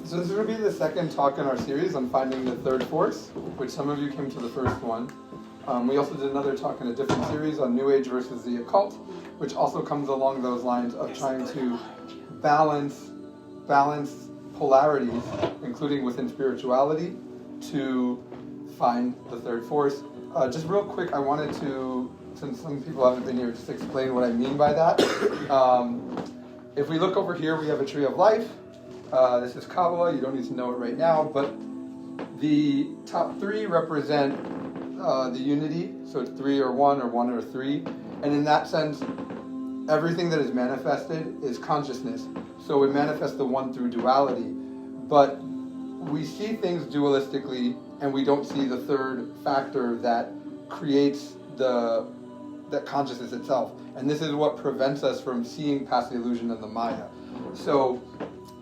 So this will be the second talk in our series on finding the third force, which some of you came to the first one. We also did another talk in a different series on New Age versus the occult, which also comes along those lines of trying to balance polarities, including within spirituality, to find the third force. Just real quick, I wanted to, since some people haven't been here, just explain what I mean by that. If we look over here, we have a tree of life. This is Kabbalah. You don't need to know it right now, but the top three represent the unity. So it's 3 or 1 or 1 or 3. And in that sense, everything that is manifested is consciousness. So we manifest the one through duality. But we see things dualistically, and we don't see the third factor that creates that consciousness itself. And this is what prevents us from seeing past the illusion of the Maya. So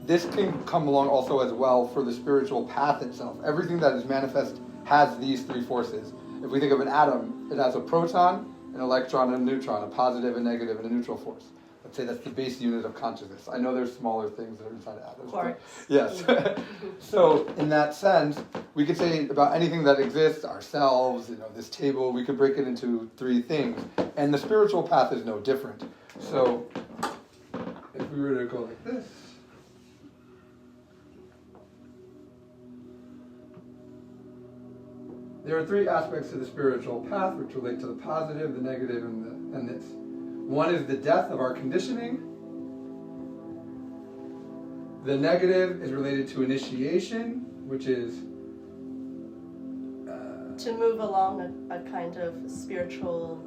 this can come along also as well for the spiritual path itself. Everything that is manifest has these three forces. If we think of an atom, it has a proton, an electron, and a neutron, a positive, a negative, and a neutral force. Let's say that's the base unit of consciousness. I know there's smaller things that are inside atoms. But yes. So in that sense, we could say about anything that exists, ourselves, this table, we could break it into three things. And the spiritual path is no different. So if we were to go like this, there are three aspects to the spiritual path which relate to the positive, the negative, and this. One is the death of our conditioning. The negative is related to initiation, which is to move along a kind of spiritual.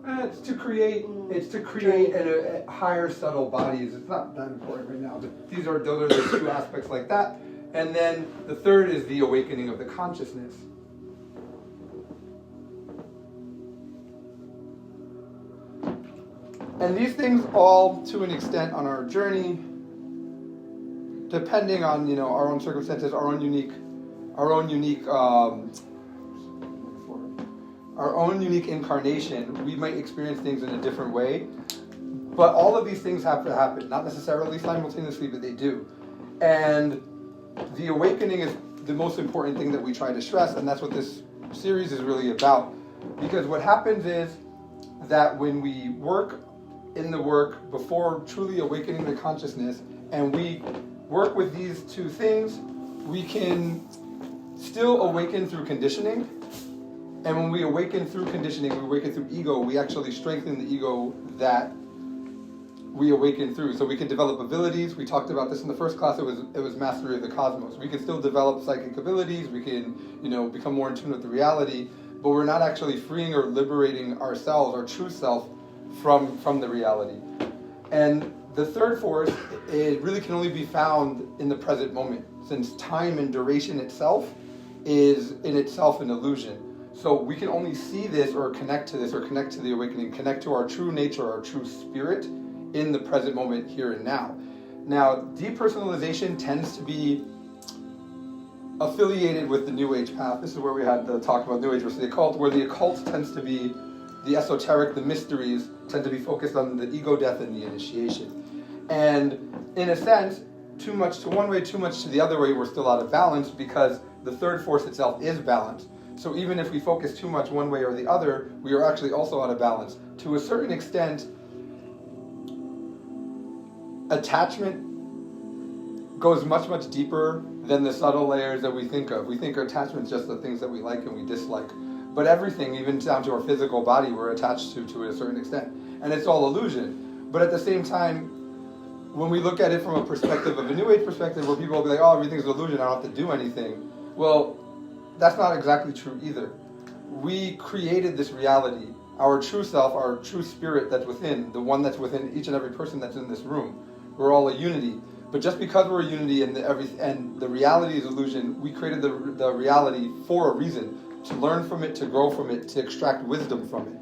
It's to create a higher subtle bodies. It's not that important right now, but those are the two aspects like that. And then the third is the awakening of the consciousness. And these things all, to an extent, on our journey, depending on our own circumstances, our own unique incarnation, we might experience things in a different way. But all of these things have to happen, not necessarily simultaneously, but they do. And the awakening is the most important thing that we try to stress, and that's what this series is really about. Because what happens is that when we work in the work before truly awakening the consciousness, and we work with these two things, we can still awaken through conditioning. And when we awaken through conditioning, we awaken through ego, we actually strengthen the ego that we awaken through. So we can develop abilities. We talked about this in the first class. It was mastery of the cosmos. We can still develop psychic abilities. We can, become more in tune with the reality, but we're not actually freeing or liberating ourselves, our true self, from the reality. And the third force, it really can only be found in the present moment, since time and duration itself is in itself an illusion. So we can only see this or connect to this or connect to the awakening, connect to our true nature, our true spirit in the present moment, here and now. Now, depersonalization tends to be affiliated with the New Age path. This is where we had the talk about New Age versus the occult, where the occult tends to be the esoteric, the mysteries tend to be focused on the ego death and the initiation. And in a sense, too much to one way, too much to the other way, we're still out of balance, because the third force itself is balance. So even if we focus too much one way or the other, we are actually also out of balance. To a certain extent, attachment goes much, much deeper than the subtle layers that we think of. We think attachment is just the things that we like and we dislike. But everything, even down to our physical body, we're attached to a certain extent. And it's all illusion. But at the same time, when we look at it from a perspective of a New Age perspective, where people will be like, oh, everything's illusion, I don't have to do anything. Well, that's not exactly true either. We created this reality. Our true self, our true spirit that's within, the one that's within each and every person that's in this room, we're all a unity. But just because we're a unity and the reality is illusion, we created the reality for a reason. To learn from it, to grow from it, to extract wisdom from it.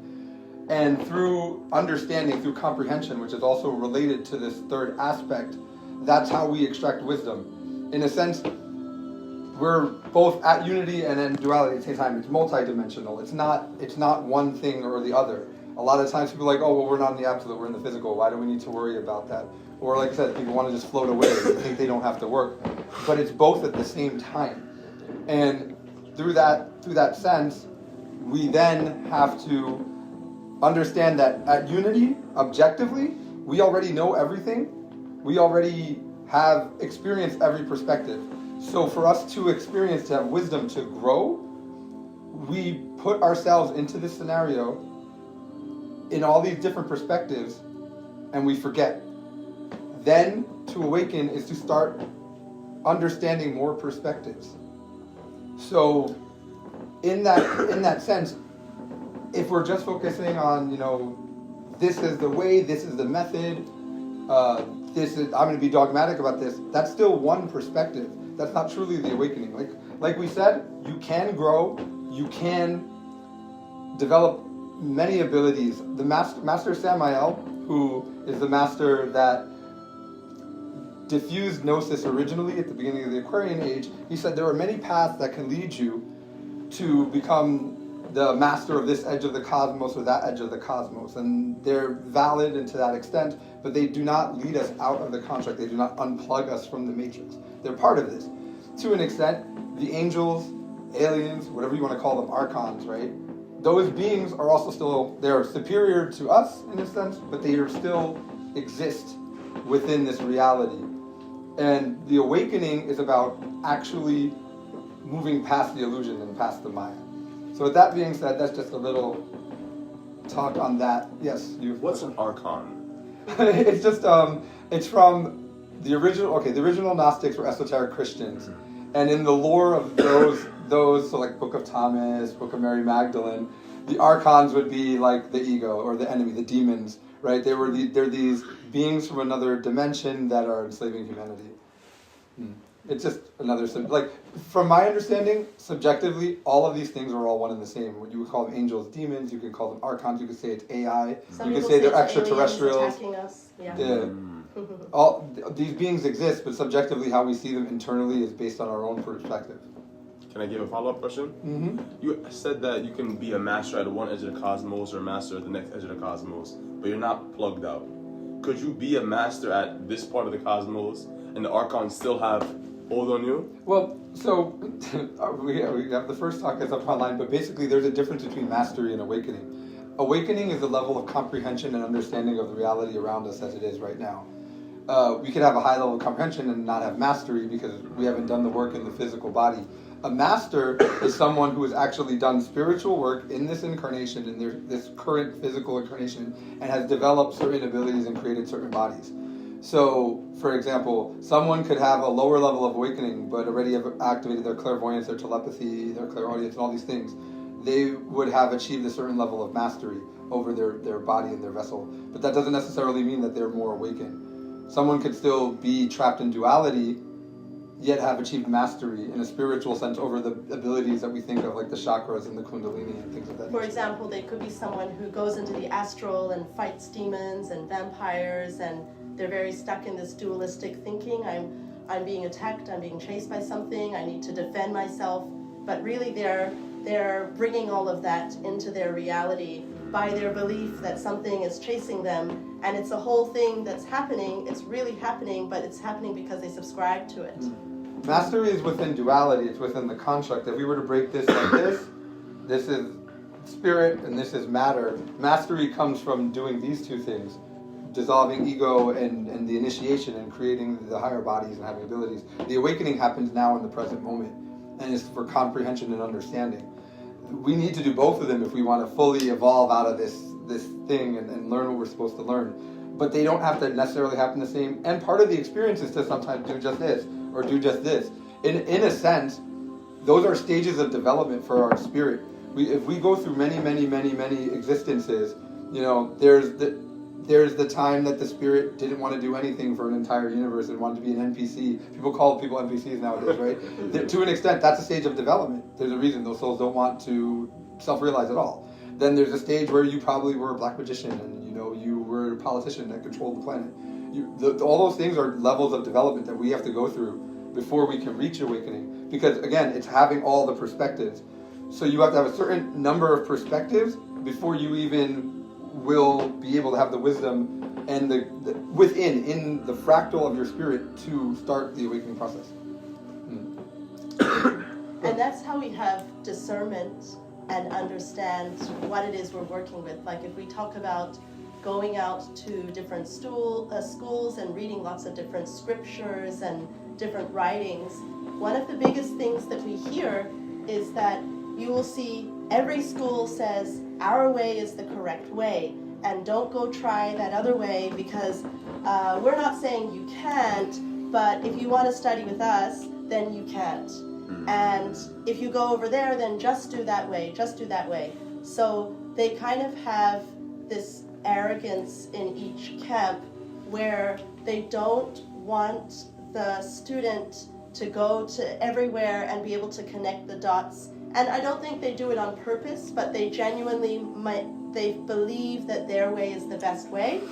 And through understanding, through comprehension, which is also related to this third aspect, that's how we extract wisdom. In a sense, we're both at unity and in duality at the same time. It's multidimensional. It's not one thing or the other. A lot of times people are like, oh, well, we're not in the absolute, we're in the physical. Why do we need to worry about that? Or like I said, people want to just float away. They think they don't have to work. but it's both at the same time. And through that sense, we then have to understand that at unity, objectively, we already know everything. We already have experienced every perspective. So for us to experience, to have wisdom, to grow, we put ourselves into this scenario in all these different perspectives, and we forget. Then to awaken is to start understanding more perspectives. So in that sense, if we're just focusing on, this is the way, this is the method, I'm going to be dogmatic about this, that's still one perspective. That's not truly the awakening. Like we said, you can grow, you can develop many abilities. The Master Samael, who is the master that diffused Gnosis originally at the beginning of the Aquarian Age, he said there are many paths that can lead you to become the master of this edge of the cosmos or that edge of the cosmos. And they're valid and to that extent, but they do not lead us out of the construct. They do not unplug us from the matrix. They're part of this. To an extent, the angels, aliens, whatever you want to call them, archons, right? Those beings are also still, they're superior to us in a sense, but they are still exist within this reality. And the awakening is about actually moving past the illusion and past the Maya. So with that being said, that's just a little talk on that. Yes, you. What's an archon? It's just it's from the original. Okay, the original Gnostics were esoteric Christians, and in the lore of those, so like Book of Thomas, Book of Mary Magdalene, the archons would be like the ego or the enemy, the demons, right? They're these beings from another dimension that are enslaving humanity. It's just another, like, from my understanding, subjectively, all of these things are all one and the same. What you would call them angels, demons, you could call them archons, you could say it's AI, Some you could say they're it's extraterrestrials. attacking us. Yeah. All these beings exist, but subjectively how we see them internally is based on our own perspective. Can I give a follow-up question? Mm-hmm. You said that you can be a master at one edge of the cosmos or a master at the next edge of the cosmos, but you're not plugged out. Could you be a master at this part of the cosmos and the archons still have hold on you? Well, so we have the first talk that's up online, but basically there's a difference between mastery and awakening. Awakening is the level of comprehension and understanding of the reality around us as it is right now. We could have a high level of comprehension and not have mastery because we haven't done the work in the physical body. A master is someone who has actually done spiritual work in this incarnation, in this current physical incarnation, and has developed certain abilities and created certain bodies. So, for example, someone could have a lower level of awakening, but already have activated their clairvoyance, their telepathy, their clairaudience, and all these things. They would have achieved a certain level of mastery over their body and their vessel. But that doesn't necessarily mean that they're more awakened. Someone could still be trapped in duality, yet have achieved mastery in a spiritual sense over the abilities that we think of, like the chakras and the kundalini and things like that. For example, they could be someone who goes into the astral and fights demons and vampires, and they're very stuck in this dualistic thinking. I'm being attacked, I'm being chased by something, I need to defend myself. But really they're bringing all of that into their reality by their belief that something is chasing them, and it's a whole thing that's happening. It's really happening, but it's happening because they subscribe to it. Mastery is within duality, it's within the construct. If we were to break this like this is spirit and this is matter. Mastery comes from doing these two things, dissolving ego and the initiation and creating the higher bodies and having abilities. The awakening happens now in the present moment, and it's for comprehension and understanding. We need to do both of them if we want to fully evolve out of this thing and learn what we're supposed to learn. But they don't have to necessarily happen the same. And part of the experience is to sometimes do just this or do just this. In a sense, those are stages of development for our spirit. If we go through many existences, there's the time that the spirit didn't want to do anything for an entire universe and wanted to be an NPC. People call people NPCs nowadays, right? To an extent, that's a stage of development. There's a reason those souls don't want to self-realize at all. Then there's a stage where you probably were a black magician and you were a politician that controlled the planet. All those things are levels of development that we have to go through before we can reach awakening. Because again, it's having all the perspectives. So you have to have a certain number of perspectives before you even will be able to have the wisdom and the within, in the fractal of your spirit, to start the awakening process. And that's how we have discernment and understand what it is we're working with. Like if we talk about going out to different schools and reading lots of different scriptures and different writings, one of the biggest things that we hear is that you will see every school says our way is the correct way, and don't go try that other way because we're not saying you can't, but if you want to study with us, then you can't. And if you go over there, then just do that way, just do that way. So they kind of have this arrogance in each camp where they don't want the student to go to everywhere and be able to connect the dots. And I don't think they do it on purpose, but they genuinely they believe that their way is the best way.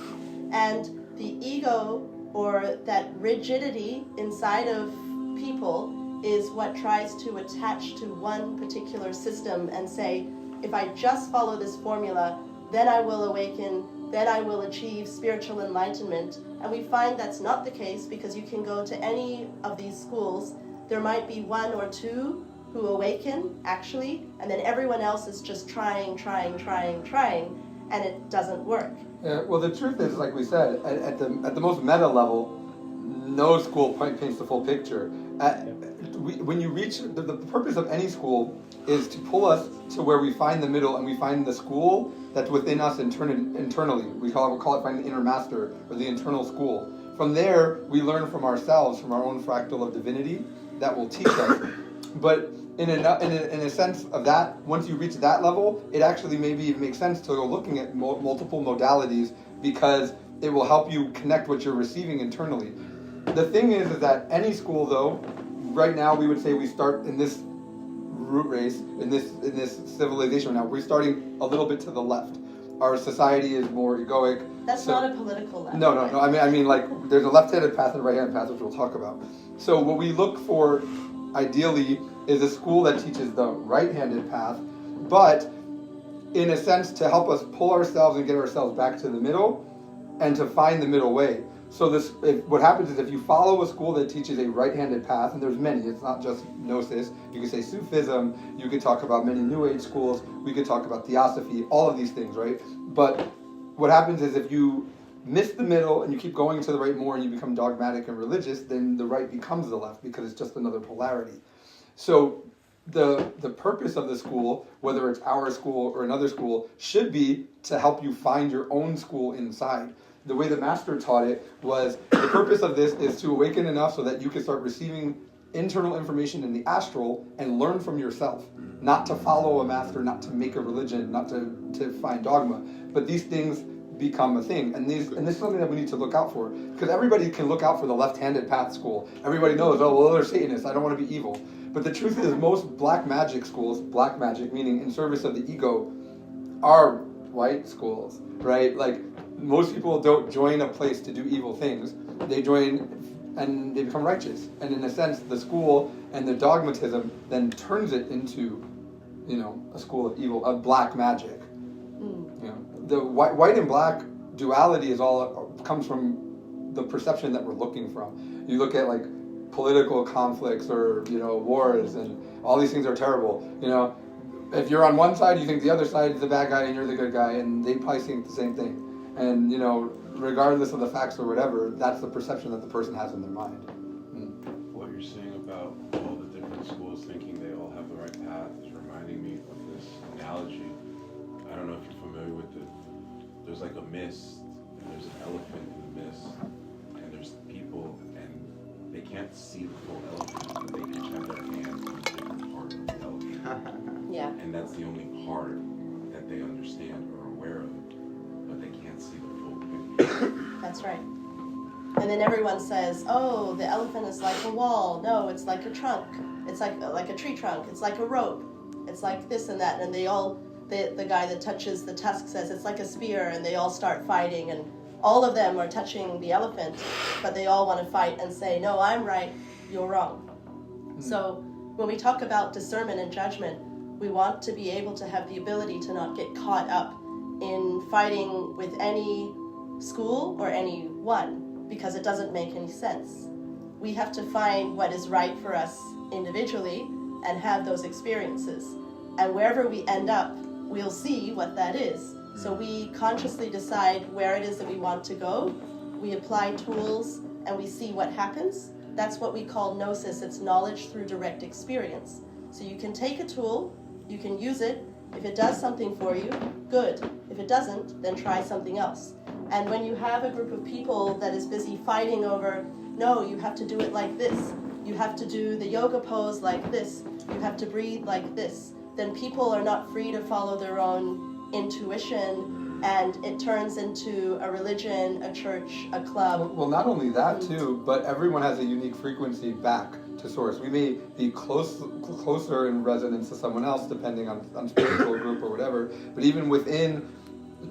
And the ego, or that rigidity inside of people, is what tries to attach to one particular system and say, if I just follow this formula, then I will awaken, then I will achieve spiritual enlightenment. And we find that's not the case, because you can go to any of these schools, there might be one or two who awaken, actually, and then everyone else is just trying, and it doesn't work. Well, the truth is, like we said, at the most meta level, no school paints the full picture. When you reach, the purpose of any school is to pull us to where we find the middle and we find the school that's within us internally. We'll call it finding the inner master, or the internal school. From there, we learn from ourselves, from our own fractal of divinity that will teach us. But in a sense of that, once you reach that level, it actually maybe makes sense to go looking at multiple modalities, because it will help you connect what you're receiving internally. The thing is that any school, though, right now we would say we start in this root race, in this civilization right now, we're starting a little bit to the left. Our society is more egoic. That's not a political left. No. I mean, like, there's a left-handed path and a right-handed path, which we'll talk about. So what we look for, ideally, is a school that teaches the right-handed path, but in a sense to help us pull ourselves and get ourselves back to the middle, and to find the middle way. So what happens is, if you follow a school that teaches a right-handed path, and there's many, it's not just Gnosis, you could say Sufism, you could talk about many New Age schools, we could talk about Theosophy, all of these things, right? But what happens is, if you miss the middle and you keep going to the right more and you become dogmatic and religious, then the right becomes the left, because it's just another polarity. So the purpose of the school, whether it's our school or another school, should be to help you find your own school inside. The way the master taught it was, the purpose of this is to awaken enough so that you can start receiving internal information in the astral and learn from yourself. Not to follow a master, not to make a religion, not to find dogma. But these things become a thing. And this is something that we need to look out for. Because everybody can look out for the left-handed path school. Everybody knows, oh, well, they're Satanists, I don't want to be evil. But the truth is, most black magic schools, black magic meaning in service of the ego, are white schools, right? Like, most people don't join a place to do evil things. They join and they become righteous. And in a sense, the school and the dogmatism then turns it into, a school of evil, of black magic. The white and black duality comes from the perception that we're looking from. You look at, like, political conflicts or, wars, and all these things are terrible. If you're on one side, you think the other side is the bad guy and you're the good guy, and they probably think the same thing. And, regardless of the facts or whatever, that's the perception that the person has in their mind. What you're saying about all the different schools thinking they all have the right path is reminding me of this analogy. I don't know if you're familiar with it. There's like a mist, and there's an elephant in the mist, and there's people, and they can't see the full elephant, but they each have their hands on a different part of the elephant. Yeah. And that's the only part that they understand or are aware of. But they can't see the full picture. That's right. And then everyone says, oh, the elephant is like a wall. No, it's like a trunk. It's like a tree trunk. It's like a rope. It's like this and that. And the guy that touches the tusk says it's like a spear, and they all start fighting, and all of them are touching the elephant, but they all want to fight and say, no, I'm right, you're wrong. So when we talk about discernment and judgment, we want to be able to have the ability to not get caught up in fighting with any school or anyone, because it doesn't make any sense. We have to find what is right for us individually and have those experiences. And wherever we end up, we'll see what that is. So we consciously decide where it is that we want to go. We apply tools and we see what happens. That's what we call Gnosis. It's knowledge through direct experience. So you can take a tool, you can use it. If it does something for you, good. If it doesn't, then try something else. And when you have a group of people that is busy fighting over, no, you have to do it like this, you have to do the yoga pose like this, you have to breathe like this, then people are not free to follow their own intuition, and it turns into a religion, a church, a club. Well, not only that too, but everyone has a unique frequency back to source. We may be closer in resonance to someone else depending on spiritual group or whatever, but even within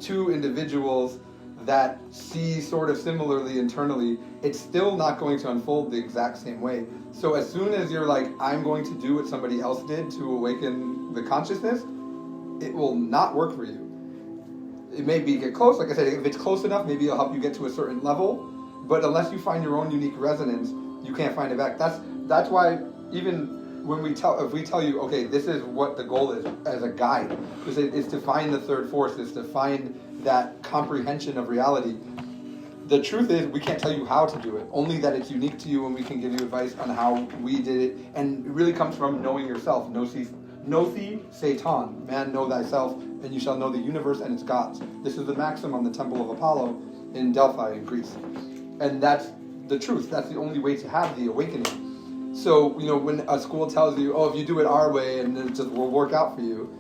two individuals that see sort of similarly internally, it's still not going to unfold the exact same way. So as soon as you're like, I'm going to do what somebody else did to awaken the consciousness, it will not work for you. It may get close, like I said, if it's close enough, maybe it'll help you get to a certain level, but unless you find your own unique resonance, you can't find it back. That's why even when if we tell you, okay, this is what the goal is as a guide, is to find the third force, is to find that comprehension of reality. The truth is, we can't tell you how to do it, only that it's unique to you, and we can give you advice on how we did it. And it really comes from knowing yourself. Gnosi Satan, man, know thyself, and you shall know the universe and its gods. This is the maxim on the Temple of Apollo in Delphi in Greece. And that's the truth. That's the only way to have the awakening. So, when a school tells you, oh, if you do it our way, and it just will work out for you,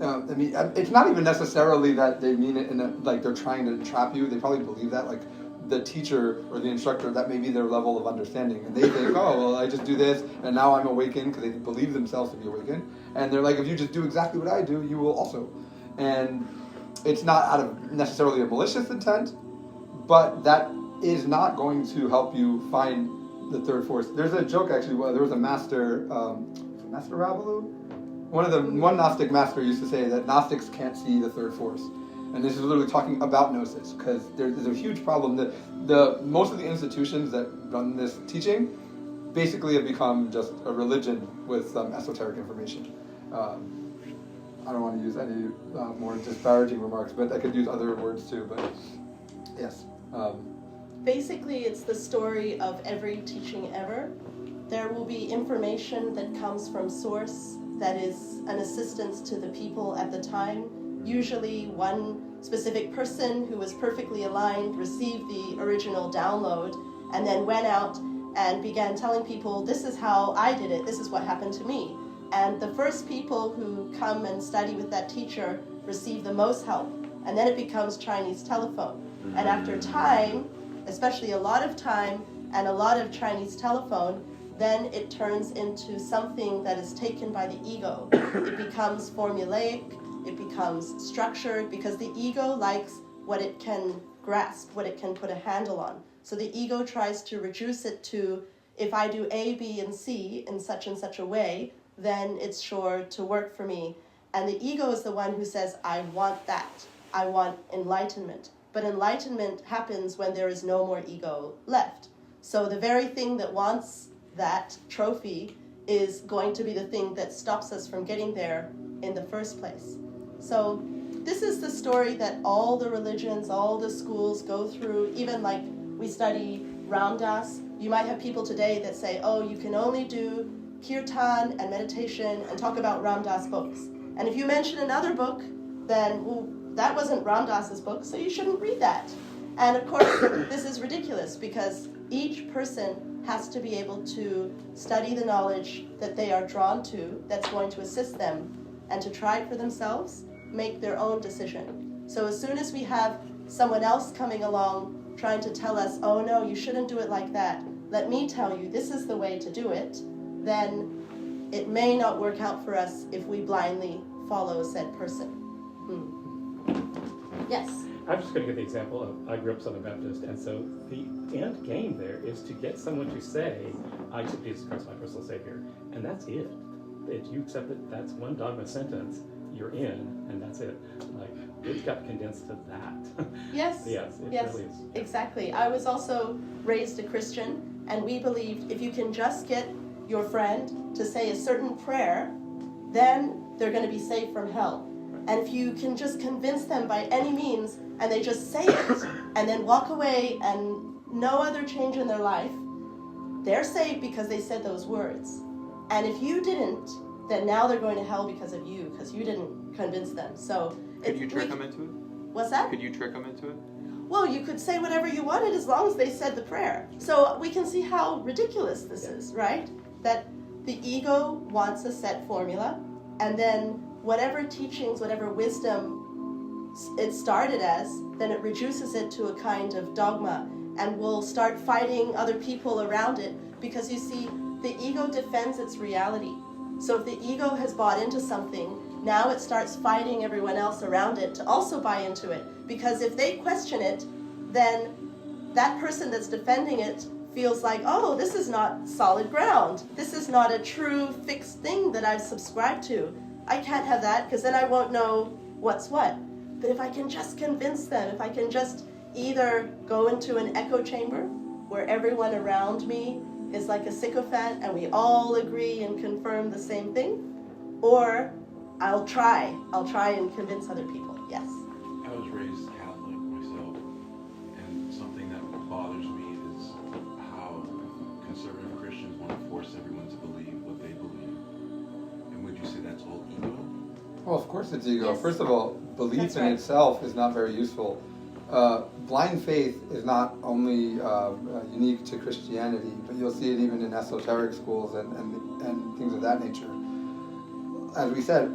it's not even necessarily that they mean it like they're trying to trap you. They probably believe that, like the teacher or the instructor, that may be their level of understanding. And they think, oh, well, I just do this, and now I'm awakened, because they believe themselves to be awakened. And they're like, if you just do exactly what I do, you will also. And it's not out of necessarily a malicious intent, but that is not going to help you find the third force. There's a joke, actually. There was a master, Master Ravelou? One Gnostic master used to say that Gnostics can't see the third force. And this is literally talking about Gnosis, because there's a huge problem that most of the institutions that run this teaching basically have become just a religion with esoteric information. I don't want to use any more disparaging remarks, but I could use other words too, but yes. Basically, it's the story of every teaching ever. There will be information that comes from source that is an assistance to the people at the time. Usually one specific person who was perfectly aligned received the original download and then went out and began telling people, this is how I did it, this is what happened to me. And the first people who come and study with that teacher receive the most help. And then it becomes Chinese telephone. And after time, especially a lot of time and a lot of Chinese telephone, then it turns into something that is taken by the ego. It becomes formulaic, it becomes structured, because the ego likes what it can grasp, what it can put a handle on. So the ego tries to reduce it to, if I do A, B, and C in such and such a way, then it's sure to work for me. And the ego is the one who says, I want that. I want enlightenment. But enlightenment happens when there is no more ego left. So the very thing that wants that trophy is going to be the thing that stops us from getting there in the first place. So this is the story that all the religions, all the schools go through. Even like we study Ram Dass. You might have people today that say, oh, you can only do kirtan and meditation and talk about Ram Dass books. And if you mention another book, then, well, that wasn't Ram Dass's book, so you shouldn't read that. And of course, this is ridiculous, because each person has to be able to study the knowledge that they are drawn to, that's going to assist them, and to try it for themselves, make their own decision. So as soon as we have someone else coming along trying to tell us, oh no, you shouldn't do it like that, let me tell you, this is the way to do it, then it may not work out for us if we blindly follow said person. Yes? I'm just going to give the example of, I grew up Southern Baptist, and so the end game there is to get someone to say, I accept Jesus Christ my personal Savior, and that's it. If you accept it, that's one dogma sentence. you're in, and that's it. Like, it's got condensed to that. Yes. Yes, it Yes, really is. exactly. I was also raised a Christian, and we believed if you can just get your friend to say a certain prayer, then they're going to be saved from hell. And if you can just convince them by any means, and they just say it, and then walk away and no other change in their life, they're saved because they said those words. And if you didn't, then now they're going to hell because of you, because you didn't convince them. So Could you trick them into it? What's that? Could you trick them into it? Well, you could say whatever you wanted as long as they said the prayer. So we can see how ridiculous this is, right? That the ego wants a set formula, and then whatever teachings, whatever wisdom it started as, then it reduces it to a kind of dogma, and will start fighting other people around it, because you see, the ego defends its reality. So if the ego has bought into something, now it starts fighting everyone else around it to also buy into it. Because if they question it, then that person that's defending it feels like, oh, this is not solid ground. This is not a true fixed thing that I've subscribed to. I can't have that, because then I won't know what's what. But if I can just convince them, if I can just either go into an echo chamber where everyone around me is like a sycophant and we all agree and confirm the same thing, or I'll try and convince other people. Yes. I was raised Catholic myself, and something that bothers me is how conservative Christians want to force everyone to believe what they believe. And would you say that's all ego? Well, of course it's ego. Yes. First of all, belief That's in right. itself is not very useful. Blind faith is not only unique to Christianity, but you'll see it even in esoteric schools and things of that nature. As we said,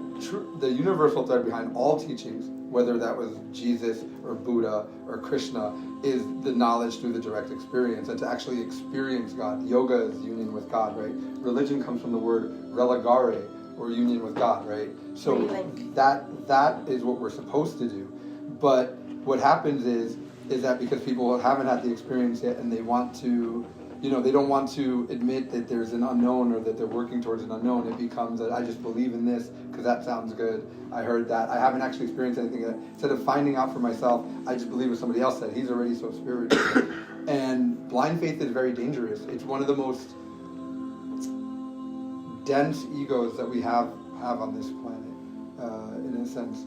the universal thread behind all teachings, whether that was Jesus or Buddha or Krishna, is the knowledge through the direct experience, and to actually experience God. Yoga is union with God, right? Religion comes from the word religare, or union with God, right? So Relink. that is what we're supposed to do. But what happens is that because people haven't had the experience yet, and they want to, they don't want to admit that there's an unknown, or that they're working towards an unknown. It becomes that I just believe in this because that sounds good. I heard that. I haven't actually experienced anything. Instead of finding out for myself, I just believe what somebody else said. He's already so spiritual. And blind faith is very dangerous. It's one of the most dense egos that we have on this planet, in a sense.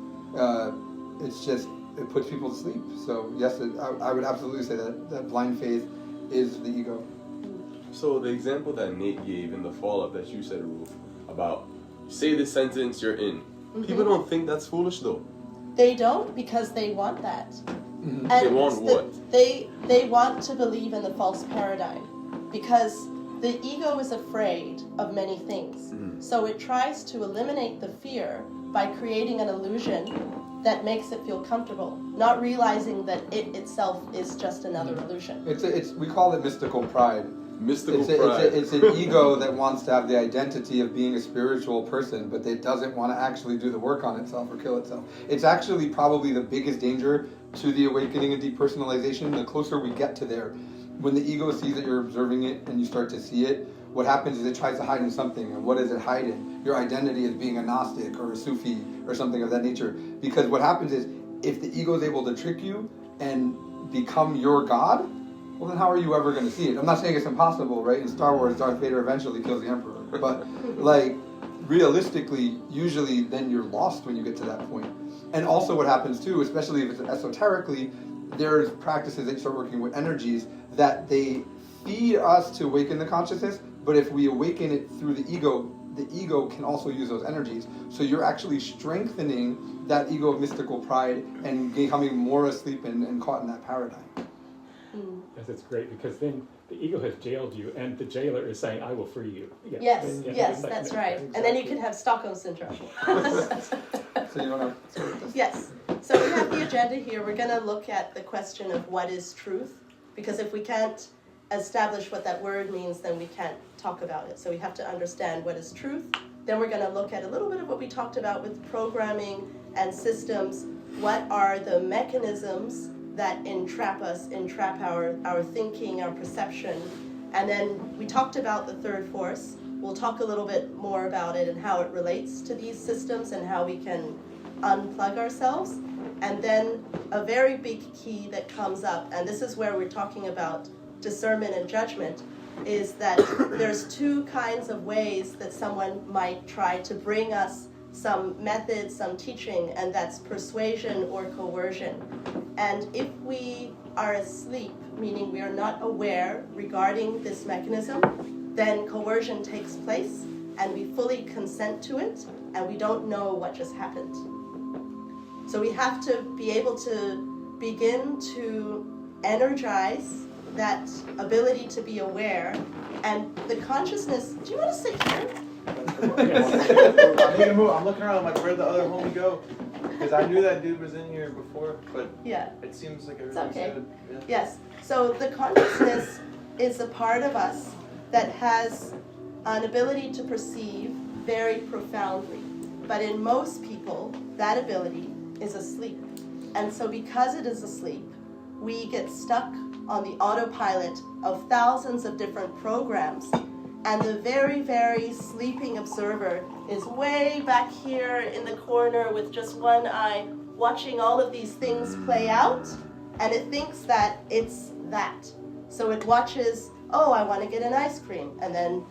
It's just, it puts people to sleep. So yes, I would absolutely say that blind faith is the ego. So the example that Nate gave in the follow-up that you said, Ruth, about say this sentence, you're in. Mm-hmm. People don't think that's foolish though. They don't, because they want that. Mm-hmm. And They want what? They want to believe in the false paradigm, because the ego is afraid of many things. Mm-hmm. So it tries to eliminate the fear by creating an illusion that makes it feel comfortable, not realizing that it itself is just another illusion. We call it mystical pride. Mystical pride. It's an ego that wants to have the identity of being a spiritual person, but it doesn't want to actually do the work on itself or kill itself. It's actually probably the biggest danger to the awakening and depersonalization. The closer we get to there, when the ego sees that you're observing it and you start to see it, what happens is it tries to hide in something. And what does it hide in? Your identity as being a Gnostic or a Sufi or something of that nature. Because what happens is, if the ego is able to trick you and become your God, well, then how are you ever going to see it? I'm not saying it's impossible, right? In Star Wars, Darth Vader eventually kills the Emperor. But, realistically, usually then you're lost when you get to that point. And also what happens, too, especially if it's esoterically, there's practices that you start working with energies that they feed us to awaken the consciousness, but if we awaken it through the ego can also use those energies. So you're actually strengthening that ego of mystical pride and becoming more asleep and caught in that paradigm. Yes, it's great, because then the ego has jailed you, and the jailer is saying, I will free you. Yes, Yeah, yes, like- that's right. And then you can have Stockholm Syndrome. So you want to... Yes. So we have the agenda here. We're going to look at the question of what is truth, because if we can't establish what that word means, then we can't talk about it. So we have to understand what is truth. Then we're going to look at a little bit of what we talked about with programming and systems. What are the mechanisms that entrap us, entrap our thinking, our perception? And then we talked about the third force. we'll talk a little bit more about it and how it relates to these systems and how we can unplug ourselves. And then a very big key that comes up, and this is where we're talking about discernment and judgment, is that there's two kinds of ways that someone might try to bring us some method, some teaching, and that's persuasion or coercion. And if we are asleep, meaning we are not aware regarding this mechanism, then coercion takes place and we fully consent to it and we don't know what just happened. So we have to be able to begin to energize that ability to be aware, and the consciousness. Do you want to sit here? I'm making a move. I'm looking around. I'm like, where'd the other homie go? Because I knew that dude was in here before, but Yeah. it seems like everything's okay. good. Yeah. Yes. So the consciousness is a part of us that has an ability to perceive very profoundly. But in most people, that ability is asleep. And so because it is asleep, we get stuck on the autopilot of thousands of different programs. And the very, very sleeping observer is way back here in the corner with just one eye, watching all of these things play out, and it thinks that it's that. So it watches, oh, I want to get an ice cream, and then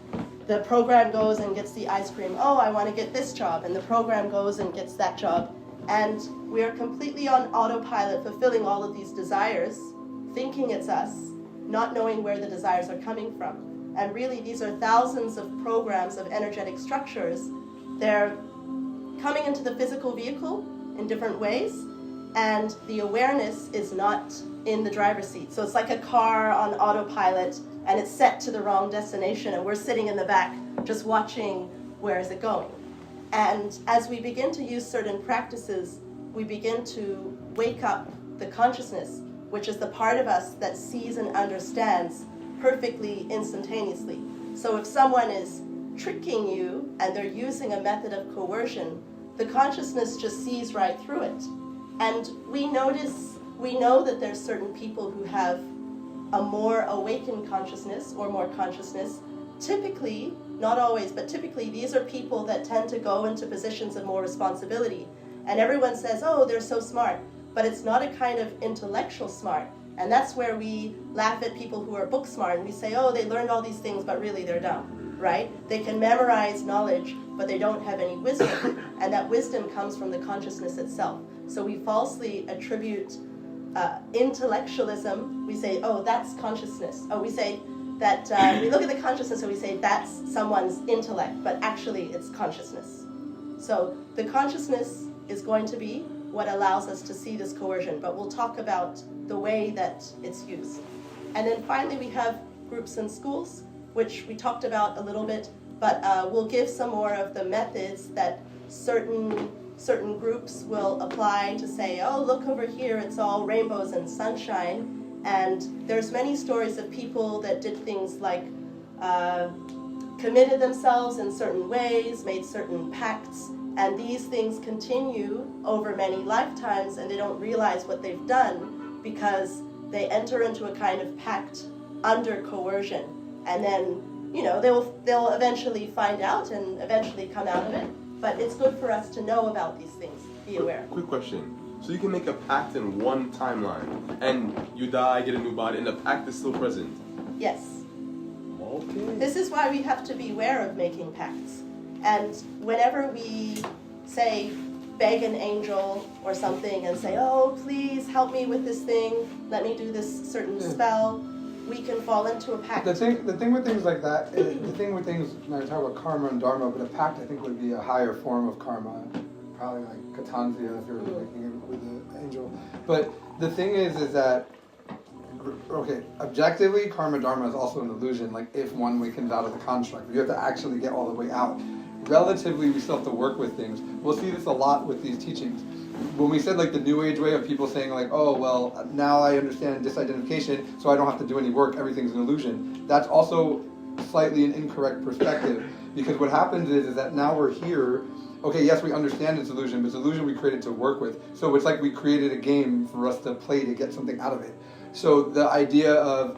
the program goes and gets the ice cream. Oh, I want to get this job, and the program goes and gets that job. And we are completely on autopilot, fulfilling all of these desires, thinking it's us, not knowing where the desires are coming from. And really, these are thousands of programs of energetic structures. They're coming into the physical vehicle in different ways, and the awareness is not in the driver's seat. So it's like a car on autopilot, and it's set to the wrong destination, and we're sitting in the back just watching where is it going. And as we begin to use certain practices, we begin to wake up the consciousness, which is the part of us that sees and understands perfectly instantaneously. So if someone is tricking you and they're using a method of coercion, the consciousness just sees right through it. And we know that there's certain people who have a more awakened consciousness or more consciousness. Typically, not always, but typically these are people that tend to go into positions of more responsibility. And everyone says, oh, they're so smart. But it's not a kind of intellectual smart. And that's where we laugh at people who are book smart and we say, oh, they learned all these things, but really they're dumb, right? They can memorize knowledge, but they don't have any wisdom. And that wisdom comes from the consciousness itself. So we falsely attribute intellectualism. We say, oh, that's consciousness. Oh, we say that we look at the consciousness and we say that's someone's intellect, but actually it's consciousness. So the consciousness is going to be what allows us to see this coercion, but we'll talk about the way that it's used. And then finally we have groups and schools, which we talked about a little bit, but we'll give some more of the methods that certain groups will apply to say, oh, look over here, it's all rainbows and sunshine. And there's many stories of people that did things like committed themselves in certain ways, made certain pacts, and these things continue over many lifetimes, and they don't realize what they've done because they enter into a kind of pact under coercion. And then, they'll eventually find out and eventually come out of it. But it's good for us to know about these things, be aware. Quick question. So you can make a pact in one timeline, and you die, get a new body, and the pact is still present? Yes. Okay. This is why we have to be aware of making pacts. And whenever we say, beg an angel or something and say, oh, please help me with this thing, let me do this certain spell, we can fall into a pact. The thing with things like that, the thing with things, when I talk about karma and dharma, but a pact I think would be a higher form of karma, probably like katanzia if you're making it with an angel. But the thing is that, okay, objectively, karma dharma is also an illusion, like if one wakens out of the construct. You have to actually get all the way out. Relatively, we still have to work with things. We'll see this a lot with these teachings. When we said like the New Age way of people saying like, oh, well, now I understand disidentification, so I don't have to do any work, everything's an illusion. That's also slightly an incorrect perspective, because what happens is that now we're here, okay, yes, we understand it's illusion, but it's illusion we created to work with. So it's like we created a game for us to play to get something out of it. So the idea of,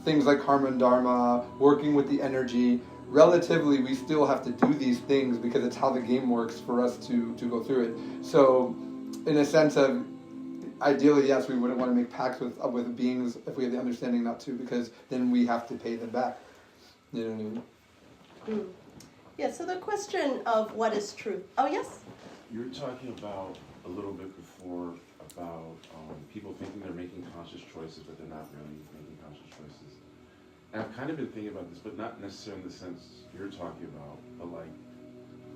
things like karma and dharma, working with the energy, relatively we still have to do these things because it's how the game works for us to go through it. So in a sense of, ideally, yes, we wouldn't want to make pacts with beings if we have the understanding not to, because then we have to pay them back. You know what I mean? Yeah, so the question of what is truth. Oh, yes? You were talking about a little bit before about people thinking they're making conscious choices, but they're not really making conscious choices. And I've kind of been thinking about this, but not necessarily in the sense you're talking about, but like,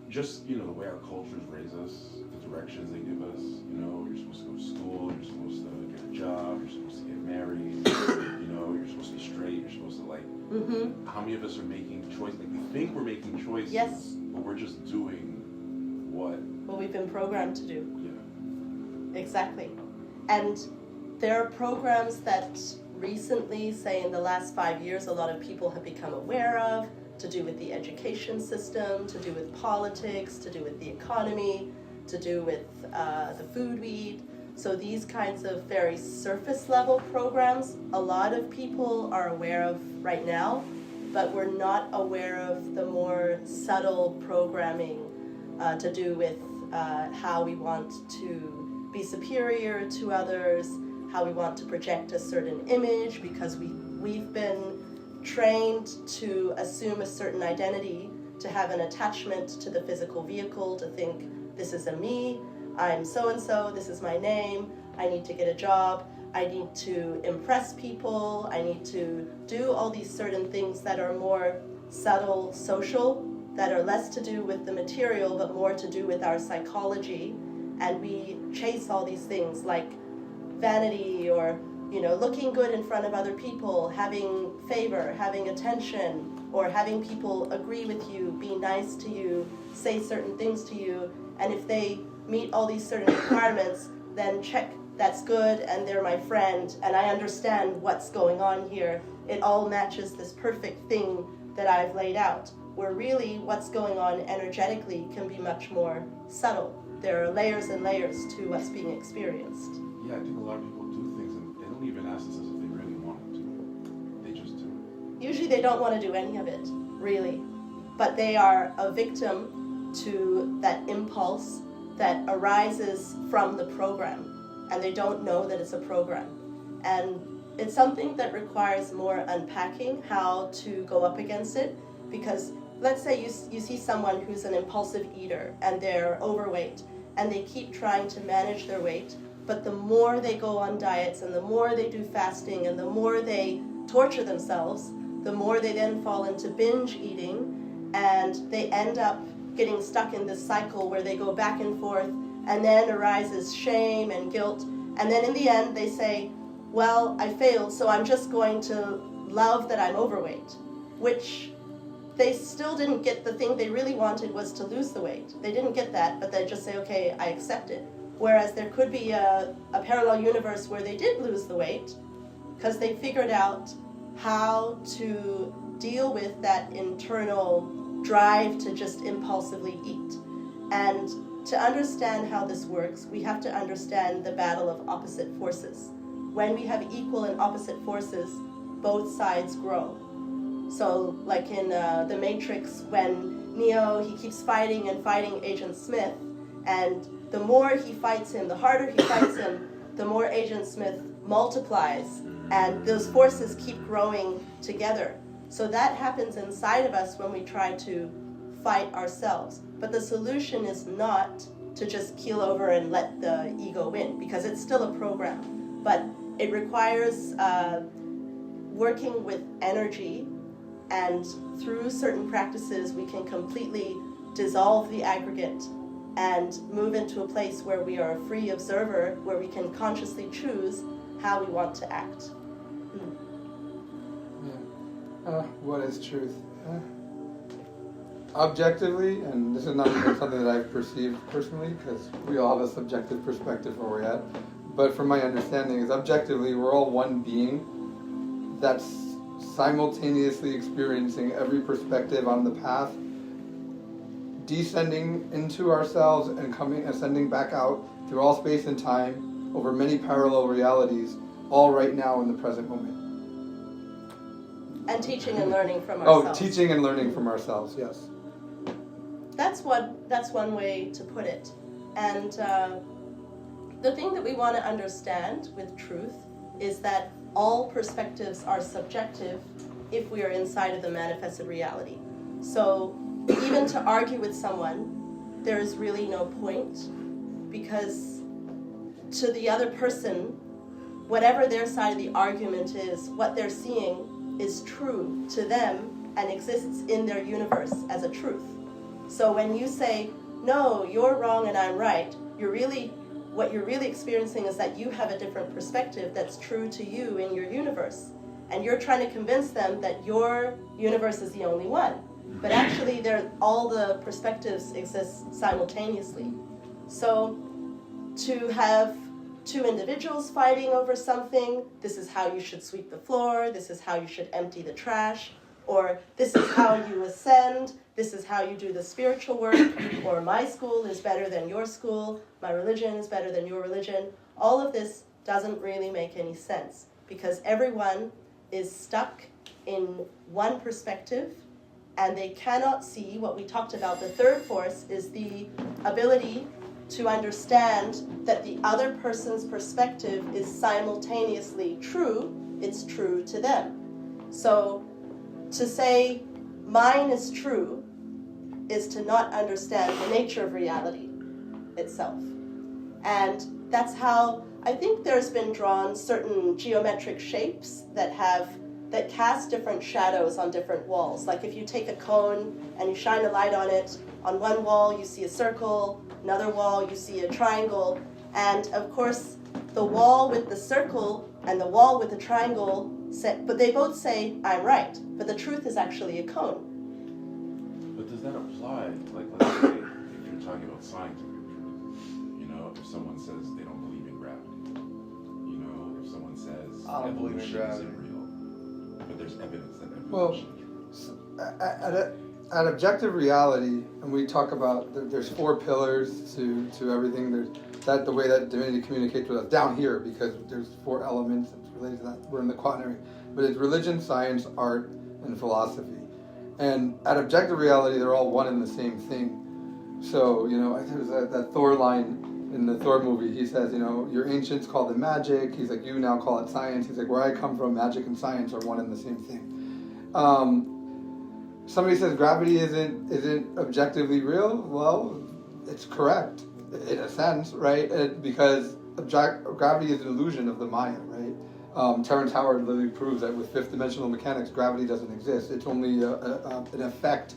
just, the way our cultures raise us, the directions they give us, you're supposed to go to school, you're supposed to get a job, you're supposed to get married, you're supposed to be straight, you're supposed to how many of us are making choices? Like, we think we're making choices, Yes. but we're just doing what? What we've been programmed to do. Yeah. Exactly. And there are programs that recently, say in the last 5 years, a lot of people have become aware of, to do with the education system, to do with politics, to do with the economy, to do with the food we eat. So these kinds of very surface level programs, a lot of people are aware of right now, but we're not aware of the more subtle programming to do with how we want to be superior to others, how we want to project a certain image, because we've been trained to assume a certain identity, to have an attachment to the physical vehicle, to think, this is a me, I'm so-and-so, this is my name, I need to get a job, I need to impress people, I need to do all these certain things that are more subtle, social, that are less to do with the material, but more to do with our psychology. And we chase all these things like vanity, or looking good in front of other people, having favor, having attention, or having people agree with you, be nice to you, say certain things to you. And if they meet all these certain requirements, then check, that's good, and they're my friend, and I understand what's going on here. It all matches this perfect thing that I've laid out, where really what's going on energetically can be much more subtle. There are layers and layers to what's being experienced. Yeah, I think a lot of people do things and they don't even ask themselves if they really want to. They just do it. Usually they don't want to do any of it, really. But they are a victim to that impulse that arises from the program. And they don't know that it's a program. And it's something that requires more unpacking, how to go up against it. Because let's say you see someone who's an impulsive eater and they're overweight and they keep trying to manage their weight. But the more they go on diets and the more they do fasting and the more they torture themselves, the more they then fall into binge eating, and they end up getting stuck in this cycle where they go back and forth, and then arises shame and guilt. And then in the end they say, well, I failed, so I'm just going to love that I'm overweight, which they still didn't get. The thing they really wanted was to lose the weight. They didn't get that, but they just say, okay, I accept it. Whereas there could be a parallel universe where they did lose the weight because they figured out how to deal with that internal drive to just impulsively eat. And to understand how this works, we have to understand the battle of opposite forces. When we have equal and opposite forces, both sides grow. So like in The Matrix, when Neo, he keeps fighting and fighting Agent Smith, and the more he fights him, the harder he fights him, the more Agent Smith multiplies, and those forces keep growing together. So that happens inside of us when we try to fight ourselves. But the solution is not to just keel over and let the ego win, because it's still a program. But it requires working with energy, and through certain practices we can completely dissolve the aggregate and move into a place where we are a free observer, where we can consciously choose how we want to act. What is truth? Objectively, and this is not even something that I've perceived personally, because we all have a subjective perspective where we're at, but from my understanding is objectively we're all one being that's simultaneously experiencing every perspective on the path, descending into ourselves and ascending back out through all space and time over many parallel realities, all right now in the present moment. And teaching and learning from Oh, ourselves. teaching and learning from ourselves, yes. That's one way to put it. And the thing that we want to understand with truth is that all perspectives are subjective if we are inside of the manifested reality. So even to argue with someone, there is really no point, because to the other person, whatever their side of the argument is, what they're seeing is true to them and exists in their universe as a truth. So when you say, no, you're wrong and I'm right, what you're really experiencing is that you have a different perspective that's true to you in your universe. And you're trying to convince them that your universe is the only one. But actually, all the perspectives exist simultaneously. So to have two individuals fighting over something, this is how you should sweep the floor, this is how you should empty the trash, or this is how you ascend, this is how you do the spiritual work, or my school is better than your school, my religion is better than your religion. All of this doesn't really make any sense, because everyone is stuck in one perspective, and they cannot see what we talked about. The third force is the ability to understand that the other person's perspective is simultaneously true. It's true to them. So to say mine is true is to not understand the nature of reality itself. And that's how I think there's been drawn certain geometric shapes that cast different shadows on different walls. Like if you take a cone and you shine a light on it, on one wall you see a circle, another wall you see a triangle, and of course the wall with the circle and the wall with the triangle, but they both say, I'm right, but the truth is actually a cone. But does that apply, like let's say, if you're talking about scientific truth, you know, if someone says they don't believe in gravity, you know, if someone says I don't believe in evolution gravity. isn't real, but there's evidence that Well, evolution is true. at objective reality, and we talk about there's four pillars to everything. There's the way that divinity communicates with us down here, because there's four elements that's related to that. We're in the quaternary, but it's religion, science, art, and philosophy. And at objective reality, they're all one and the same thing. So, you know, there's that Thor line in the Thor movie. He says, you know, your ancients called it magic. He's like, you now call it science. He's like, where I come from, magic and science are one and the same thing. Somebody says gravity isn't objectively real. Well, it's correct in a sense, right? Because gravity is an illusion of the Maya, right? Terrence Howard literally proves that with fifth dimensional mechanics, gravity doesn't exist. It's only an effect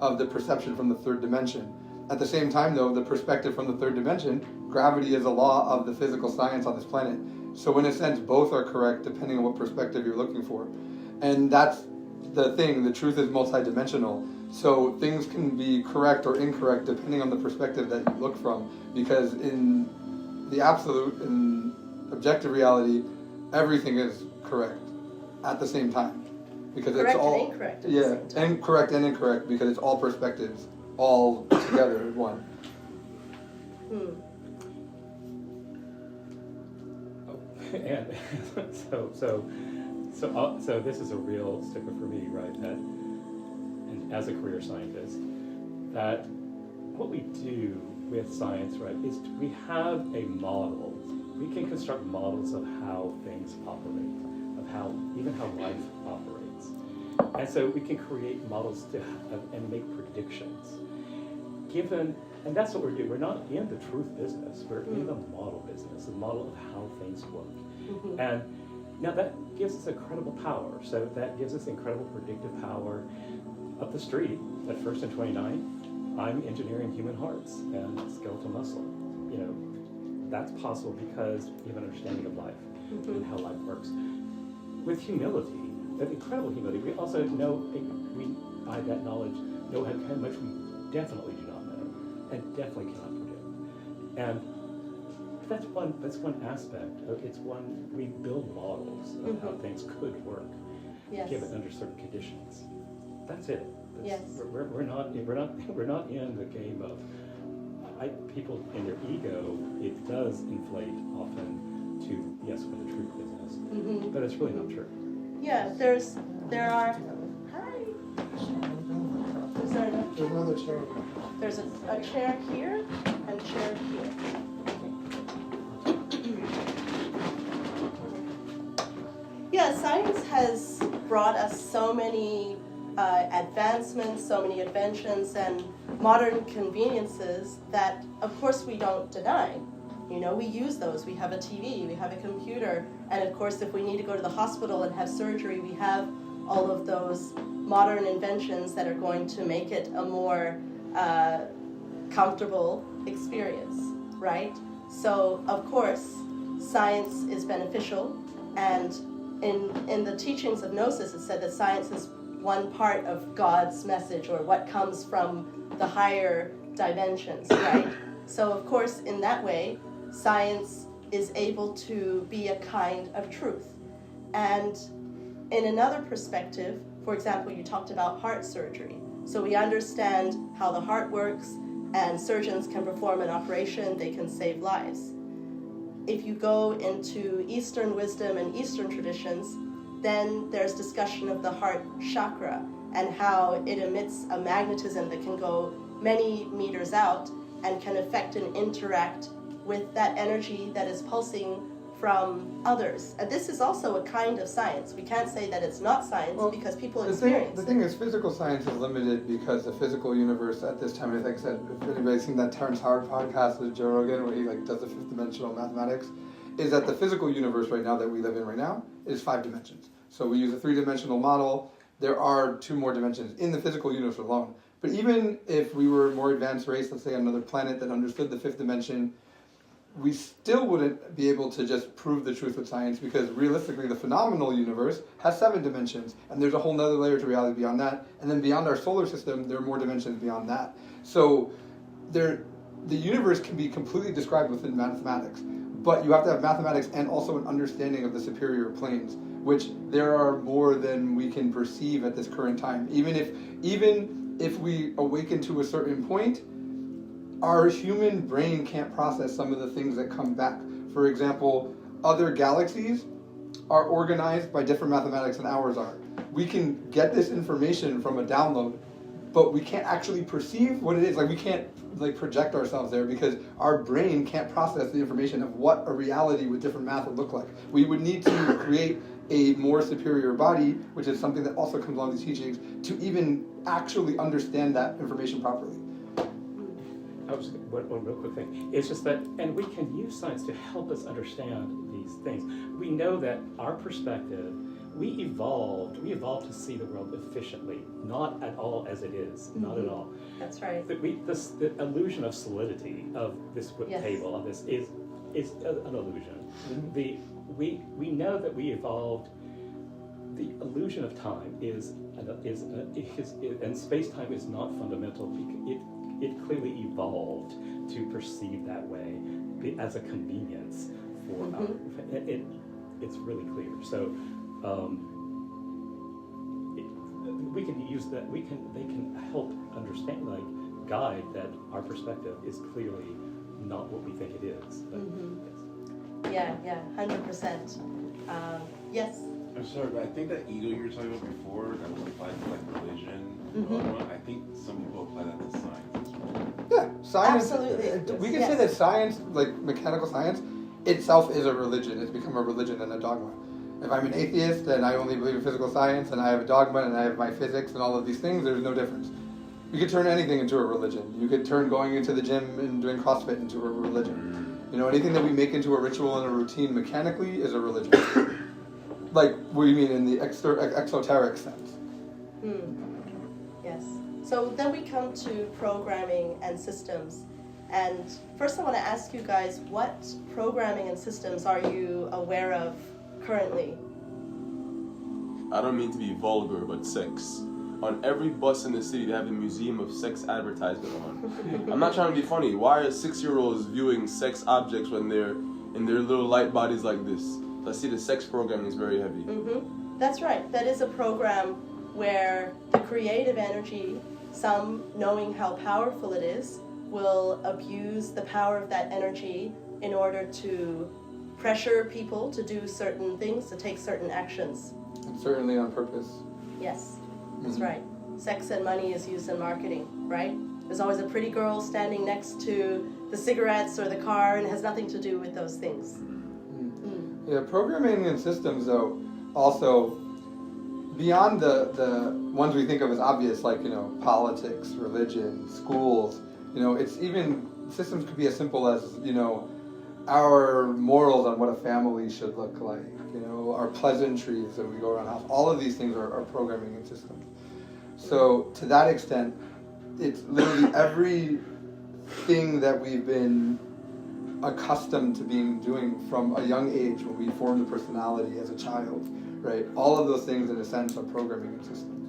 of the perception from the third dimension. At the same time, though, the perspective from the third dimension, gravity is a law of the physical science on this planet. So in a sense, both are correct depending on what perspective you're looking for. And that's the thing, the truth is multidimensional. So things can be correct or incorrect depending on the perspective that you look from. Because in the absolute, in objective reality, everything is correct at the same time. Because Correct it's all and incorrect at the same time. and correct and incorrect, because it's all perspectives, all together in one. And so this is a real sticker for me, right? That, and as a career scientist, that what we do with science, right, is we have a model. We can construct models of how things operate, of even how life operates, and so we can create models and make predictions. And that's what we're doing. We're not in the truth business. We're in the model business, the model of how things work. Mm-hmm. And now that gives us incredible power. So that gives us incredible predictive power. Up the street at 1st and 29, I'm engineering human hearts and skeletal muscle. You know, that's possible because we have an understanding of life and how life works. With humility, with incredible humility, we also know, by that knowledge, know how much we definitely do not know and definitely cannot predict. And that's one aspect. We build models of how things could work, given under certain conditions. That's it. We're not in the game of people in their ego. It does inflate often to, yes, for the truth business, but it's really not true. Yeah, there are. Hi. Is there enough? There's another chair. There's a chair here and a chair here. Yeah, science has brought us so many advancements, so many inventions, and modern conveniences that, of course, we don't deny. You know, we use those. We have a TV, we have a computer, and of course, if we need to go to the hospital and have surgery, we have all of those modern inventions that are going to make it a more comfortable experience, right? So, of course, science is beneficial, and in the teachings of Gnosis, it said that science is one part of God's message, or what comes from the higher dimensions, right? So, of course, in that way, science is able to be a kind of truth. And in another perspective, for example, you talked about heart surgery. So we understand how the heart works, and surgeons can perform an operation, they can save lives. If you go into Eastern wisdom and Eastern traditions, then there's discussion of the heart chakra and how it emits a magnetism that can go many meters out and can affect and interact with that energy that is pulsing from others. And this is also a kind of science. We can't say that it's not science, well, because people experience the thing is, physical science is limited because the physical universe at this time, like I said, if anybody's seen that Terrence Howard podcast with Joe Rogan where he does the fifth dimensional mathematics, is that the physical universe right now that we live in right now is 5 dimensions. So we use a 3-dimensional model. There are 2 more dimensions in the physical universe alone. But even if we were a more advanced race, let's say on another planet that understood the 5th dimension, we still wouldn't be able to just prove the truth with science, because realistically the phenomenal universe has 7 dimensions, and there's a whole nother layer to reality beyond that, and then beyond our solar system there are more dimensions beyond that. So the universe can be completely described within mathematics, but you have to have mathematics and also an understanding of the superior planes, which there are more than we can perceive at this current time. Even if we awaken to a certain point, our human brain can't process some of the things that come back. For example, other galaxies are organized by different mathematics than ours are. We can get this information from a download, but we can't actually perceive what it is. We can't project ourselves there because our brain can't process the information of what a reality with different math would look like. We would need to create a more superior body, which is something that also comes along these teachings, to even actually understand that information properly. One real quick thing. It's just that, and we can use science to help us understand these things. We know that our perspective, we evolved to see the world efficiently, not at all as it is, not at all. That's right. The illusion of solidity of this Yes. table, of this, is an illusion. Mm-hmm. We know that we evolved. The illusion of time is and space-time is not fundamental. It clearly evolved to perceive that way as a convenience for it's really clear. So we can use that. They can help understand, guide that our perspective is clearly not what we think it is. But, yes. Yeah, 100%. Yes. I'm sorry, but I think that ego you were talking about before, that was applied to religion. I think some people apply that to science as well. Yeah, science. Absolutely. We can say that science, mechanical science, itself is a religion. It's become a religion and a dogma. If I'm an atheist and I only believe in physical science and I have a dogma and I have my physics and all of these things, there's no difference. You could turn anything into a religion. You could turn going into the gym and doing CrossFit into a religion. Anything that we make into a ritual and a routine mechanically is a religion. What do you mean in the exoteric sense? Yes. So then we come to programming and systems. And first I want to ask you guys, what programming and systems are you aware of currently? I don't mean to be vulgar, but sex. On every bus in the city, they have a museum of sex advertisement on. I'm not trying to be funny. Why are 6-year-olds viewing sex objects when they're in their little light bodies like this? I see the sex programming is very heavy. That's right. That is a program where the creative energy, some knowing how powerful it is, will abuse the power of that energy in order to pressure people to do certain things, to take certain actions. certainly on purpose. Yes, that's Mhm. right. Sex and money is used in marketing, right? There's always a pretty girl standing next to the cigarettes or the car, and it has nothing to do with those things. Yeah, programming and systems, though, also beyond the ones we think of as obvious, like, politics, religion, schools, it's even, systems could be as simple as, our morals on what a family should look like, our pleasantries that we go around the house. All of these things are programming and systems. So to that extent, it's literally everything that we've been accustomed to doing from a young age when we form the personality as a child, right? All of those things, in a sense, are programming and systems.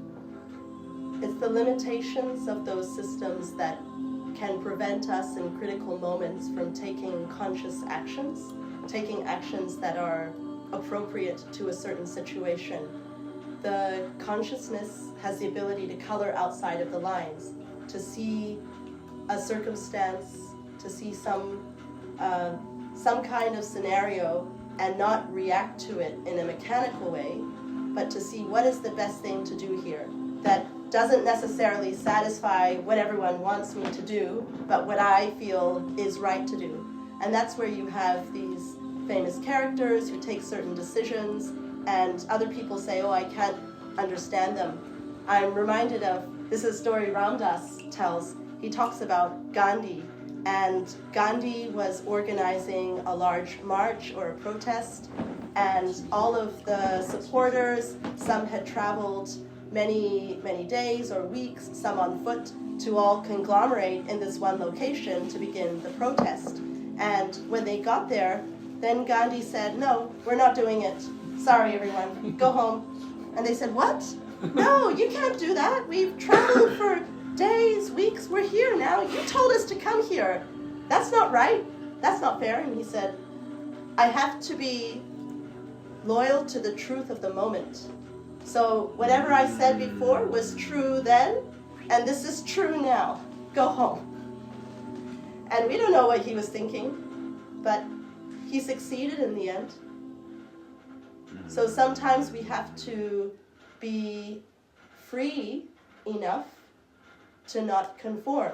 It's the limitations of those systems that can prevent us in critical moments from taking conscious actions, taking actions that are appropriate to a certain situation. The consciousness has the ability to color outside of the lines, to see a circumstance, to see some kind of scenario and not react to it in a mechanical way, but to see what is the best thing to do here that doesn't necessarily satisfy what everyone wants me to do, but what I feel is right to do. And that's where you have these famous characters who take certain decisions, and other people say, oh, I can't understand them. I'm reminded of, this is a story Ram Dass tells. He talks about Gandhi, and Gandhi was organizing a large march or a protest, and all of the supporters, some had traveled many days or weeks, some on foot, to all conglomerate in this one location to begin the protest. And when they got there, then Gandhi said, no, we're not doing it. Sorry, everyone, go home. And they said, what? No, you can't do that. We've traveled for days, weeks, we're here now. You told us to come here. That's not right. That's not fair. And he said, I have to be loyal to the truth of the moment. So whatever I said before was true then, and this is true now. Go home. And we don't know what he was thinking, but he succeeded in the end. So sometimes we have to be free enough to not conform.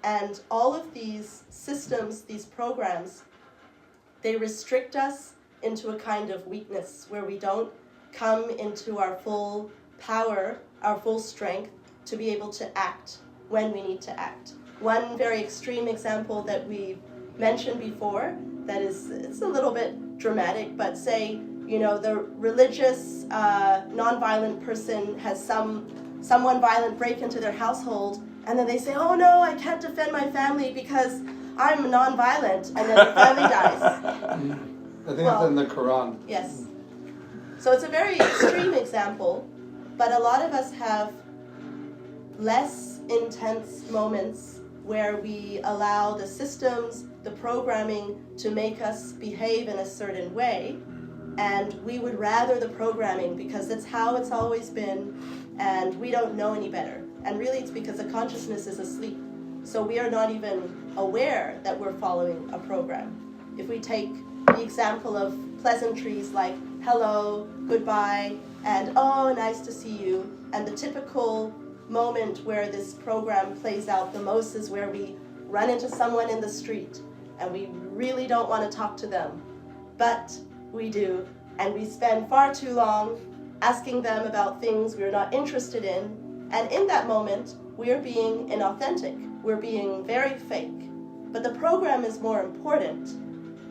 And all of these systems, these programs, they restrict us into a kind of weakness where we don't come into our full power, our full strength to be able to act when we need to act. One very extreme example that we mentioned before, that is, it's a little bit dramatic, but say, the religious, non-violent person has someone violent break into their household, and then they say, oh no, I can't defend my family because I'm non-violent, and then the family dies. I think that's in the Quran. Yes. So it's a very extreme example, but a lot of us have less intense moments where we allow the systems, the programming to make us behave in a certain way, and we would rather the programming because that's how it's always been, and we don't know any better. And really it's because the consciousness is asleep. So we are not even aware that we're following a program. If we take the example of pleasantries like hello, goodbye, and oh, nice to see you, and the typical moment where this program plays out the most is where we run into someone in the street and we really don't want to talk to them, but we do, and we spend far too long asking them about things we're not interested in, and in that moment we're being inauthentic, we're being very fake, but the program is more important.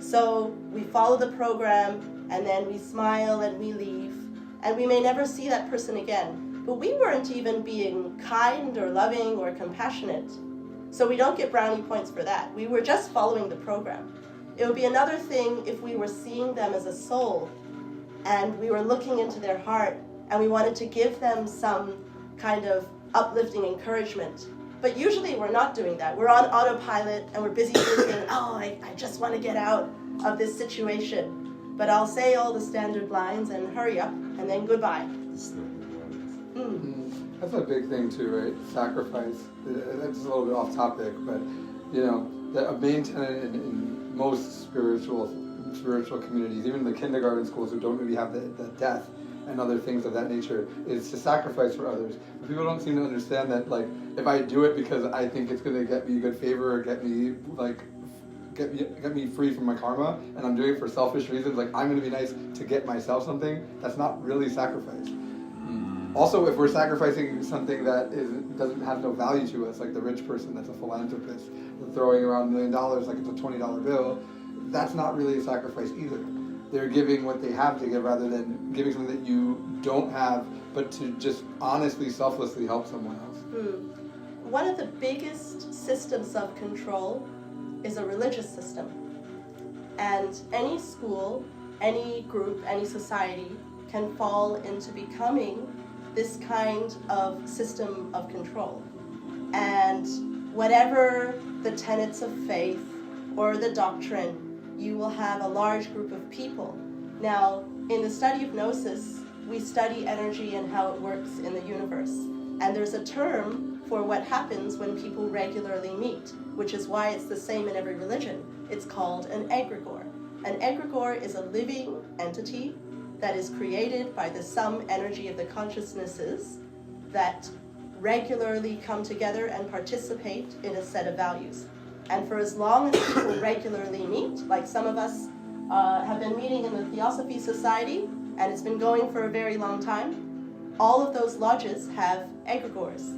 So we follow the program and then we smile and we leave, and we may never see that person again. But we weren't even being kind or loving or compassionate. So we don't get brownie points for that. We were just following the program. It would be another thing if we were seeing them as a soul and we were looking into their heart and we wanted to give them some kind of uplifting encouragement. But usually we're not doing that. We're on autopilot and we're busy thinking, oh, I just want to get out of this situation. But I'll say all the standard lines and hurry up and then goodbye. That's a big thing too, right? Sacrifice. That's a little bit off topic, but a main tenet in most spiritual communities, even the kindergarten schools who don't really have the death and other things of that nature is to sacrifice for others. But people don't seem to understand that, like, if I do it because I think it's going to get me a good favor or get me free from my karma, and I'm doing it for selfish reasons, like I'm going to be nice to get myself something, that's not really sacrifice. Also, if we're sacrificing something that doesn't have no value to us, like the rich person that's a philanthropist throwing around $1 million like it's a $20 bill, that's not really a sacrifice either. They're giving what they have to give rather than giving something that you don't have, but to just honestly, selflessly help someone else. One of the biggest systems of control is a religious system. And any school, any group, any society can fall into becoming this kind of system of control. And whatever the tenets of faith or the doctrine, you will have a large group of people. Now, in the study of Gnosis, we study energy and how it works in the universe. And there's a term for what happens when people regularly meet, which is why it's the same in every religion. It's called an egregore. An egregore is a living entity that is created by the sum energy of the consciousnesses that regularly come together and participate in a set of values. And for as long as people regularly meet, like some of us have been meeting in the Theosophy Society, and it's been going for a very long time, all of those lodges have egregores.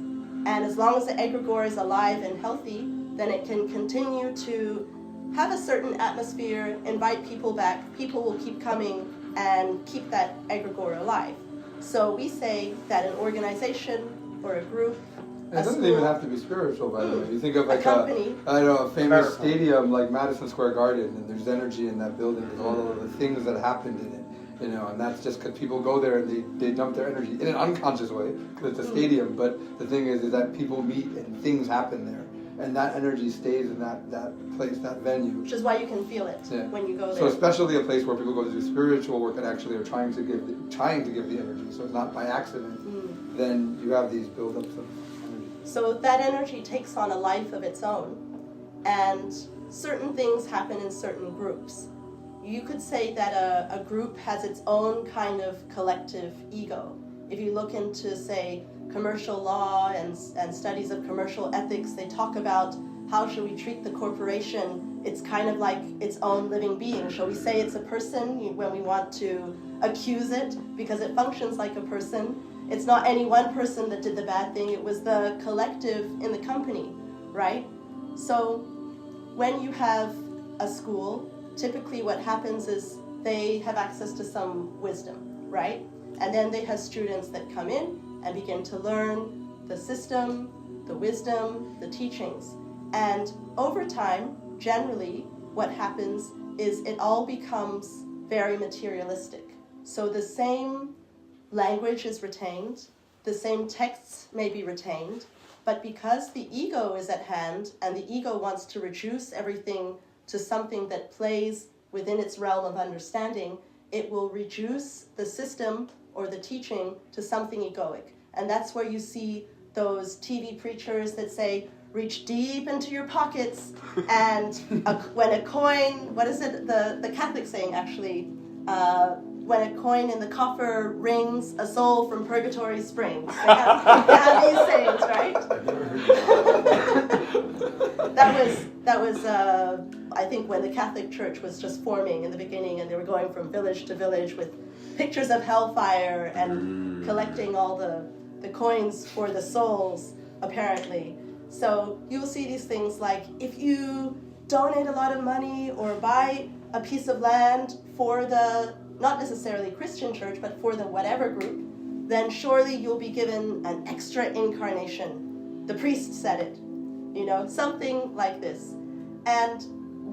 And as long as the egregore is alive and healthy, then it can continue to have a certain atmosphere, invite people back, people will keep coming and keep that egregore alive. So we say that an organization or a group, It doesn't even have to be spiritual, by the way. You think of like company. a famous stadium like Madison Square Garden, and there's energy in that building, there's all of the things that happened in it, and that's just because people go there and they dump their energy in an unconscious way, because it's a stadium, but the thing is that people meet and things happen there, and that energy stays in that place, that venue. Which is why you can feel it when you go there. So especially a place where people go to do spiritual work and actually are trying to give the energy, so it's not by accident, then you have these buildups of energy. So that energy takes on a life of its own, and certain things happen in certain groups. You could say that a group has its own kind of collective ego. If you look into, say, commercial law and studies of commercial ethics, they talk about how should we treat the corporation. It's kind of like its own living being. Shall we say it's a person when we want to accuse it, because it functions like a person. It's not any one person that did the bad thing, it was the collective in the company, right? So when you have a school, typically what happens is they have access to some wisdom, right? And then they have students that come in and begin to learn the system, the wisdom, the teachings. And over time, generally, what happens is it all becomes very materialistic. So the same language is retained, the same texts may be retained, but because the ego is at hand and the ego wants to reduce everything to something that plays within its realm of understanding, it will reduce the system or the teaching to something egoic. And that's where you see those TV preachers that say, reach deep into your pockets, and when a coin, what is it, the Catholic saying actually, when a coin in the coffer rings, a soul from purgatory springs. They have these sayings, right? That was I think when the Catholic Church was just forming in the beginning, and they were going from village to village with pictures of hellfire and collecting all the coins for the souls, apparently. So you'll see these things like, if you donate a lot of money or buy a piece of land for the, not necessarily Christian church, but for the whatever group, then surely you'll be given an extra incarnation. The priest said it, something like this. And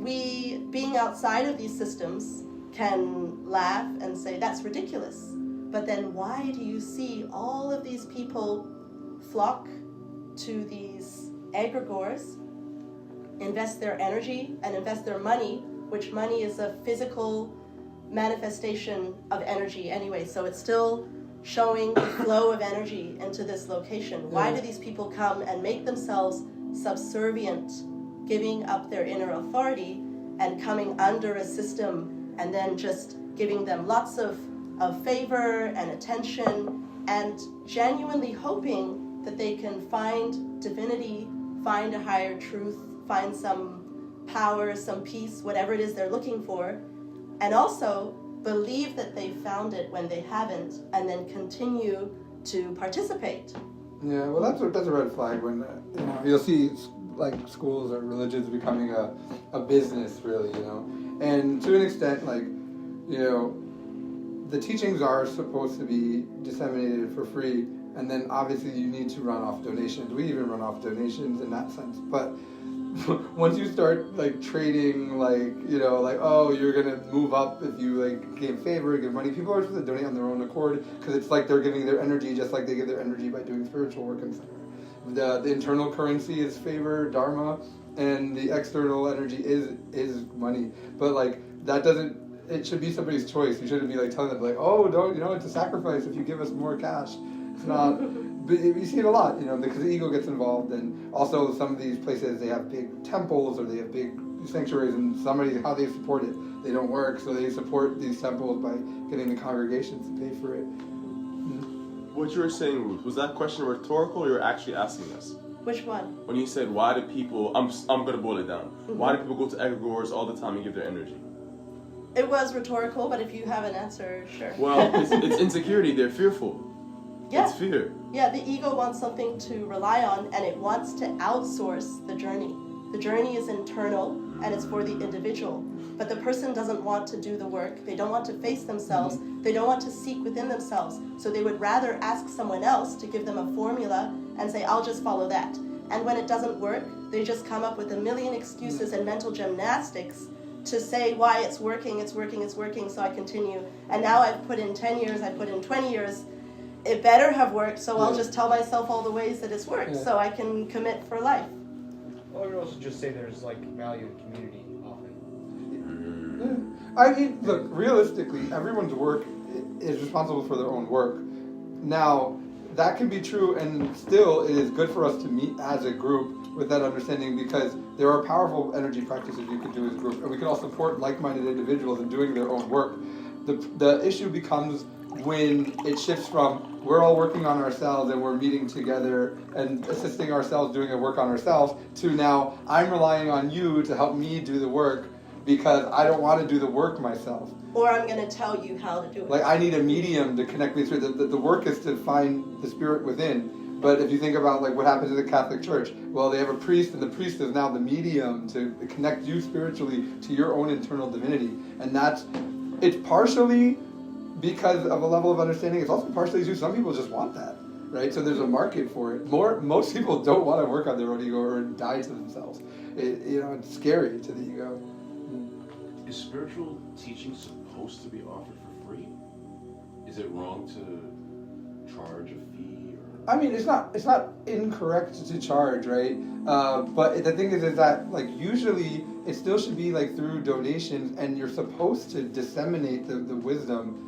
we, being outside of these systems, can laugh and say, that's ridiculous. But then why do you see all of these people flock to these egregores, invest their energy and invest their money, which money is a physical manifestation of energy anyway, so it's still showing the flow of energy into this location. Why do these people come and make themselves subservient, giving up their inner authority and coming under a system and then just giving them lots of of favor and attention, and genuinely hoping that they can find divinity, find a higher truth, find some power, some peace, whatever it is they're looking for, and also believe that they found it when they haven't, and then continue to participate. Yeah, well, that's a red flag when you'll see like schools or religions becoming a business, really, and to an extent, like, the teachings are supposed to be disseminated for free, and then obviously you need to run off donations. We even run off donations in that sense, but once you start like trading, like oh, you're gonna move up if you like gain favor, give money. People are supposed to donate on their own accord because it's like they're giving their energy just like they give their energy by doing spiritual work and stuff. The internal currency is favor, dharma, and the external energy is money. But like that doesn't. It should be somebody's choice. You shouldn't be like telling them like, oh, don't it's a sacrifice if you give us more cash. It's not. But you see it a lot, because the ego gets involved, and also some of these places they have big temples or they have big sanctuaries, and how they support it, they don't work, so they support these temples by getting the congregations to pay for it. What you were saying, Ruth, was that question rhetorical or you were actually asking us? Which one? When you said, why do people, I'm going to boil it down. Mm-hmm. Why do people go to egregores all the time and give their energy? It was rhetorical, but if you have an answer, sure. Well, it's insecurity. They're fearful. Yeah. It's fear. Yeah, the ego wants something to rely on, and it wants to outsource the journey. The journey is internal, and it's for the individual. But the person doesn't want to do the work. They don't want to face themselves. They don't want to seek within themselves. So they would rather ask someone else to give them a formula and say, I'll just follow that. And when it doesn't work, they just come up with a million excuses and mental gymnastics to say why it's working, so I continue. And now I've put in 10 years, I've put in 20 years. It better have worked, so I'll just tell myself all the ways that it's worked, so I can commit for life. Well, I would also just say there's like value in community often. Yeah. I mean, look, realistically, everyone's work is responsible for their own work. Now, that can be true, and still it is good for us to meet as a group with that understanding, because there are powerful energy practices you could do as a group, and we can all support like-minded individuals in doing their own work. The issue becomes when it shifts from we're all working on ourselves and we're meeting together and assisting ourselves doing the work on ourselves to now I'm relying on you to help me do the work because I don't want to do the work myself. Or I'm going to tell you how to do it. Like I need a medium to connect me through. The work is to find the spirit within. But if you think about like what happens in the Catholic Church, well, they have a priest, and the priest is now the medium to connect you spiritually to your own internal divinity. And it's partially because of a level of understanding. It's also partially due some people just want that, right? So there's a market for it. Most people don't want to work on their own ego or die to themselves. It's scary to the ego. Is spiritual teaching supposed to be offered for free? Is it wrong to charge a fee? I mean, it's not incorrect to charge, right? But the thing is that like usually it still should be like through donations, and you're supposed to disseminate the wisdom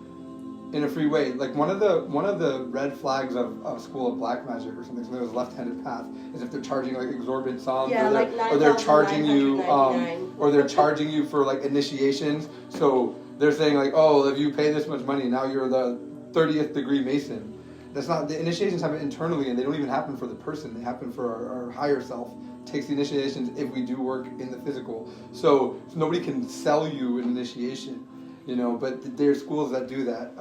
in a free way. Like one of the red flags of a school of black magic or something that was left-handed path is if they're charging like exorbitant sums, or they're charging you or they're charging you for like initiations. So they're saying like, oh, if you pay this much money, now you're the 30th degree Mason. That's not, the initiations happen internally, and they don't even happen for the person. They happen for our higher self. Takes the initiations if we do work in the physical. So nobody can sell you an initiation, but there's schools that do that.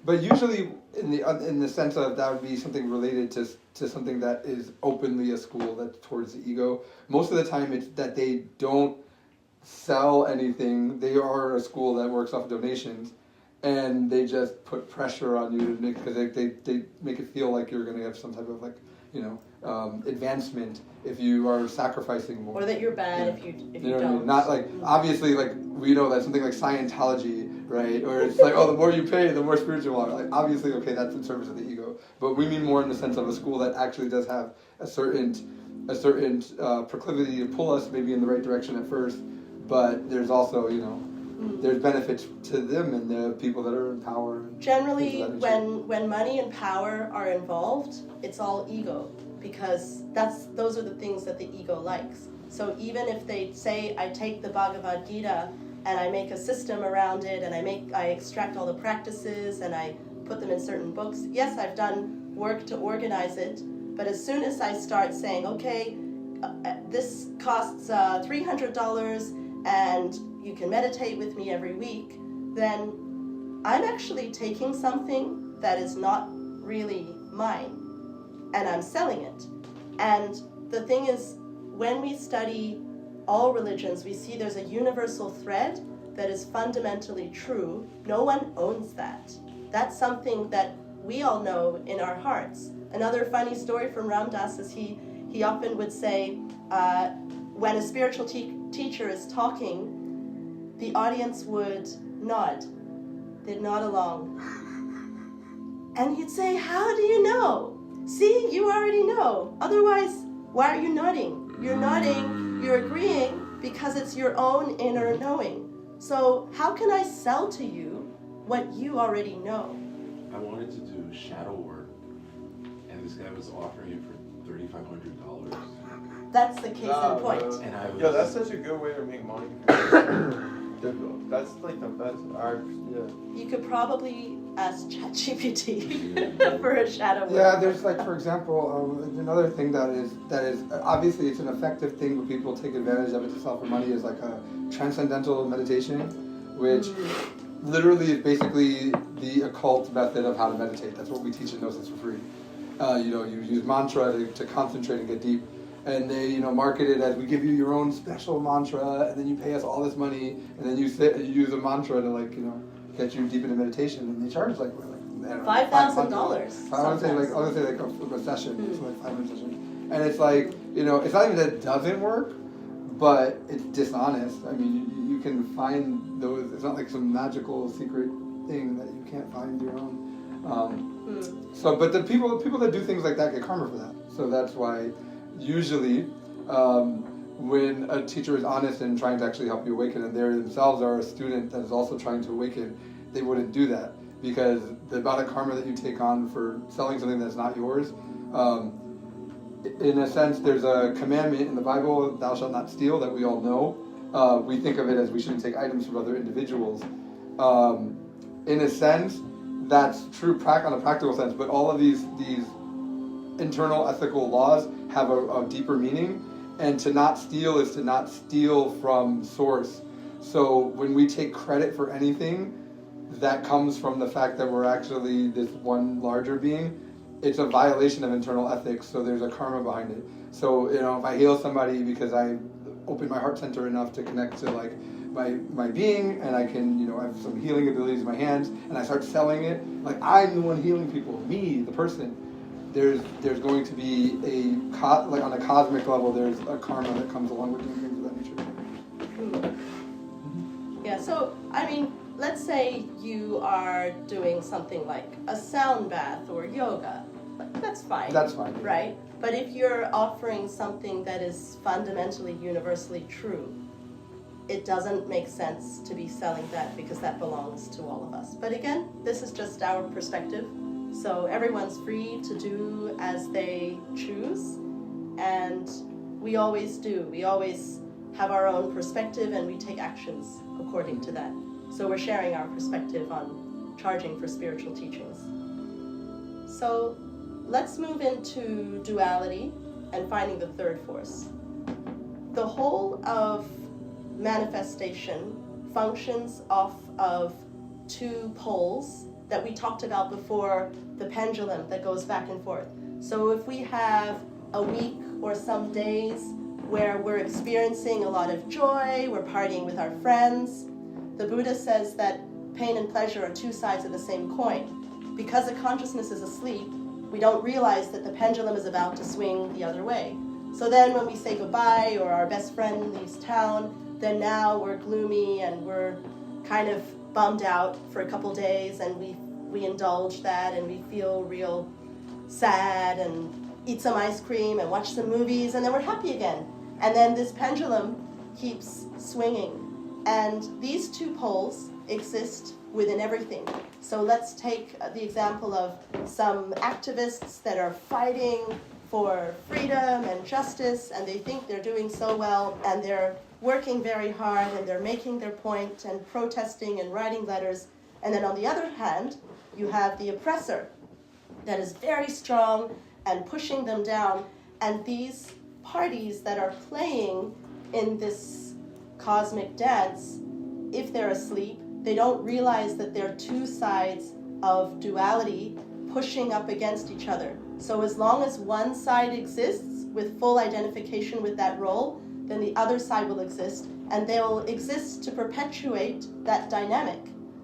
But usually in the sense of that would be something related to something that is openly a school that's towards the ego. Most of the time it's that they don't sell anything. They are a school that works off donations. And they just put pressure on you because they make it feel like you're going to have some type of like, advancement if you are sacrificing more. Or that you're bad if you know what don't. I mean? Not like, obviously, like, we know that something like Scientology, right? Or it's like, oh, the more you pay, the more spiritual you are. Like, obviously, okay, that's in service of the ego. But we mean more in the sense of a school that actually does have a certain proclivity to pull us maybe in the right direction at first. But there's also, there's benefits to them and the people that are in power. Generally, when money and power are involved, it's all ego, because those are the things that the ego likes. So even if they say, I take the Bhagavad Gita and I make a system around it, and I extract all the practices and I put them in certain books. Yes, I've done work to organize it, but as soon as I start saying, okay, this costs $300 and you can meditate with me every week, then I'm actually taking something that is not really mine and I'm selling it. And the thing is, when we study all religions, we see there's a universal thread that is fundamentally true. No one owns that. That's something that we all know in our hearts. Another funny story from Ram Dass is he often would say, when a spiritual teacher is talking, the audience would nod. They'd nod along. And he'd say, how do you know? See, you already know. Otherwise, why are you nodding? You're nodding, you're agreeing, because it's your own inner knowing. So how can I sell to you what you already know? I wanted to do shadow work, and this guy was offering it for $3,500. That's the case in point. And I was, Yo, that's such a good way to make money. That's like the best art. Yeah. You could probably ask ChatGPT for a shadow work. Yeah, there's like, for example, another thing that is obviously it's an effective thing, but people take advantage of it to sell for money, is like a transcendental meditation, which literally is basically the occult method of how to meditate. That's what we teach in Gnosis for free. You use mantra to concentrate and get deep. And they, market it as, we give you your own special mantra, and then you pay us all this money, and then you sit and you use a mantra to get you deep into meditation, and they charge like $5,000. I would say like a session, so like 500 session, and it's like it's not even that it doesn't work, but it's dishonest. I mean, you can find those. It's not like some magical secret thing that you can't find your own. So, but the people that do things like that get karma for that. So that's why. Usually, when a teacher is honest and trying to actually help you awaken, and they themselves are a student that is also trying to awaken, they wouldn't do that, because the amount of karma that you take on for selling something that's not yours, in a sense, there's a commandment in the Bible, thou shalt not steal, that we all know. We think of it as we shouldn't take items from other individuals. In a sense, that's true on a practical sense, but all of these internal ethical laws have a deeper meaning, and to not steal is to not steal from source. So when we take credit for anything, that comes from the fact that we're actually this one larger being. It's a violation of internal ethics, so there's a karma behind it. So if I heal somebody because I open my heart center enough to connect to like my being, and I can I have some healing abilities in my hands, and I start selling it, like I'm the one healing people, me, the person. There's going to be on a cosmic level, there's a karma that comes along with doing things of that nature. Yeah, so, I mean, let's say you are doing something like a sound bath or yoga. That's fine. That's fine. Right? But if you're offering something that is fundamentally universally true, it doesn't make sense to be selling that, because that belongs to all of us. But again, this is just our perspective. So everyone's free to do as they choose, and we always do. We always have our own perspective, and we take actions according to that. So we're sharing our perspective on charging for spiritual teachings. So let's move into duality and finding the third force. The whole of manifestation functions off of two poles that we talked about before, the pendulum that goes back and forth. So if we have a week or some days where we're experiencing a lot of joy, we're partying with our friends, the Buddha says that pain and pleasure are two sides of the same coin. Because the consciousness is asleep, we don't realize that the pendulum is about to swing the other way. So then when we say goodbye, or our best friend leaves town, then now we're gloomy and we're kind of bummed out for a couple days, and we indulge that, and we feel real sad, and eat some ice cream and watch some movies, and then we're happy again. And then this pendulum keeps swinging. And these two poles exist within everything. So let's take the example of some activists that are fighting for freedom and justice, and they think they're doing so well, and they're working very hard, and they're making their point and protesting and writing letters. And then on the other hand, you have the oppressor that is very strong and pushing them down. And these parties that are playing in this cosmic dance, if they're asleep, they don't realize that they're two sides of duality pushing up against each other. So as long as one side exists with full identification with that role, then the other side will exist, and they will exist to perpetuate that dynamic,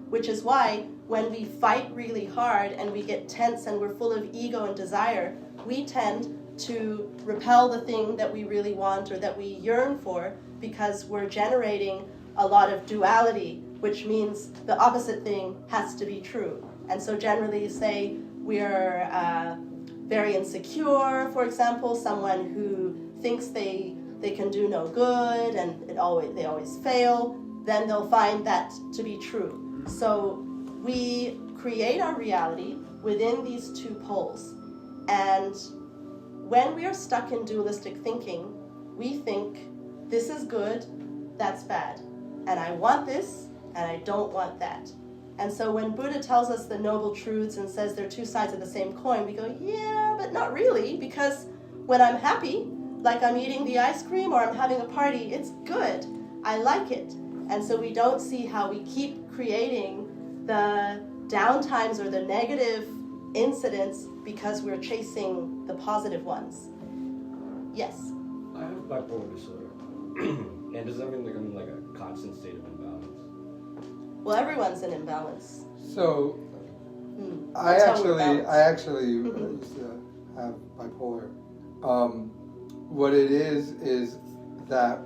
which is why when we fight really hard and we get tense and we're full of ego and desire, we tend to repel the thing that we really want or that we yearn for, because we're generating a lot of duality, which means the opposite thing has to be true. And so generally, say we're very insecure, for example, someone who thinks they can do no good and they always fail, then they'll find that to be true. So we create our reality within these two poles. And when we are stuck in dualistic thinking, we think this is good, that's bad. And I want this, and I don't want that. And so when Buddha tells us the noble truths and says they're two sides of the same coin, we go, yeah, but not really, because when I'm happy, like I'm eating the ice cream or I'm having a party, it's good. I like it. And so we don't see how we keep creating the downtimes or the negative incidents because we're chasing the positive ones. Yes? I have bipolar disorder. And does that mean like I'm in like a constant state of imbalance? Well, everyone's in imbalance. So, I That's how actually we're used to have bipolar. What it is that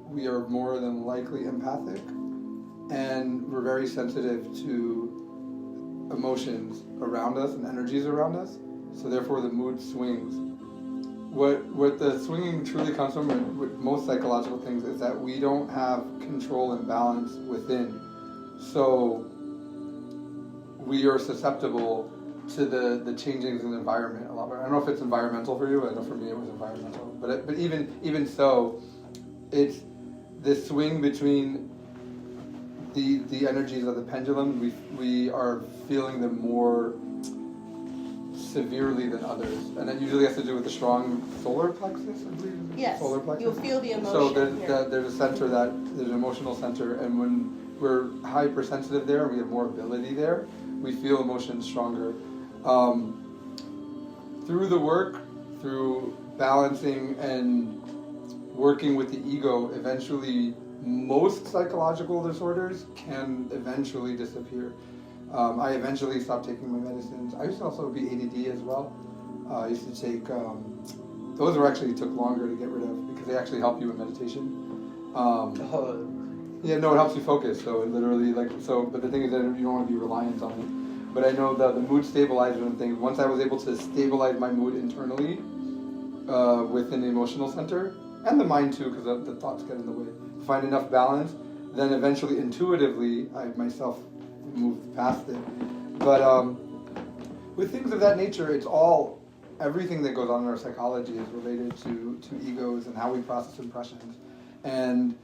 we are more than likely empathic, and we're very sensitive to emotions around us and energies around us. So therefore, the mood swings. What the swinging truly comes from with most psychological things is that we don't have control and balance within. So we are susceptible to the changings in the environment a lot. I don't know if it's environmental for you. I know for me it was environmental. But even so, it's this swing between the energies of the pendulum. We are feeling them more severely than others, and that usually has to do with the strong solar plexus, I believe. Yes, Solar plexus. you'll feel the emotion. So there's a center there's an emotional center, and when we're hypersensitive there, we have more ability there. We feel emotions stronger. Through the work, through balancing and working with the ego, eventually most psychological disorders can eventually disappear. I eventually stopped taking my medicines. I used to also be ADD as well. I used to take, those actually took longer to get rid of because they actually help you in meditation. Yeah, no, it helps you focus. So it literally, but the thing is that you don't want to be reliant on it. But I know that the mood stabilizer and things, once I was able to stabilize my mood internally within the emotional center, and the mind too, because the thoughts get in the way, find enough balance, then eventually intuitively I myself moved past it. But with things of that nature, it's everything that goes on in our psychology is related to egos and how we process impressions. And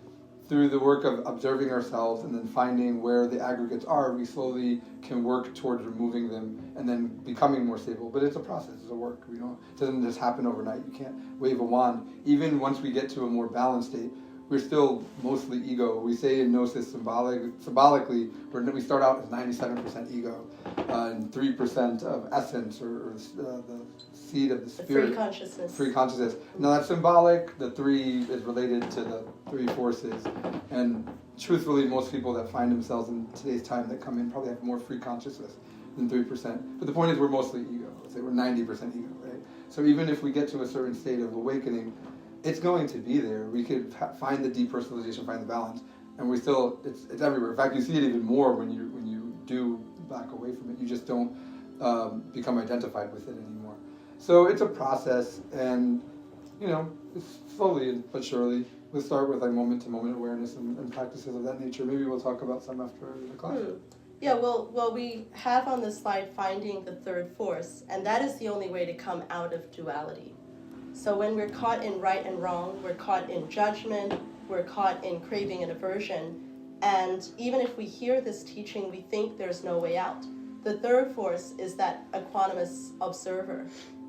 through the work of observing ourselves and then finding where the aggregates are, we slowly can work towards removing them and then becoming more stable. But it's a process, it's a work. It doesn't just happen overnight. You can't wave a wand. Even once we get to a more balanced state, we're still mostly ego. We say in Gnosis symbolically, we start out as 97% ego and 3% of essence or the seed of the spirit. Free consciousness. Free consciousness. Now that's symbolic. The 3 is related to the 3 forces. And truthfully, most people that find themselves in today's time that come in probably have more free consciousness than 3%. But the point is we're mostly ego. Let's say we're 90% ego, right? So even if we get to a certain state of awakening, it's going to be there. We could find the depersonalization, find the balance, and we still, it's everywhere. In fact, you see it even more when you do back away from it. You just don't become identified with it anymore. So it's a process, and it's slowly but surely. We'll start with like moment-to-moment awareness and practices of that nature. Maybe we'll talk about some after the class. Yeah, well, we have on the slide finding the third force, and that is the only way to come out of duality. So when we're caught in right and wrong, we're caught in judgment, we're caught in craving and aversion, and even if we hear this teaching, we think there's no way out. The third force is that equanimous observer.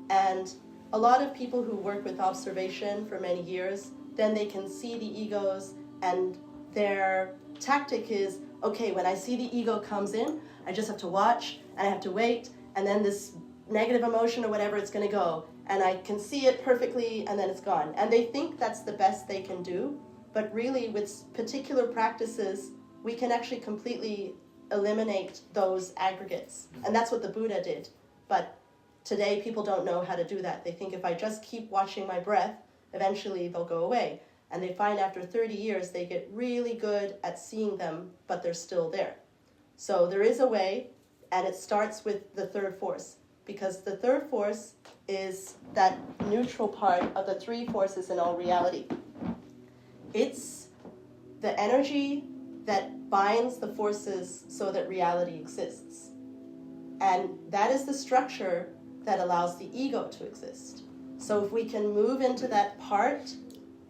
And a lot of people who work with observation for many years, then they can see the egos, and their tactic is, okay, when I see the ego comes in, I just have to watch, and I have to wait, and then this negative emotion or whatever, it's going to go. And I can see it perfectly, and then it's gone. And they think that's the best they can do. But really, with particular practices, we can actually completely eliminate those aggregates. And that's what the Buddha did. But today, people don't know how to do that. They think if I just keep watching my breath, eventually they'll go away. And they find after 30 years, they get really good at seeing them, but they're still there. So there is a way, and it starts with the third force. Because the third force is that neutral part of the three forces in all reality. It's the energy that binds the forces so that reality exists. And that is the structure that allows the ego to exist. So if we can move into that part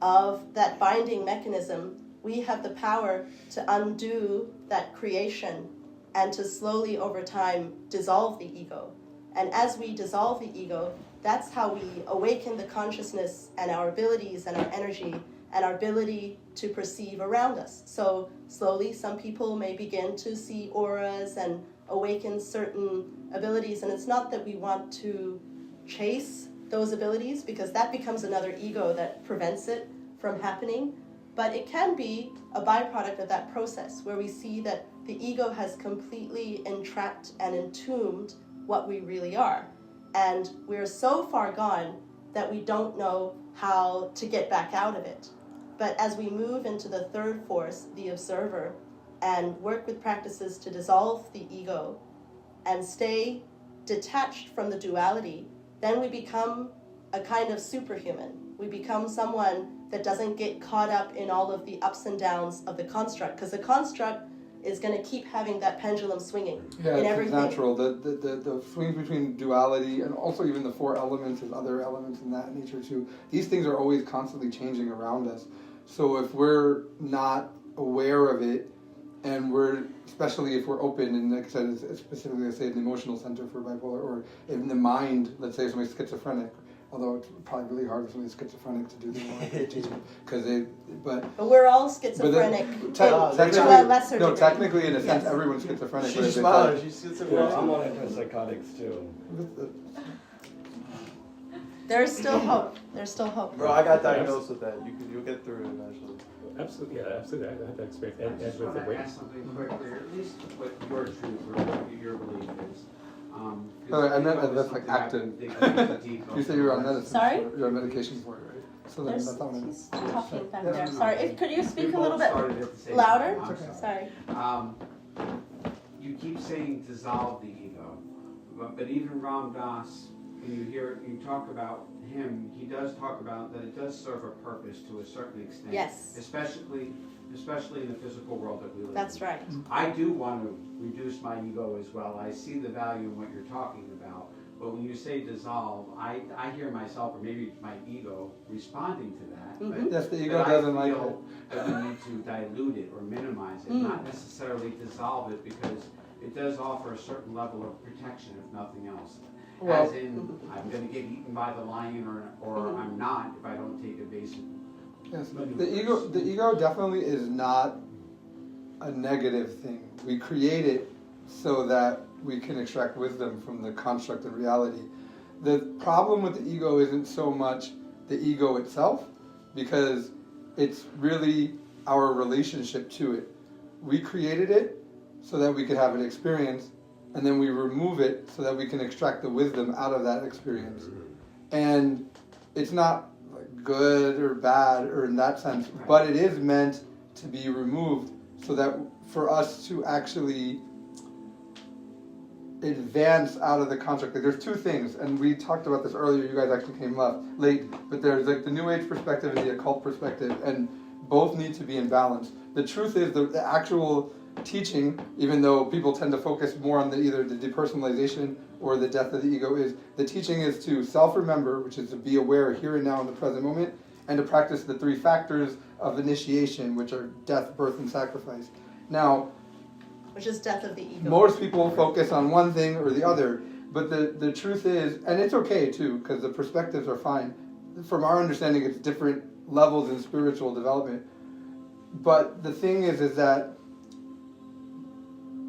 of that binding mechanism, we have the power to undo that creation and to slowly over time dissolve the ego. And as we dissolve the ego, that's how we awaken the consciousness and our abilities and our energy and our ability to perceive around us. So slowly, some people may begin to see auras and awaken certain abilities. And it's not that we want to chase those abilities, because that becomes another ego that prevents it from happening. But it can be a byproduct of that process where we see that the ego has completely entrapped and entombed what we really are. And we're so far gone that we don't know how to get back out of it. But as we move into the third force, the observer, and work with practices to dissolve the ego and stay detached from the duality, then we become a kind of superhuman. We become someone that doesn't get caught up in all of the ups and downs of the construct, because the construct is going to keep having that pendulum swinging in everything. It's natural. The swings between duality and also even the four elements and other elements in that nature too. These things are always constantly changing around us. So if we're not aware of it, and we're, especially if we're open, and like I said, it's specifically, let's say, in the emotional center for bipolar, or in the mind, let's say somebody's schizophrenic, although it's probably really hard for somebody schizophrenic to do the meditation, but we're all schizophrenic to a lesser degree. No, technically, in a sense, Yes. everyone's schizophrenic. She's smiling, she's schizophrenic. Well, I'm on antipsychotics too. There's still hope. There's still hope. Bro, I got diagnosed with that. You'll get through it eventually. Absolutely, yeah, absolutely. I had that experience. And I just with want the to weight. ask something quickly, or at least what your truth or what your belief is. I meant that's like active. You say you're on medicine. Sorry? You're on medication for it, right? So then There's, that's not what I he's talking back Yeah. there. Sorry, could you speak We a little both bit started at the same louder? time, I'm Sorry. You keep saying dissolve the ego, but even Ram Dass, when you talk about him, he does talk about that it does serve a purpose to a certain extent. Yes. Especially in the physical world that we live in. That's right. I do want to reduce my ego as well. I see the value in what you're talking about. But when you say dissolve, I hear myself, or maybe my ego, responding to that. Mhm. Yes, the ego but doesn't I like feel it. that we need to dilute it or minimize it, not necessarily dissolve it, because it does offer a certain level of protection, if nothing else. Well- As in, I'm going to get eaten by the lion, or I'm not if I don't take a basic. Yes, the ego definitely is not a negative thing. We create it so that we can extract wisdom from the construct of reality. The problem with the ego isn't so much the ego itself, because it's really our relationship to it. We created it so that we could have an experience, and then we remove it so that we can extract the wisdom out of that experience. And it's not good or bad or in that sense, but it is meant to be removed so that for us to actually advance out of the construct. Like, there's two things, and we talked about this earlier. You guys actually came late, but there's like the New Age perspective and the occult perspective, and both need to be in balance. The truth is the actual teaching, even though people tend to focus more on either the depersonalization or the death of the ego, is the teaching is to self-remember, which is to be aware here and now in the present moment, and to practice the 3 factors of initiation, which are death, birth, and sacrifice. Now, which is death of the ego. most people focus on one thing or the other, but the truth is, and it's okay too, because the perspectives are fine. From our understanding, it's different levels in spiritual development. But the thing is that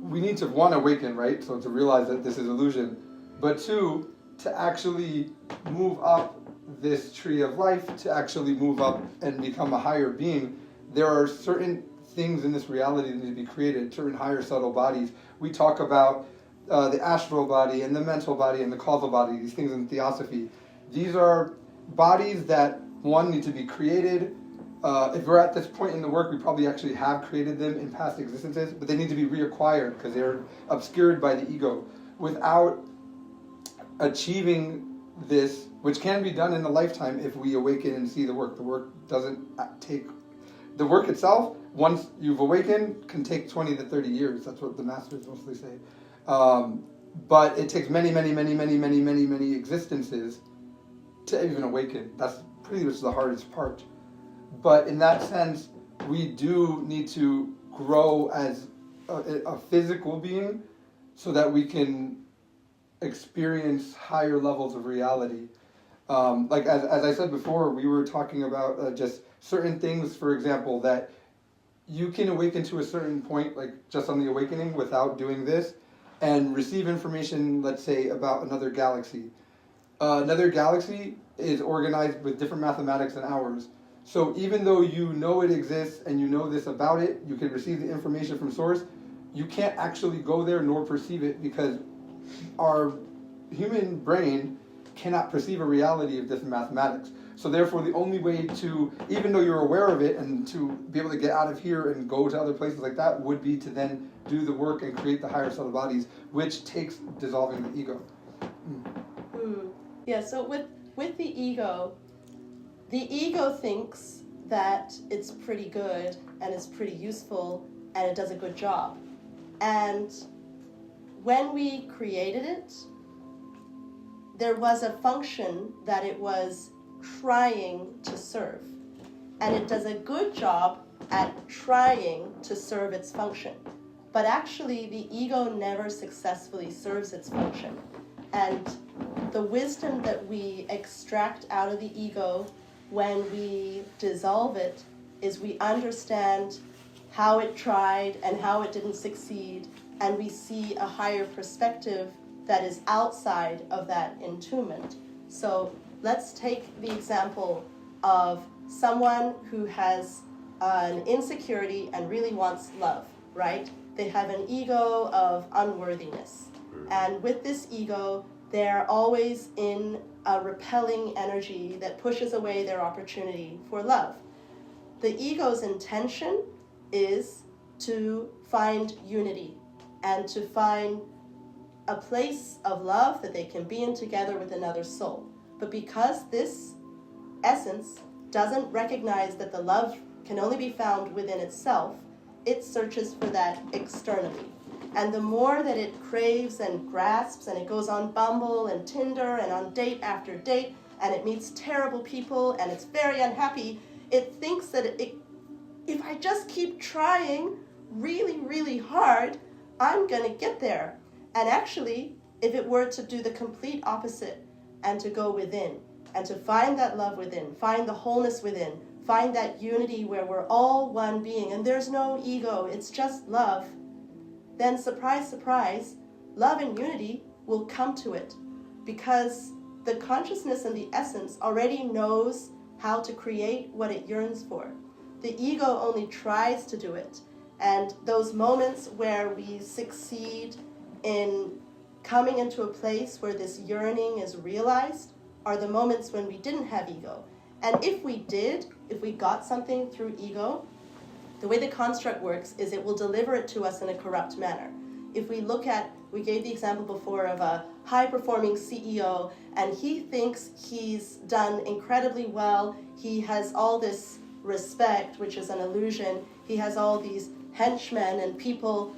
we need to, 1, awaken, right? So to realize that this is illusion. But 2, to actually move up this tree of life, to actually move up and become a higher being, there are certain things in this reality that need to be created, certain higher subtle bodies. We talk about the astral body and the mental body and the causal body, these things in theosophy. These are bodies that, 1, need to be created. If we're at this point in the work, we probably actually have created them in past existences, but they need to be reacquired because they're obscured by the ego. Without achieving this, which can be done in a lifetime if we awaken and see the work. The work doesn't take... The work itself, once you've awakened, can take 20 to 30 years. That's what the masters mostly say. But it takes many, many, many, many, many, many, many existences to even awaken. That's pretty much the hardest part. But in that sense, we do need to grow as a physical being so that we can experience higher levels of reality. Like as I said before, we were talking about just certain things, for example, that you can awaken to a certain point, like just on the awakening without doing this, and receive information, let's say, about another galaxy. Another galaxy is organized with different mathematics than ours. So even though you know it exists and you know this about it, you can receive the information from source, you can't actually go there nor perceive it because our human brain cannot perceive a reality of different mathematics. So therefore the only way to, even though you're aware of it and to be able to get out of here and go to other places like that, would be to then do the work and create the higher subtle bodies, which takes dissolving the ego. Yeah, so with the ego thinks that it's pretty good and it's pretty useful and it does a good job. And when we created it, there was a function that it was trying to serve. And it does a good job at trying to serve its function. But actually, the ego never successfully serves its function. And the wisdom that we extract out of the ego when we dissolve it is we understand how it tried and how it didn't succeed, and we see a higher perspective that is outside of that entombment. So let's take the example of someone who has an insecurity and really wants love, right? They have an ego of unworthiness. And with this ego, they're always in a repelling energy that pushes away their opportunity for love. The ego's intention is to find unity and to find a place of love that they can be in together with another soul. But because this essence doesn't recognize that the love can only be found within itself, it searches for that externally. And the more that it craves and grasps, and it goes on Bumble and Tinder and on date after date, and it meets terrible people and it's very unhappy, it thinks that if I just keep trying really, really hard, I'm gonna get there. And actually, if it were to do the complete opposite and to go within and to find that love within, find the wholeness within, find that unity where we're all one being and there's no ego, it's just love, then surprise, surprise, love and unity will come to it because the consciousness and the essence already knows how to create what it yearns for. The ego only tries to do it. And those moments where we succeed in coming into a place where this yearning is realized are the moments when we didn't have ego. And if we got something through ego, the way the construct works is it will deliver it to us in a corrupt manner. If we look at, we gave the example before of a high-performing CEO, and he thinks he's done incredibly well, he has all this respect, which is an illusion. He has all these henchmen and people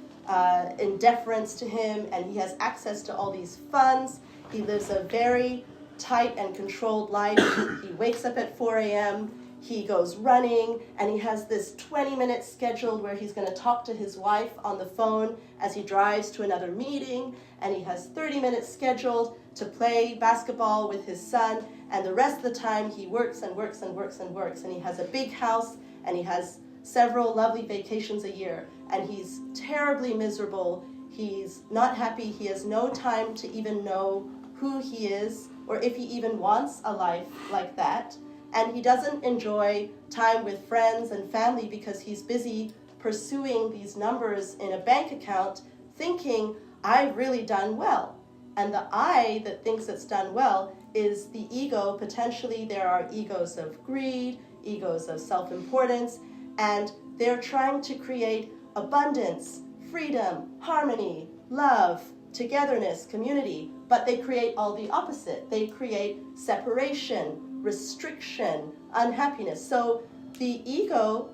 in deference to him, and he has access to all these funds. He lives a very tight and controlled life. He wakes up at 4 a.m., he goes running, and he has this 20 minutes scheduled where he's going to talk to his wife on the phone as he drives to another meeting, and he has 30 minutes scheduled to play basketball with his son, and the rest of the time he works and works and works and works, and he has a big house, and he has several lovely vacations a year, and he's terribly miserable. He's not happy. He has no time to even know who he is, or if he even wants a life like that. And he doesn't enjoy time with friends and family because he's busy pursuing these numbers in a bank account, thinking, I've really done well. And the I that thinks it's done well is the ego. Potentially there are egos of greed, egos of self-importance, and they're trying to create abundance, freedom, harmony, love, togetherness, community, but they create all the opposite. They create separation, restriction, unhappiness. So the ego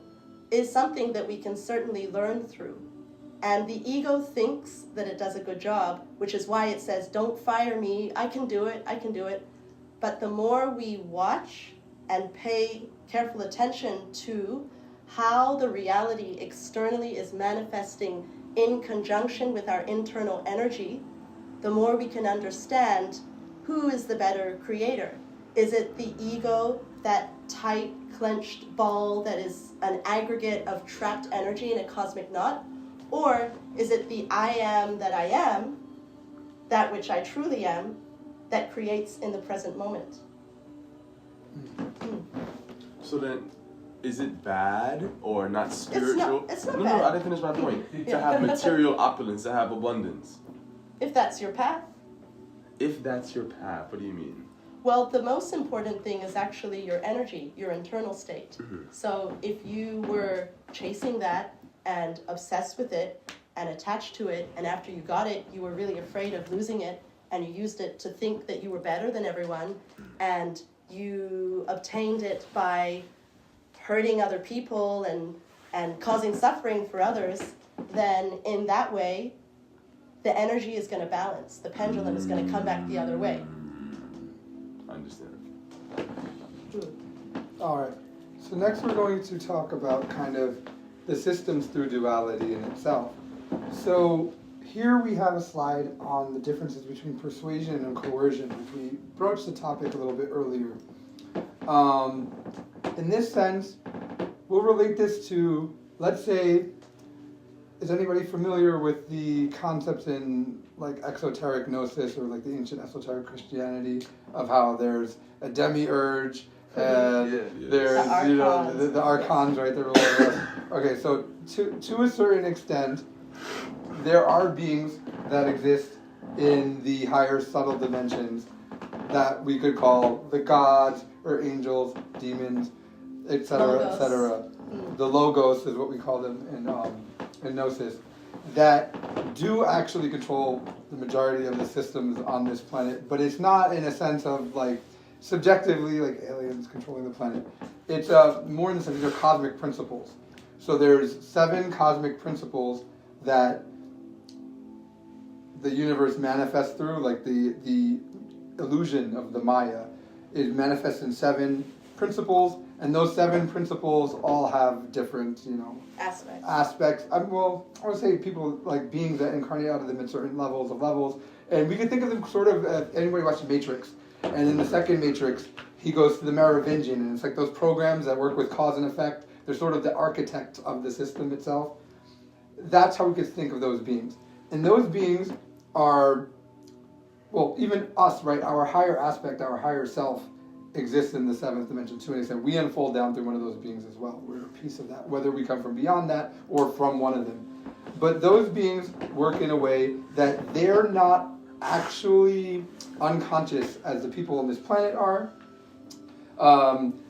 is something that we can certainly learn through. And the ego thinks that it does a good job, which is why it says, don't fire me, I can do it, I can do it. But the more we watch and pay careful attention to how the reality externally is manifesting in conjunction with our internal energy, the more we can understand who is the better creator. Is it the ego, that tight, clenched ball that is an aggregate of trapped energy in a cosmic knot? Or is it the I am, that which I truly am, that creates in the present moment? So then, is it bad or not spiritual? It's not no, bad. I didn't finish my point. To have material opulence, to have abundance. If that's your path. If that's your path, what do you mean? Well, the most important thing is actually your energy, your internal state. Mm-hmm. So if you were chasing that and obsessed with it and attached to it, and after you got it, you were really afraid of losing it, and you used it to think that you were better than everyone, and you obtained it by hurting other people and causing suffering for others, then in that way, the energy is going to balance. The pendulum is going to come back the other way. I understand. All right. So next we're going to talk about kind of the systems through duality in itself. So here we have a slide on the differences between persuasion and coercion, which we broached the topic a little bit earlier. In this sense, we'll relate this to, let's say, is anybody familiar with the concepts in like exoteric Gnosis or like the ancient esoteric Christianity of how there's a demiurge and there's the archons, right? Okay, so to a certain extent, there are beings that exist in the higher subtle dimensions that we could call the gods or angels, demons, etc., etc. The logos is what we call them in Gnosis, that do actually control the majority of the systems on this planet, but it's not in a sense of like subjectively like aliens controlling the planet. It's more in the sense these are cosmic principles. So there's 7 cosmic principles that the universe manifests through, like the illusion of the Maya is manifest in 7 principles, and those 7 principles all have different, aspects. I want to say people like beings that incarnate out of them at certain levels, and we can think of them sort of. Anybody watched The Matrix, and in the second Matrix, he goes to the Merovingian, and it's like those programs that work with cause and effect. They're sort of the architect of the system itself. That's how we could think of those beings, and those beings are, well, even us, right? Our higher aspect, our higher self, exists in the 7th dimension to an extent. We unfold down through one of those beings as well. We're a piece of that, whether we come from beyond that or from one of them. But those beings work in a way that they're not actually unconscious as the people on this planet are.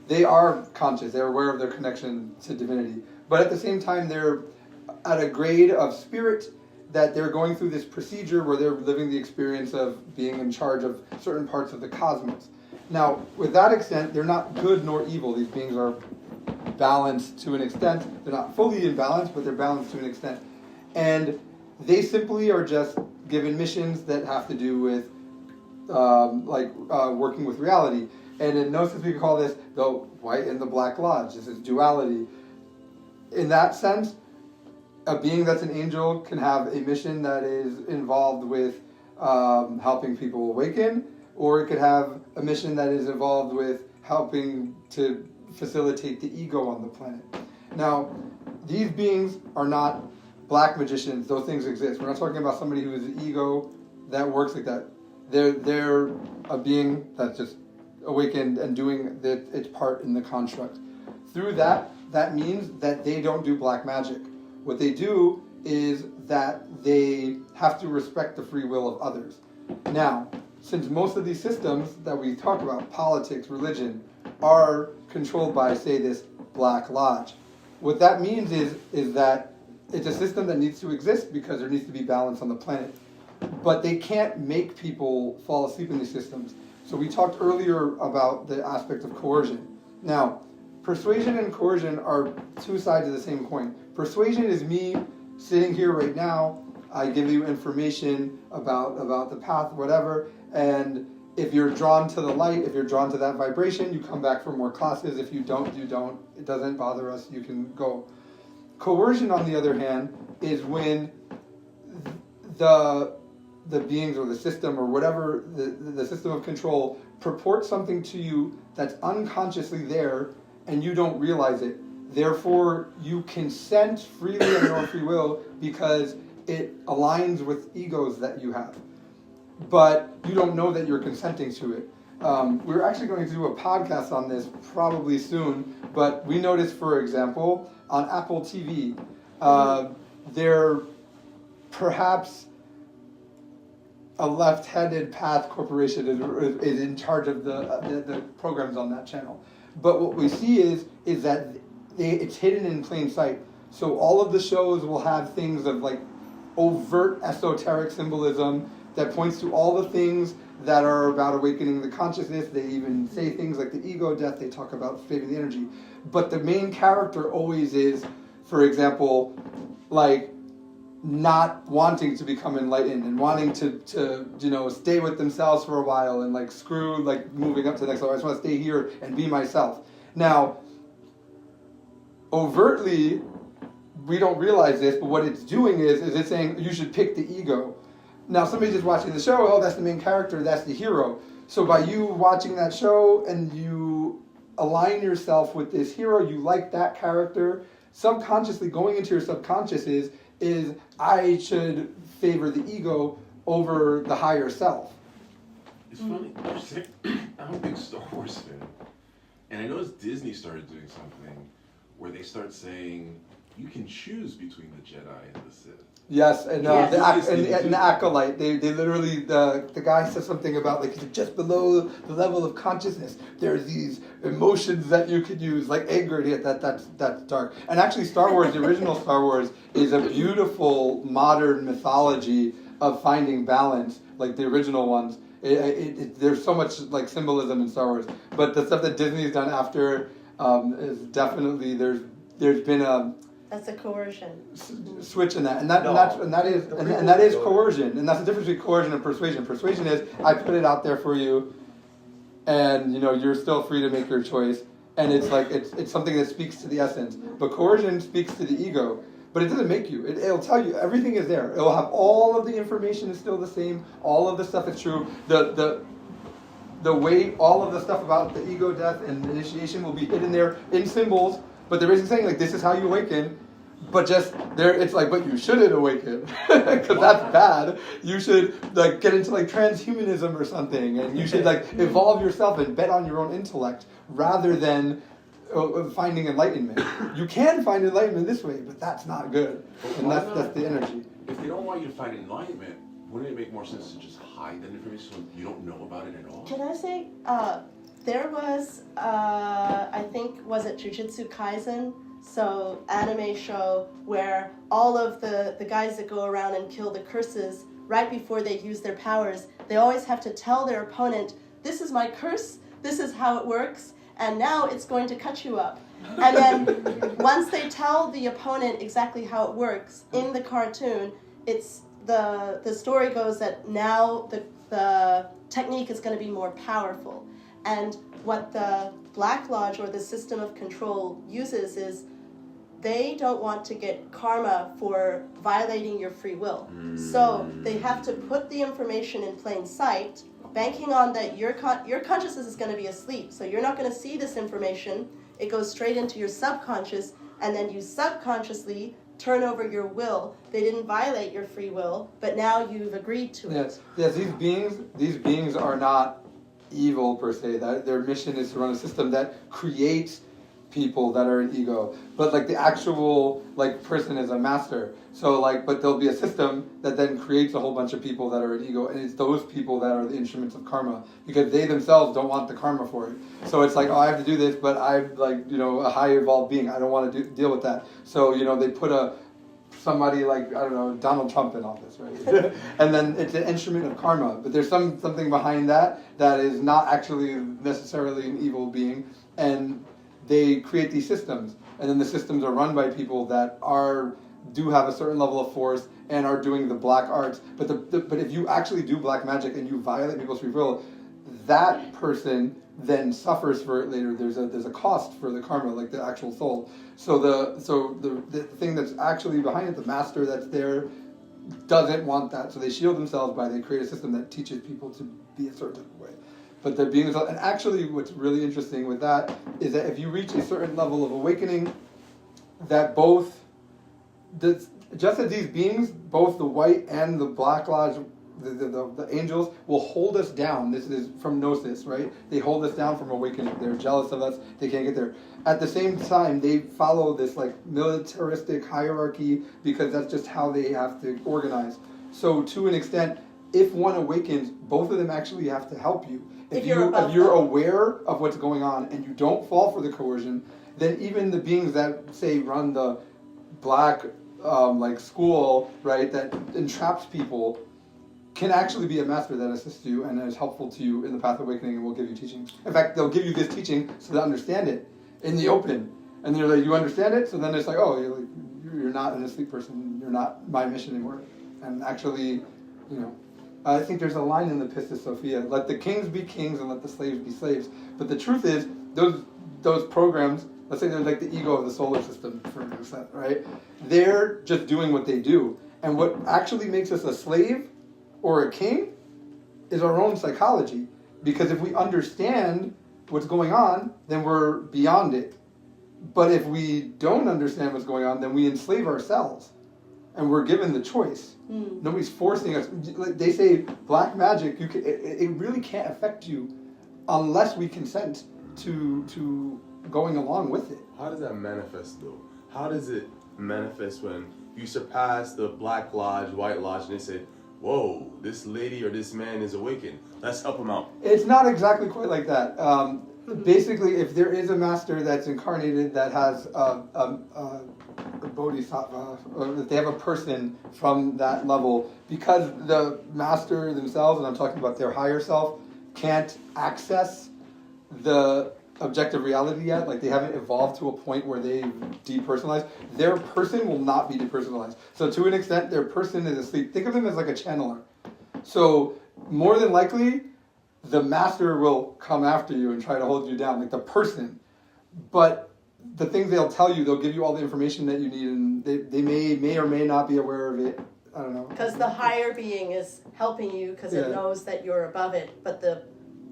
They are conscious. They're aware of their connection to divinity. But at the same time, they're at a grade of spirit that they're going through this procedure where they're living the experience of being in charge of certain parts of the cosmos. Now, with that extent, they're not good nor evil. These beings are balanced to an extent. They're not fully in balance, but they're balanced to an extent. And they simply are just given missions that have to do with working with reality. And in Gnosis, we could call this the white and the black lodge. This is duality. In that sense, a being that's an angel can have a mission that is involved with helping people awaken, or it could have a mission that is involved with helping to facilitate the ego on the planet. Now, these beings are not black magicians. Those things exist. We're not talking about somebody who is an ego that works like that. They're a being that's just awakened and doing its part in the construct. Through that means that they don't do black magic. What they do is that they have to respect the free will of others. Now, since most of these systems that we talk about, politics, religion, are controlled by, say, this Black Lodge, what that means is that it's a system that needs to exist because there needs to be balance on the planet. But they can't make people fall asleep in these systems. So we talked earlier about the aspect of coercion. Now, persuasion and coercion are two sides of the same coin. Persuasion is me sitting here right now. I give you information about the path, whatever, and if you're drawn to the light, if you're drawn to that vibration, you come back for more classes. If you don't, you don't. It doesn't bother us. You can go. Coercion, on the other hand, is when the beings or the system or whatever, the system of control purports something to you that's unconsciously there and you don't realize it. Therefore, you consent freely on your free will because it aligns with egos that you have. But you don't know that you're consenting to it. We're actually going to do a podcast on this probably soon, but we noticed, for example, on Apple TV, there perhaps a left-handed path corporation is in charge of the programs on that channel. But what we see is that it's hidden in plain sight. So all of the shows will have things of like overt esoteric symbolism that points to all the things that are about awakening the consciousness. They even say things like the ego death. They talk about saving the energy. But the main character always is, for example, like not wanting to become enlightened and wanting to stay with themselves for a while and like screw like moving up to the next level. I just want to stay here and be myself. Now, overtly, we don't realize this, but what it's doing is it's saying you should pick the ego. Now, somebody's just watching the show, oh, that's the main character, that's the hero. So by you watching that show and you align yourself with this hero, you like that character, subconsciously going into your subconscious is I should favor the ego over the higher self. It's funny, you're saying, I'm a big Star Wars fan. And I noticed Disney started doing something where they start saying, you can choose between the Jedi and the Sith. Yes, and Yes. The acolyte, they literally, the guy says something about like just below the level of consciousness, there's these emotions that you could use, like anger. Yeah, that's dark. And actually, Star Wars, the original Star Wars, is a beautiful modern mythology of finding balance, like the original ones. There's so much like symbolism in Star Wars, but the stuff that Disney's done after is definitely there's been a That's a coercion. Switch in that, and that is coercion, and that's the difference between coercion and persuasion. Persuasion is I put it out there for you, and you're still free to make your choice, and it's like it's something that speaks to the essence. But coercion speaks to the ego, but it doesn't make you. It'll tell you everything is there. It'll have all of the information is still the same. All of the stuff is true. The way all of the stuff about the ego death and initiation will be hidden there in symbols. But they're basically saying, like, this is how you awaken, but just there, it's like, but you shouldn't awaken, because that's bad. You should, like, get into, like, transhumanism or something, and you should, like, evolve yourself and bet on your own intellect, rather than finding enlightenment. You can find enlightenment this way, but that's not good, and that's the energy. If they don't want you to find enlightenment, wouldn't it make more sense to just hide that information so you don't know about it at all? Can I say, there was, I think, was it Jujutsu Kaisen? So, anime show where all of the guys that go around and kill the curses, right before they use their powers, they always have to tell their opponent, this is my curse, this is how it works, and now it's going to cut you up. And then once they tell the opponent exactly how it works in the cartoon, it's the story goes that now the technique is going to be more powerful. And what the Black Lodge or the system of control uses is they don't want to get karma for violating your free will. So they have to put the information in plain sight, banking on that your consciousness is going to be asleep. So you're not going to see this information. It goes straight into your subconscious, and then you subconsciously turn over your will. They didn't violate your free will, but now you've agreed to it. Yes. These beings are not evil per se. That their mission is to run a system that creates people that are an ego, but like the actual like person is a master. So like, but there'll be a system that then creates a whole bunch of people that are an ego, and it's those people that are the instruments of karma because they themselves don't want the karma for it. So it's like, oh, I have to do this, but I'm like, a high evolved being. I don't want to deal with that. So they put somebody like, I don't know, Donald Trump in office, right? And then it's an instrument of karma, but there's something behind that is not actually necessarily an evil being, and they create these systems, and then the systems are run by people that do have a certain level of force and are doing the black arts. But but if you actually do black magic and you violate people's free will, that person then suffers for it later. There's a cost for the karma, like the actual soul. So the thing that's actually behind it, the master that's there, doesn't want that. So they shield themselves they create a system that teaches people to be a certain type of way. But they're being themselves. And actually what's really interesting with that is that if you reach a certain level of awakening, that just as these beings, both the white and the Black Lodge, the angels, will hold us down. This is from Gnosis, right? They hold us down from awakening. They're jealous of us. They can't get there. At the same time, they follow this like militaristic hierarchy because that's just how they have to organize. So to an extent, if one awakens, both of them actually have to help you. If you're aware of what's going on and you don't fall for the coercion, then even the beings that say run the black school, right, that entraps people, can actually be a master that assists you and is helpful to you in the path of awakening and will give you teachings. In fact, they'll give you this teaching so to understand it in the open. And they're like, you understand it? So then it's like, oh, you're not an asleep person. You're not my mission anymore. And actually, I think there's a line in the Pistis Sophia, let the kings be kings and let the slaves be slaves. But the truth is, those programs, let's say they're like the ego of the solar system, for example, right? They're just doing what they do. And what actually makes us a slave or a king is our own psychology. Because if we understand what's going on, then we're beyond it. But if we don't understand what's going on, then we enslave ourselves. And we're given the choice. Nobody's forcing us. They say black magic, it really can't affect you unless we consent to going along with it. How does that manifest though? How does it manifest when you surpass the Black Lodge, White Lodge, and they say, whoa, this lady or this man is awakened. Let's help him out. It's not exactly quite like that. Basically, if there is a master that's incarnated that has a bodhisattva, or if they have a person from that level, because the master themselves, and I'm talking about their higher self, can't access the objective reality yet, like they haven't evolved to a point where they depersonalize, their person will not be depersonalized. So to an extent, their person is asleep. Think of them as like a channeler. So more than likely, the master will come after you and try to hold you down, like the person. But the things they'll tell you, they'll give you all the information that you need, and they may or may not be aware of it. I don't know. Because the higher being is helping you because it knows that you're above it, but the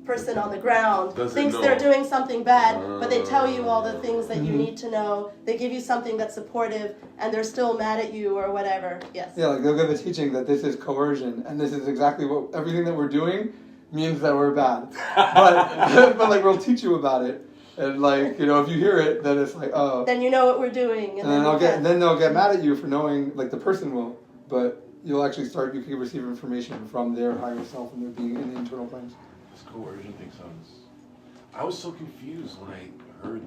person on the ground thinks they're doing something bad, but they tell you all the things that you need to know. They give you something that's supportive, and they're still mad at you or whatever. Yes. Yeah, like they'll give a teaching that this is coercion, and this is exactly what everything that we're doing means that we're bad. But like we'll teach you about it, and like if you hear it, then it's like oh. Then you know what we're doing, and then they'll get mad at you for knowing, like the person will, but you'll actually you can receive information from their higher self and their being in the internal planes. This coercion thing sounds. I was so confused when I heard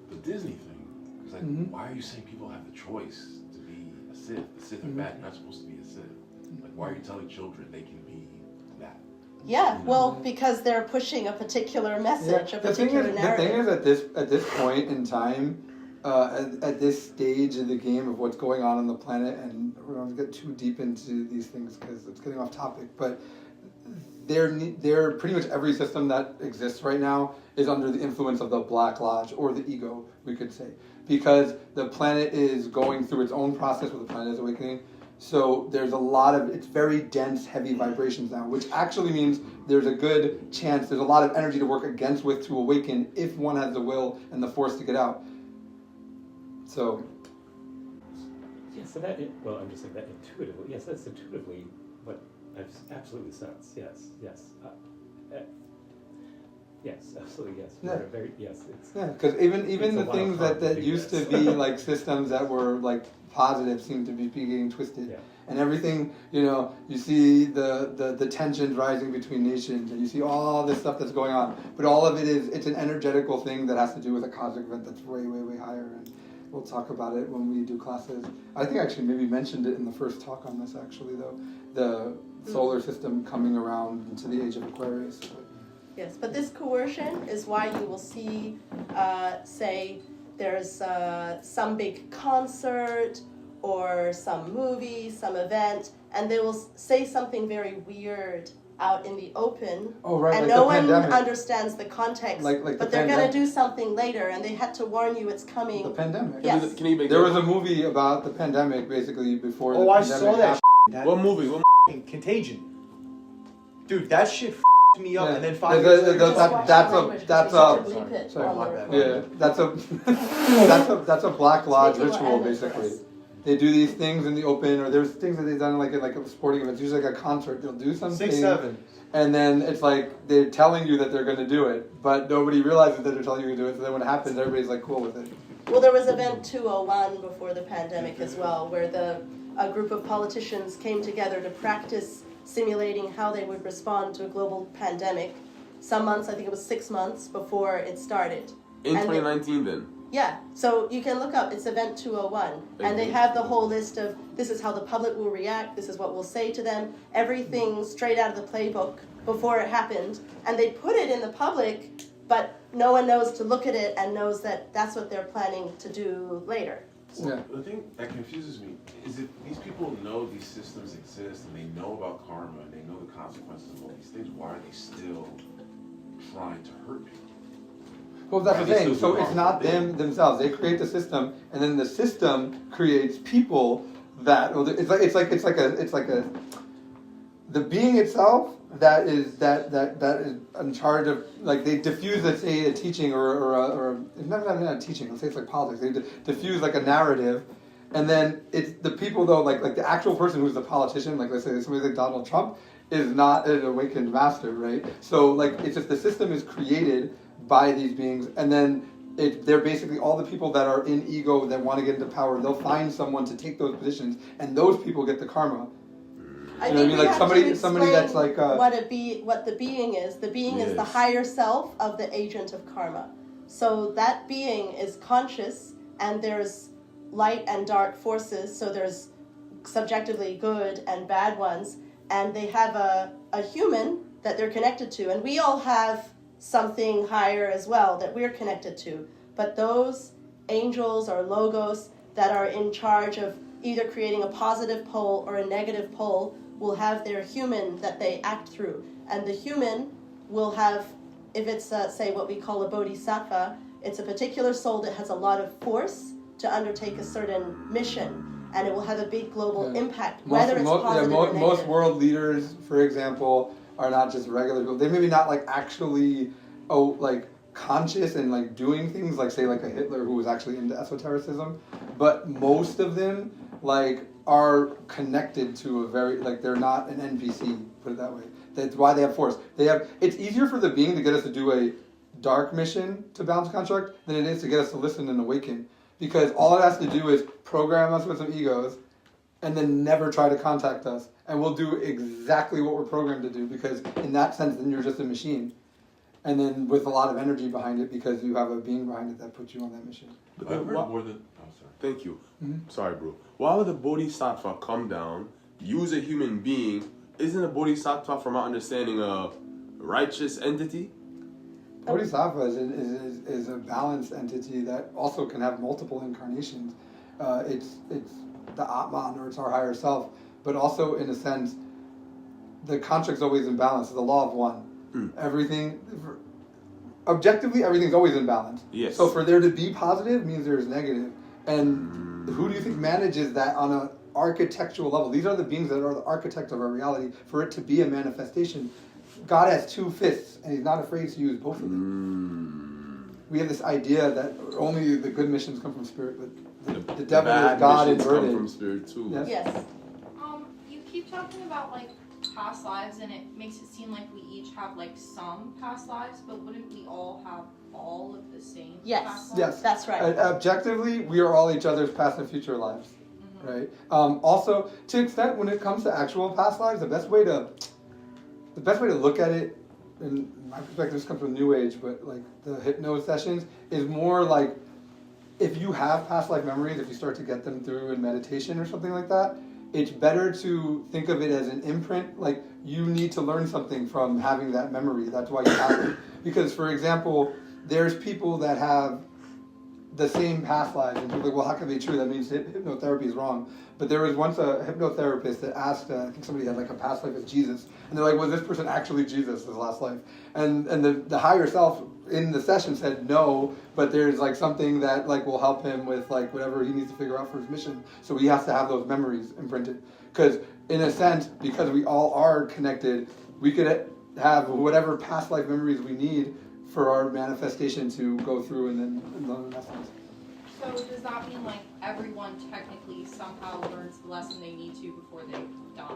the Disney thing. Because why are you saying people have the choice to be a Sith? The Sith are bad. You're not supposed to be a Sith. Like, why are you telling children they can be that? Yeah, well, because they're pushing a particular message, a particular narrative. The thing is, at this point in time, at this stage of the game of what's going on the planet, and we don't get too deep into these things because it's getting off topic, but they're pretty much every system that exists right now is under the influence of the Black Lodge, or the ego, we could say, because the planet is going through its own process with the planet is awakening. So there's a lot of, it's very dense, heavy vibrations now, which actually means there's a good chance, there's a lot of energy to work against with to awaken if one has the will and the force to get out. So. Yeah, so well, I'm just saying that intuitively, yes, that's intuitively what I've absolutely sense. Yes. Yes, absolutely, yes. Yeah. Yes, it's... Yeah, because even it's the things that used to be like systems that were like positive seem to be getting twisted. Yeah. And everything, you see the tensions rising between nations, and you see all this stuff that's going on. But all of it's an energetical thing that has to do with a cosmic event that's way, way, way higher. And we'll talk about it when we do classes. I think I actually maybe mentioned it in the first talk on this, actually, though. The solar system coming around into the age of Aquarius. Yes, but this coercion is why you will see, say, there's some big concert or some movie, some event, and they will say something very weird out in the open, and no one understands the context, but they're going to do something later, and they had to warn you it's coming. The pandemic. Yes. There was a movie about the pandemic, basically, before the I pandemic saw that. happened. What movie? Contagion. Dude, that shit me up, Yeah. and then 5 years later, that's a Black Lodge ritual, basically. They do these things in the open, or there's things that they've done like a sporting event. It's usually like a concert. They'll do something. 6, 7. And then it's like they're telling you that they're going to do it, but nobody realizes that they're telling you to do it. So then when it happens, everybody's like cool with it. Well, there was event 201 before the pandemic as well, where a group of politicians came together to practice simulating how they would respond to a global pandemic. Some months, I think it was 6 months before it started. In 2019 then? Yeah, so you can look up, it's event 201, and they have the whole list of, this is how the public will react, this is what we'll say to them, everything straight out of the playbook before it happened, and they put it in the public, but no one knows to look at it and knows that that's what they're planning to do later. Well, the thing that confuses me is if these people know these systems exist and they know about karma and they know the consequences of all these things, why are they still trying to hurt people? Well, that's the thing. So it's not them themselves. They create the system, and then the system creates people that. Well, it's like the being itself that is in charge of, like, they diffuse, let's say, a teaching or it's not a teaching. Let's say it's like politics. They diffuse like a narrative, and then it's the people though, like the actual person who's the politician. Like, let's say somebody like Donald Trump is not an awakened master, right? So like it's just the system is created by these beings, and then they're basically all the people that are in ego that want to get into power. They'll find someone to take those positions, and those people get the karma. I think like somebody that's like what the being is. The being is the higher self of the agent of karma. So that being is conscious, and there's light and dark forces. So there's subjectively good and bad ones, and they have a human that they're connected to, and we all have something higher as well that we're connected to. But those angels or logos that are in charge of either creating a positive pole or a negative pole will have their human that they act through. And the human will have, if it's, say, what we call a bodhisattva, it's a particular soul that has a lot of force to undertake a certain mission. And it will have a big global impact, whether it's positive or negative. Most world leaders, for example, are not just regular people. They maybe not like actually, conscious and like doing things like, say, like a Hitler who was actually into esotericism, but most of them like are connected to a very, like, they're not an NPC, put it that way. That's why they have force. It's easier for the being to get us to do a dark mission to balance contract than it is to get us to listen and awaken, because all it has to do is program us with some egos and then never try to contact us, and we'll do exactly what we're programmed to do, because in that sense then you're just a machine, and then with a lot of energy behind it because you have a being behind it that puts you on that mission. I've heard more than... Oh, sorry. Thank you. Mm-hmm. Sorry, bro. Why would the bodhisattva come down, use a human being? Isn't a bodhisattva, from our understanding, a righteous entity? Bodhisattva is a balanced entity that also can have multiple incarnations. It's the Atman, or it's our higher self, but also in a sense, the construct's always in balance. It's the law of one. Objectively, everything's always in balance. Yes. So for there to be positive means there's negative. And who do you think manages that on an architectural level? These are the beings that are the architect of our reality. For it to be a manifestation, God has two fists, and he's not afraid to use both of them. We have this idea that only the good missions come from spirit, but the devil is God inverted. Come from spirit too. Yes. Yes. You keep talking about like past lives, and it makes it seem like we each have like some past lives, but wouldn't we all have all of the same past lives? Yes, that's right. Objectively, we are all each other's past and future lives, right? Also, to an extent, when it comes to actual past lives, the best way to look at it, in my perspective, this comes from New Age, but like the hypno sessions is more like if you have past life memories, if you start to get them through in meditation or something like that, it's better to think of it as an imprint. Like you need to learn something from having that memory. That's why you have it. Because, for example, there's people that have the same past lives, and people are like, well, how can it be true? That means hypnotherapy is wrong. But there was once a hypnotherapist that asked, I think somebody had like a past life as Jesus, and they're like, was this person actually Jesus, his last life? And the higher self in the session said no, but there's like something that like will help him with like whatever he needs to figure out for his mission. So he has to have those memories imprinted. Because in a sense, because we all are connected, we could have whatever past life memories we need for our manifestation to go through and then learn lessons. So does that mean like everyone technically somehow learns the lesson they need to before they die?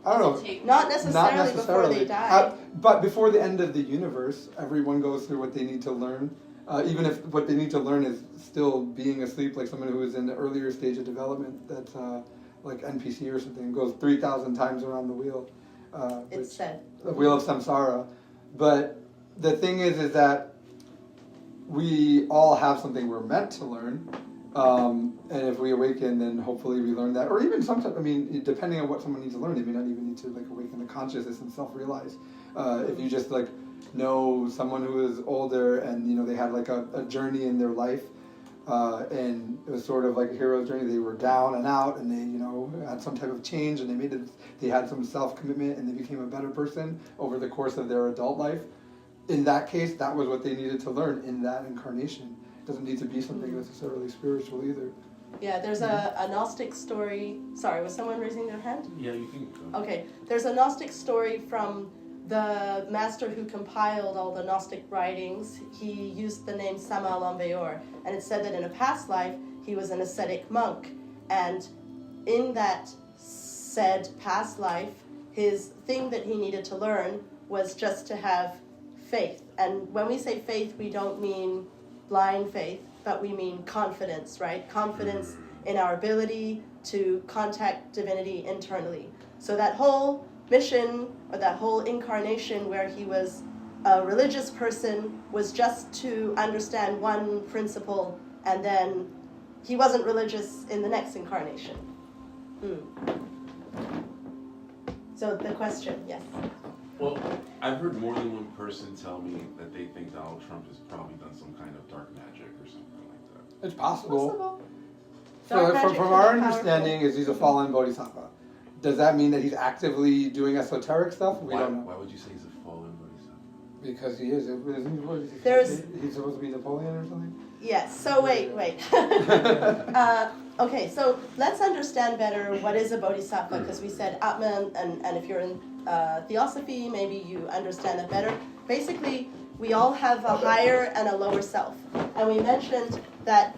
Or I don't know. Not necessarily before they die. But before the end of the universe, everyone goes through what they need to learn. Even if what they need to learn is still being asleep, like someone who is in the earlier stage of development, that's like NPC or something, goes 3,000 times around the wheel. It's said. The wheel of samsara. But the thing is that we all have something we're meant to learn. And if we awaken, then hopefully we learn that. Or even sometimes, I mean, depending on what someone needs to learn, they may not even need to like awaken the consciousness and self-realize. If you just like know someone who is older and they had like a journey in their life, and it was sort of like a hero's journey. They were down and out, and they had some type of change, and they had some self-commitment, and they became a better person over the course of their adult life. In that case, that was what they needed to learn in that incarnation. It doesn't need to be something necessarily spiritual either. Yeah, there's a Gnostic story. Sorry, was someone raising their hand? Yeah, you can go. Okay, there's a Gnostic story from the master who compiled all the Gnostic writings. He used the name Sama Lambeor, and it said that in a past life he was an ascetic monk, and in that said past life, his thing that he needed to learn was just to have faith. And when we say faith, we don't mean blind faith, but we mean confidence, right? Confidence in our ability to contact divinity internally. So that whole mission, or that whole incarnation where he was a religious person, was just to understand one principle, and then he wasn't religious in the next incarnation. So the question, yes. Well, I've heard more than one person tell me that they think Donald Trump has probably done some kind of dark magic or something like that. It's possible. Dark magic From can our be understanding, is he's a fallen bodhisattva. Does that mean that he's actively doing esoteric stuff? We don't know. Why would you say he's a fallen bodhisattva? Because he is. He's supposed to be Napoleon or something? Yes, so wait. Okay, so let's understand better what is a bodhisattva, because we said Atman, and if you're in theosophy, maybe you understand that better. Basically, we all have a higher and a lower self. And we mentioned that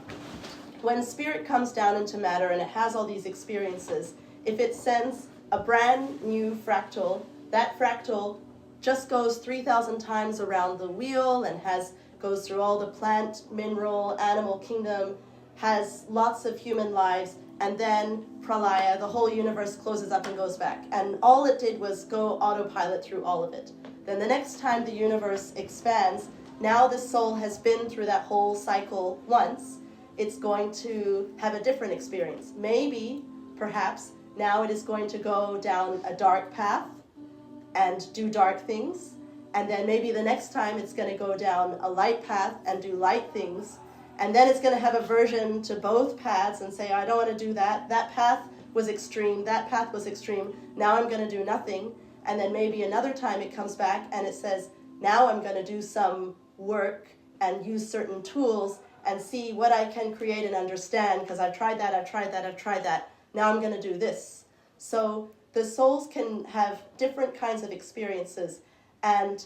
when spirit comes down into matter and it has all these experiences, if it sends a brand new fractal, that fractal just goes 3,000 times around the wheel and goes through all the plant, mineral, animal kingdom, has lots of human lives, and then pralaya, the whole universe closes up and goes back. And all it did was go autopilot through all of it. Then the next time the universe expands, now the soul has been through that whole cycle once, it's going to have a different experience. Maybe, perhaps, now it is going to go down a dark path and do dark things. and then maybe the next time it's going to go down a light path and do light things, and then it's going to have aversion to both paths and say, I don't want to do that. That path was extreme. That path was extreme. Now I'm going to do nothing. And then maybe another time it comes back and it says, now I'm going to do some work and use certain tools and see what I can create and understand, because I've tried that, I've tried that, I've tried that. Now I'm going to do this. So the souls can have different kinds of experiences. And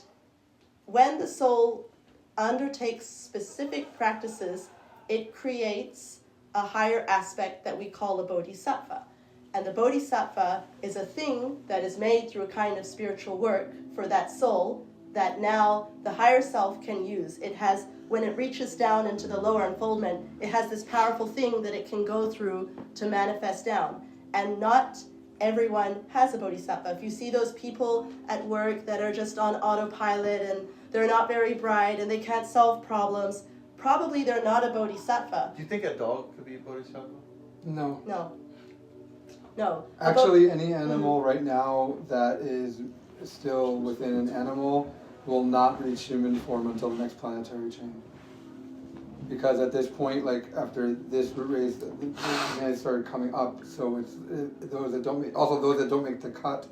when the soul undertakes specific practices, it creates a higher aspect that we call a bodhisattva. And the bodhisattva is a thing that is made through a kind of spiritual work for that soul that now the higher self can use. It has, when it reaches down into the lower unfoldment, it has this powerful thing that it can go through to manifest down. And not everyone has a bodhisattva. If you see those people at work that are just on autopilot and they're not very bright and they can't solve problems, probably they're not a bodhisattva. Do you think a dog could be a bodhisattva? No. No. Actually, any animal right now that is still within an animal will not reach human form until the next planetary chain. Because at this point, like after this race, the humanity started coming up. So it's those that don't make, also those that don't make the cut,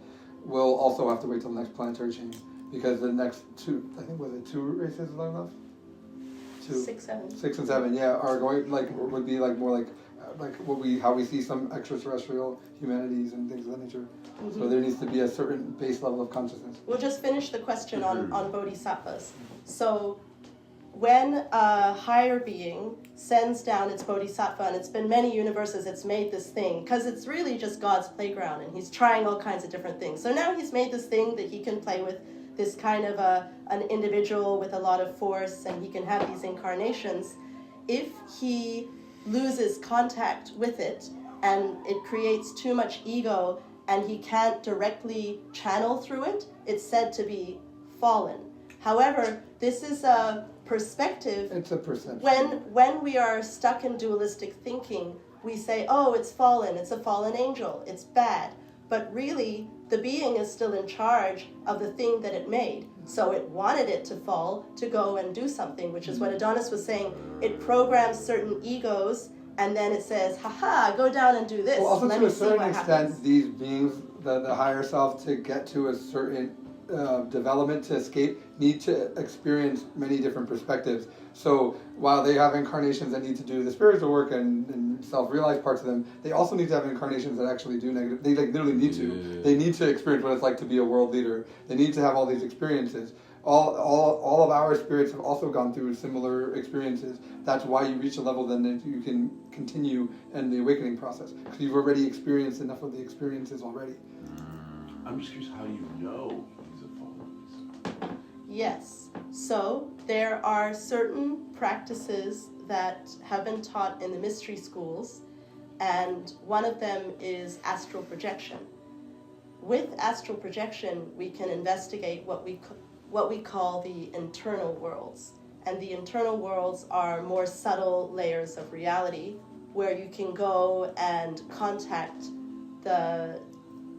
will also have to wait till the next planetary chain. Because the next two, I think was it 2 races left? 2, 6, 7. 6 and 7, yeah, are going would be more like how we see some extraterrestrial humanities and things of that nature. Mm-hmm. So there needs to be a certain base level of consciousness. We'll just finish the question on bodhisattvas. So when a higher being sends down its bodhisattva, and it's been many universes it's made this thing, because it's really just God's playground, and he's trying all kinds of different things. So now he's made this thing that he can play with, this kind of an individual with a lot of force, and he can have these incarnations. If he loses contact with it and it creates too much ego and he can't directly channel through it, it's said to be fallen. However, this is a perspective. It's a perception. When we are stuck in dualistic thinking, we say, oh, it's fallen, it's a fallen angel, it's bad. But really, the being is still in charge of the thing that it made. So it wanted it to fall to go and do something, which is what Adonis was saying. It programs certain egos, and then it says, haha, go down and do this. Well, also Let to me a see certain what extent, happens. these beings, the higher self, to get to a certain development, to escape, need to experience many different perspectives. So while they have incarnations that need to do the spiritual work and self-realize parts of them, they also need to have incarnations that actually do negative. They literally need to. Yeah. They need to experience what it's like to be a world leader. They need to have all these experiences. All of our spirits have also gone through similar experiences. That's why you reach a level then that you can continue in the awakening process, because you've already experienced enough of the experiences already. I'm just curious how you know he's a fallen. Yes. So there are certain practices that have been taught in the mystery schools, and one of them is astral projection. With astral projection, we can investigate what we call the internal worlds. And the internal worlds are more subtle layers of reality where you can go and contact the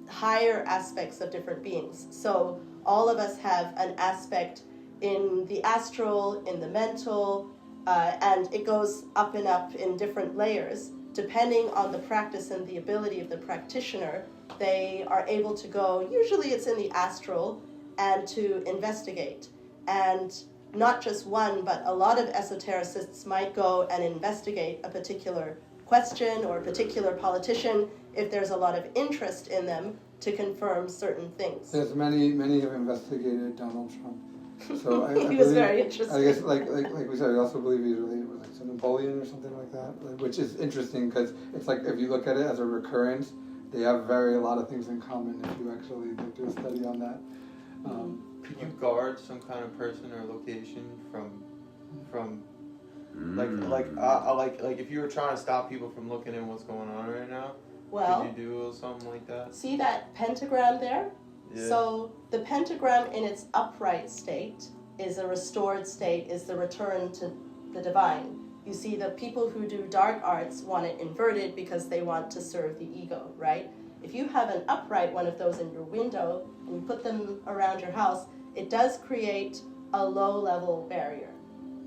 higher aspects of different beings. So all of us have an aspect in the astral, in the mental, and it goes up and up in different layers. Depending on the practice and the ability of the practitioner, they are able to go, usually it's in the astral, and to investigate. And not just one, but a lot of esotericists might go and investigate a particular question or a particular politician if there's a lot of interest in them to confirm certain things. There's many have investigated Donald Trump. So I He was believe, very interesting. I guess, like we said, I also believe he's related with like Napoleon or something like that, which is interesting because it's like if you look at it as a recurrence, they have a lot of things in common if you actually do a study on that. Could you guard some kind of person or location from like if you were trying to stop people from looking at what's going on right now? Well, could you do something like that? see that pentagram there? Yeah. So the pentagram in its upright state is a restored state, is the return to the divine. You see, the people who do dark arts want it inverted because they want to serve the ego, right? If you have an upright one of those in your window and you put them around your house, it does create a low-level barrier.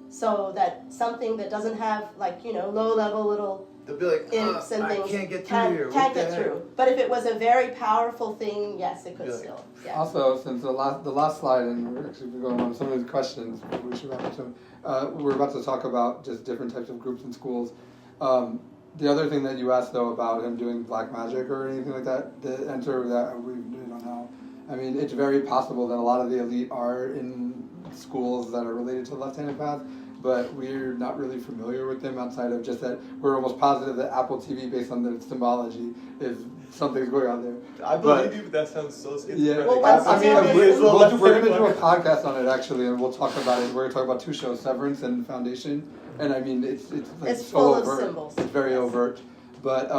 So that something that doesn't have, like, low-level little They'll be like, imps and I things can't get through here. can't What the get heck? through. But if it was a very powerful thing, yes, it could Really? still. Yeah. Also, since the last slide, and we're actually going on some of these questions, we should wrap up soon. We're about to talk about just different types of groups in schools. The other thing that you asked though about him doing black magic or anything like that, the answer to that we don't know. I mean, it's very possible that a lot of the elite are in schools that are related to the left-handed path, but we're not really familiar with them outside of just that we're almost positive that Apple TV, based on the symbology, is something's going on there. I believe you, but that sounds so schizophrenic. Yeah, Well, what's I the mean, difference? we're going to do a podcast on it actually, and we'll talk about it. We're going to talk about two shows, Severance and Foundation, and I mean, it's like It's so full of overt. symbols. It's very Yes. overt, but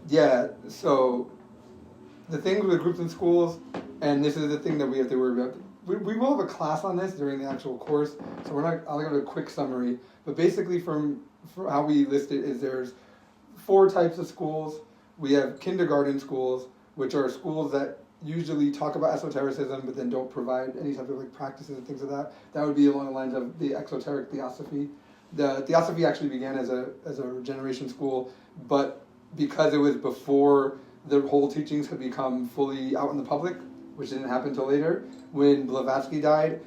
yeah. So the thing with groups in schools, and this is the thing that we have to worry about. We will have a class on this during the actual course, so I'll give a quick summary. But basically, from how we list it, is there's 4 types of schools. We have kindergarten schools, which are schools that usually talk about esotericism, but then don't provide any type of like practices and things of that. That would be along the lines of the exoteric theosophy. The theosophy actually began as a regeneration school, but because it was before the whole teachings had become fully out in the public, which didn't happen until later, when Blavatsky died,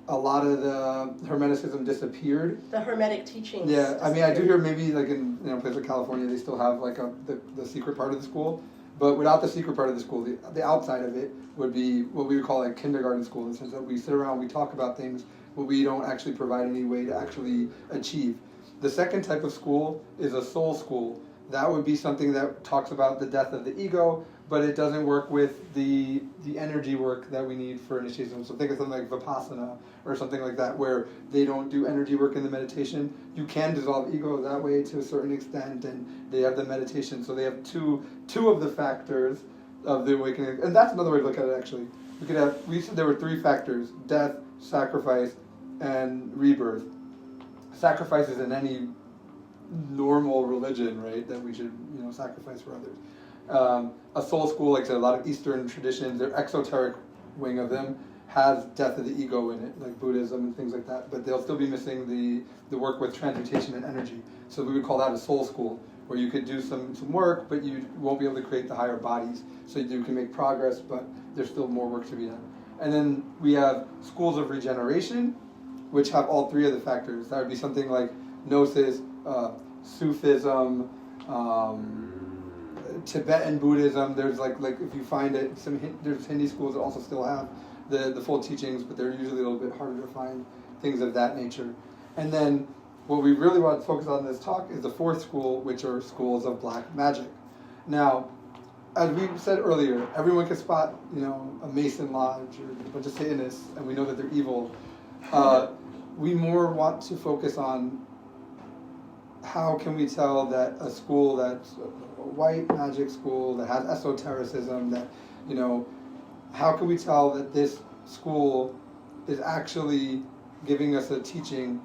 a lot of the Hermeticism disappeared. The Hermetic teachings. Yeah, I mean, I do hear maybe like in places like California, they still have like the secret part of the school, but without the secret part of the school, the outside of it would be what we would call a kindergarten school, in the sense that we sit around, we talk about things, but we don't actually provide any way to actually achieve. The second type of school is a soul school. That would be something that talks about the death of the ego, but it doesn't work with the energy work that we need for initiation. So think of something like Vipassana or something like that, where they don't do energy work in the meditation. You can dissolve ego that way to a certain extent, and they have the meditation. So they have two of the factors of the awakening. And that's another way to look at it, actually. We said there were 3 factors: death, sacrifice, and rebirth. Sacrifice is in any normal religion, right, that we should sacrifice for others. A soul school, like I said, a lot of Eastern traditions, their exoteric wing of them has death of the ego in it, like Buddhism and things like that, but they'll still be missing the work with transmutation and energy. So we would call that a soul school, where you could do some work, but you won't be able to create the higher bodies. So you can make progress, but there's still more work to be done. And then we have schools of regeneration, which have all 3 of the factors. That would be something like Gnosis, Sufism, Tibetan Buddhism. There's like if you find it, there's Hindi schools that also still have the full teachings, but they're usually a little bit harder to find, things of that nature. And then what we really want to focus on in this talk is the 4th school, which are schools of black magic. Now, as we said earlier, everyone can spot, a Mason lodge or a bunch of Satanists, and we know that they're evil. We more want to focus on how can we tell that a school that's a white magic school that has esotericism, that, how can we tell that this school is actually giving us a teaching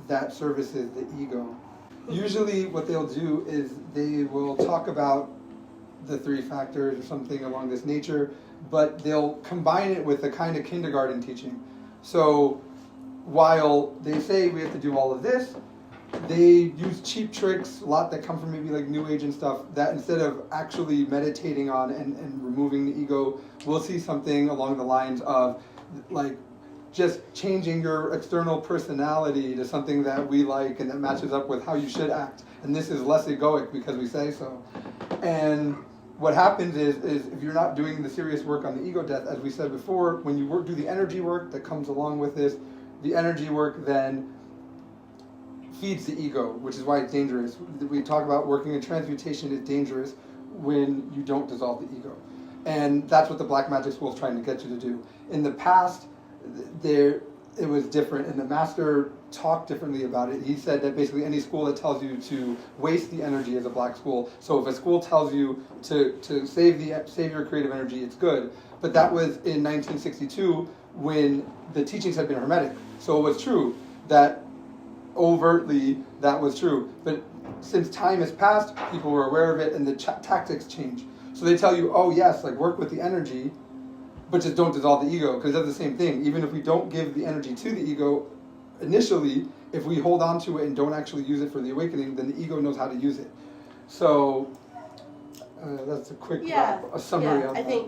that services the ego? Usually what they'll do is they will talk about the 3 factors or something along this nature, but they'll combine it with a kind of kindergarten teaching. So while they say we have to do all of this, they use cheap tricks, a lot that come from maybe like New Age and stuff, that instead of actually meditating on and removing the ego, we'll see something along the lines of like just changing your external personality to something that we like and that matches up with how you should act. And this is less egoic because we say so. And what happens is if you're not doing the serious work on the ego death, as we said before, when you do the energy work that comes along with this, the energy work then feeds the ego, which is why it's dangerous. We talk about working in transmutation is dangerous when you don't dissolve the ego. And that's what the black magic school is trying to get you to do. In the past, it was different, and the master talked differently about it. He said that basically any school that tells you to waste the energy is a black school. So if a school tells you to save your creative energy, it's good. But that was in 1962 when the teachings had been hermetic. So it was true that overtly that was true. But since time has passed, people were aware of it, and the tactics change. So they tell you, oh yes, like work with the energy, but just don't dissolve the ego, because it does the same thing. Even if we don't give the energy to the ego initially, if we hold on to it and don't actually use it for the awakening, then the ego knows how to use it. So that's a quick a summary on I that.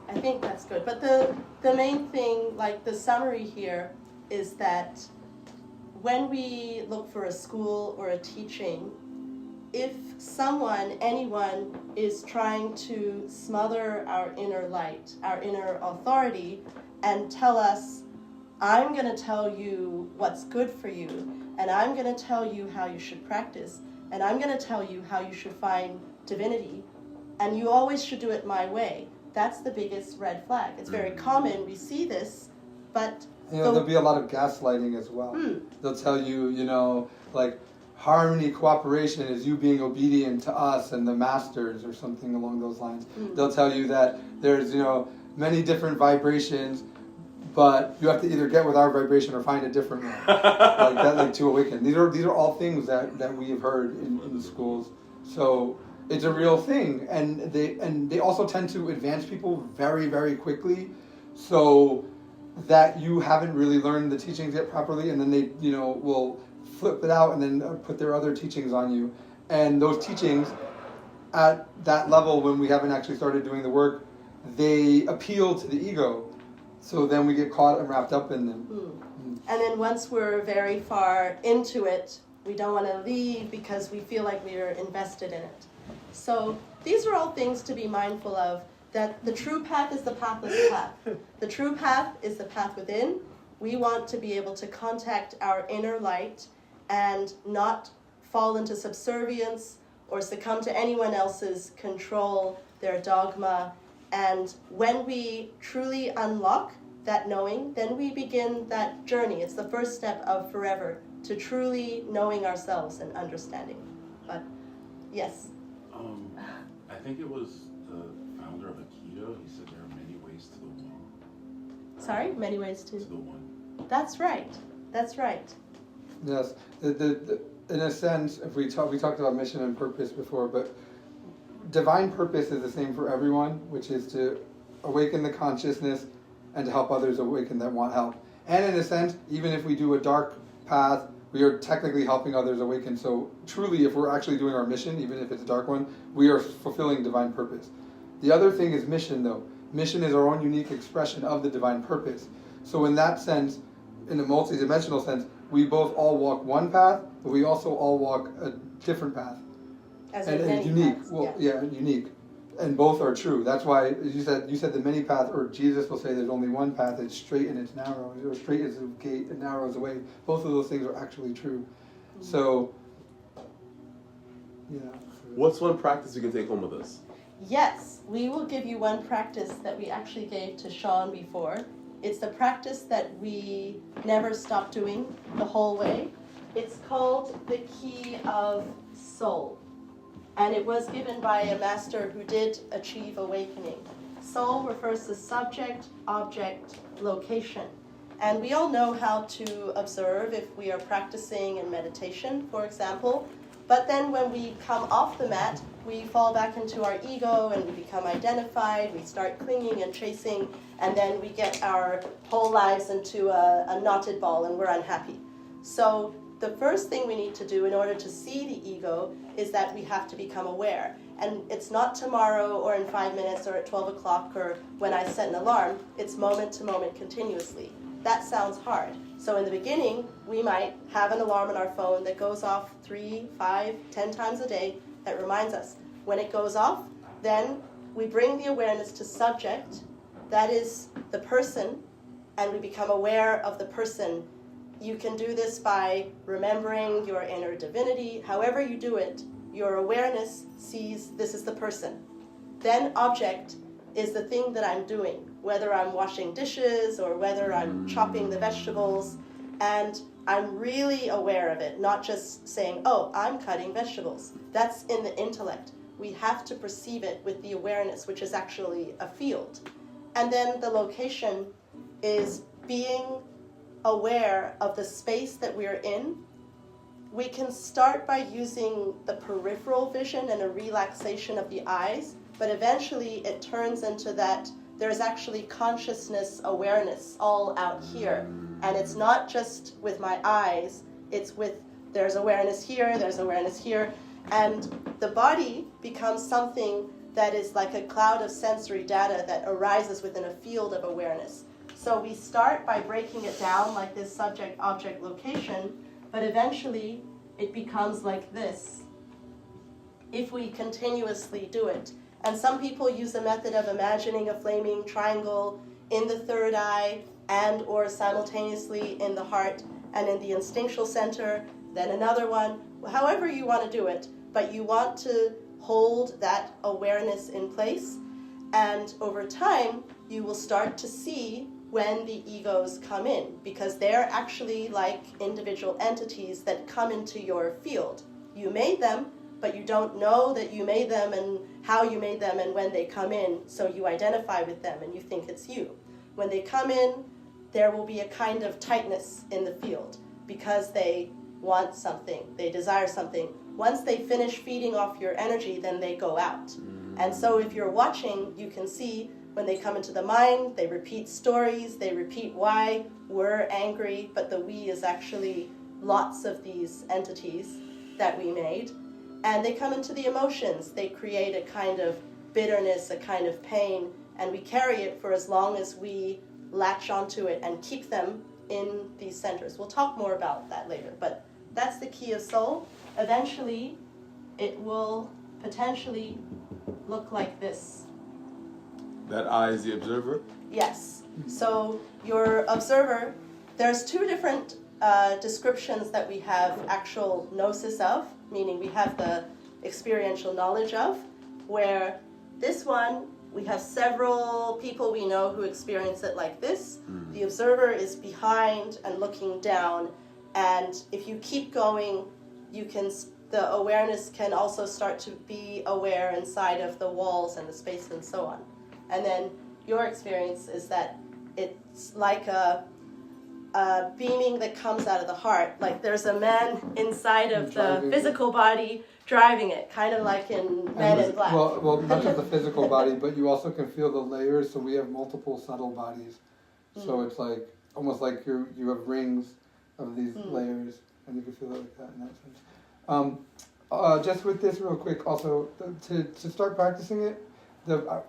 I think that's good. But the main thing, like the summary here, is that when we look for a school or a teaching, if anyone is trying to smother our inner light, our inner authority, and tell us, I'm going to tell you what's good for you, and I'm going to tell you how you should practice, and I'm going to tell you how you should find divinity, and you always should do it my way, that's the biggest red flag. It's very common, we see this, but... there'll be a lot of gaslighting as well. They'll tell you, like, harmony, cooperation is you being obedient to us and the masters or something along those lines. They'll tell you that there's, many different vibrations, but you have to either get with our vibration or find a different one. Like that, like to awaken. These are all things that we have heard in the schools. So it's a real thing, and they also tend to advance people very, very quickly, so that you haven't really learned the teachings yet properly, and then they will flip it out and then put their other teachings on you. And those teachings, at that level, when we haven't actually started doing the work, they appeal to the ego. So then we get caught and wrapped up in them. And then once we're very far into it, we don't want to leave because we feel like we are invested in it. So these are all things to be mindful of, that the true path is the pathless path. The true path is the path within. We want to be able to contact our inner light and not fall into subservience or succumb to anyone else's control, their dogma. And when we truly unlock that knowing, then we begin that journey. It's the first step of forever, to truly knowing ourselves and understanding. But, yes? I think it was the founder of Aikido. He said there are many ways to the one. Sorry? Many ways to... To the one. That's right. That's right. Yes. In a sense, if we talked about mission and purpose before, but divine purpose is the same for everyone, which is to awaken the consciousness and to help others awaken that want help. And in a sense, even if we do a dark path, we are technically helping others awaken. So truly, if we're actually doing our mission, even if it's a dark one, we are fulfilling divine purpose. The other thing is mission, though. Mission is our own unique expression of the divine purpose. So in that sense, in a multi-dimensional sense, we both all walk one path, but we also all walk a different path. And unique. Paths, well, yeah, unique. And both are true. That's why you said the many path, or Jesus will say there's only one path. It's straight and it's narrow, or straight is the gate and narrow is the way. Both of those things are actually true. So, yeah. What's one practice you can take home with us? Yes, we will give you one practice that we actually gave to Sean before. It's the practice that we never stop doing the whole way. It's called the Key of Soul. And it was given by a master who did achieve awakening. Soul refers to subject, object, location. And we all know how to observe if we are practicing in meditation, for example. But then when we come off the mat, we fall back into our ego and we become identified, we start clinging and chasing, and then we get our whole lives into a knotted ball and we're unhappy. So the first thing we need to do in order to see the ego is that we have to become aware. And it's not tomorrow or in 5 minutes or at 12 o'clock or when I set an alarm. It's moment to moment continuously. That sounds hard. So in the beginning, we might have an alarm on our phone that goes off 3, 5, 10 times a day that reminds us. When it goes off, then we bring the awareness to subject, that is the person, and we become aware of the person. You can do this by remembering your inner divinity. However you do it, your awareness sees this is the person. Then object is the thing that I'm doing, whether I'm washing dishes or whether I'm chopping the vegetables, and I'm really aware of it, not just saying, oh, I'm cutting vegetables. That's in the intellect. We have to perceive it with the awareness, which is actually a field. And then the location is being aware of the space that we're in. We can start by using the peripheral vision and a relaxation of the eyes, but eventually it turns into that there's actually consciousness awareness all out here. And it's not just with my eyes, it's with, there's awareness here, there's awareness here. And the body becomes something that is like a cloud of sensory data that arises within a field of awareness. So we start by breaking it down like this subject-object location, but eventually it becomes like this if we continuously do it. And some people use a method of imagining a flaming triangle in the third eye and or simultaneously in the heart and in the instinctual center, then another one, however you want to do it, but you want to hold that awareness in place, and over time you will start to see when the egos come in, because they're actually like individual entities that come into your field. You made them, but you don't know that you made them and how you made them and when they come in, so you identify with them and you think it's you. When they come in, there will be a kind of tightness in the field because they want something, they desire something. Once they finish feeding off your energy, then they go out. And so if you're watching, you can see when they come into the mind, they repeat stories, they repeat why we're angry, but the we is actually lots of these entities that we made. And they come into the emotions. They create a kind of bitterness, a kind of pain, and we carry it for as long as we latch onto it and keep them in these centers. We'll talk more about that later, but that's the key of soul. Eventually, it will potentially look like this. That I is the observer? Yes. So your observer, there's two different descriptions that we have actual gnosis of, meaning we have the experiential knowledge of, where this one, we have several people we know who experience it like this. The observer is behind and looking down, and if you keep going, you can, the awareness can also start to be aware inside of the walls and the space and so on. And then your experience is that it's like a beaming that comes out of the heart. Like there's a man inside of the physical body driving it, kind of like in Men in Black. Well, not just the physical body, but you also can feel the layers. So we have multiple subtle bodies. So it's like almost like you have rings of these layers, and you can feel it like that in that sense. Just with this real quick, also to start practicing it,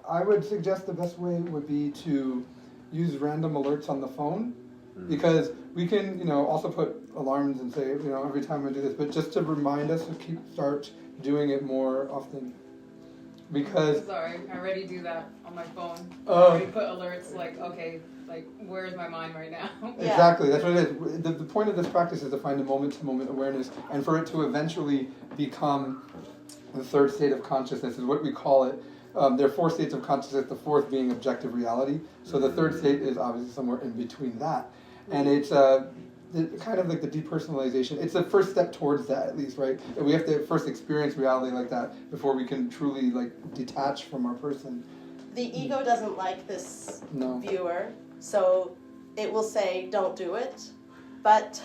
I would suggest the best way would be to use random alerts on the phone, because we can, also put alarms and say, every time I do this, but just to remind us to start doing it more often. Because sorry, I already do that on my phone. I already put alerts like, okay, like where is my mind right now? Exactly, that's what it is. The point of this practice is to find a moment-to-moment awareness, and for it to eventually become the third state of consciousness is what we call it. There are four states of consciousness, the fourth being objective reality. So the third state is obviously somewhere in between that. And it's kind of like the depersonalization. It's the first step towards that, at least, right? We have to first experience reality like that before we can truly detach from our person. The ego doesn't like this viewer, so it will say, don't do it. But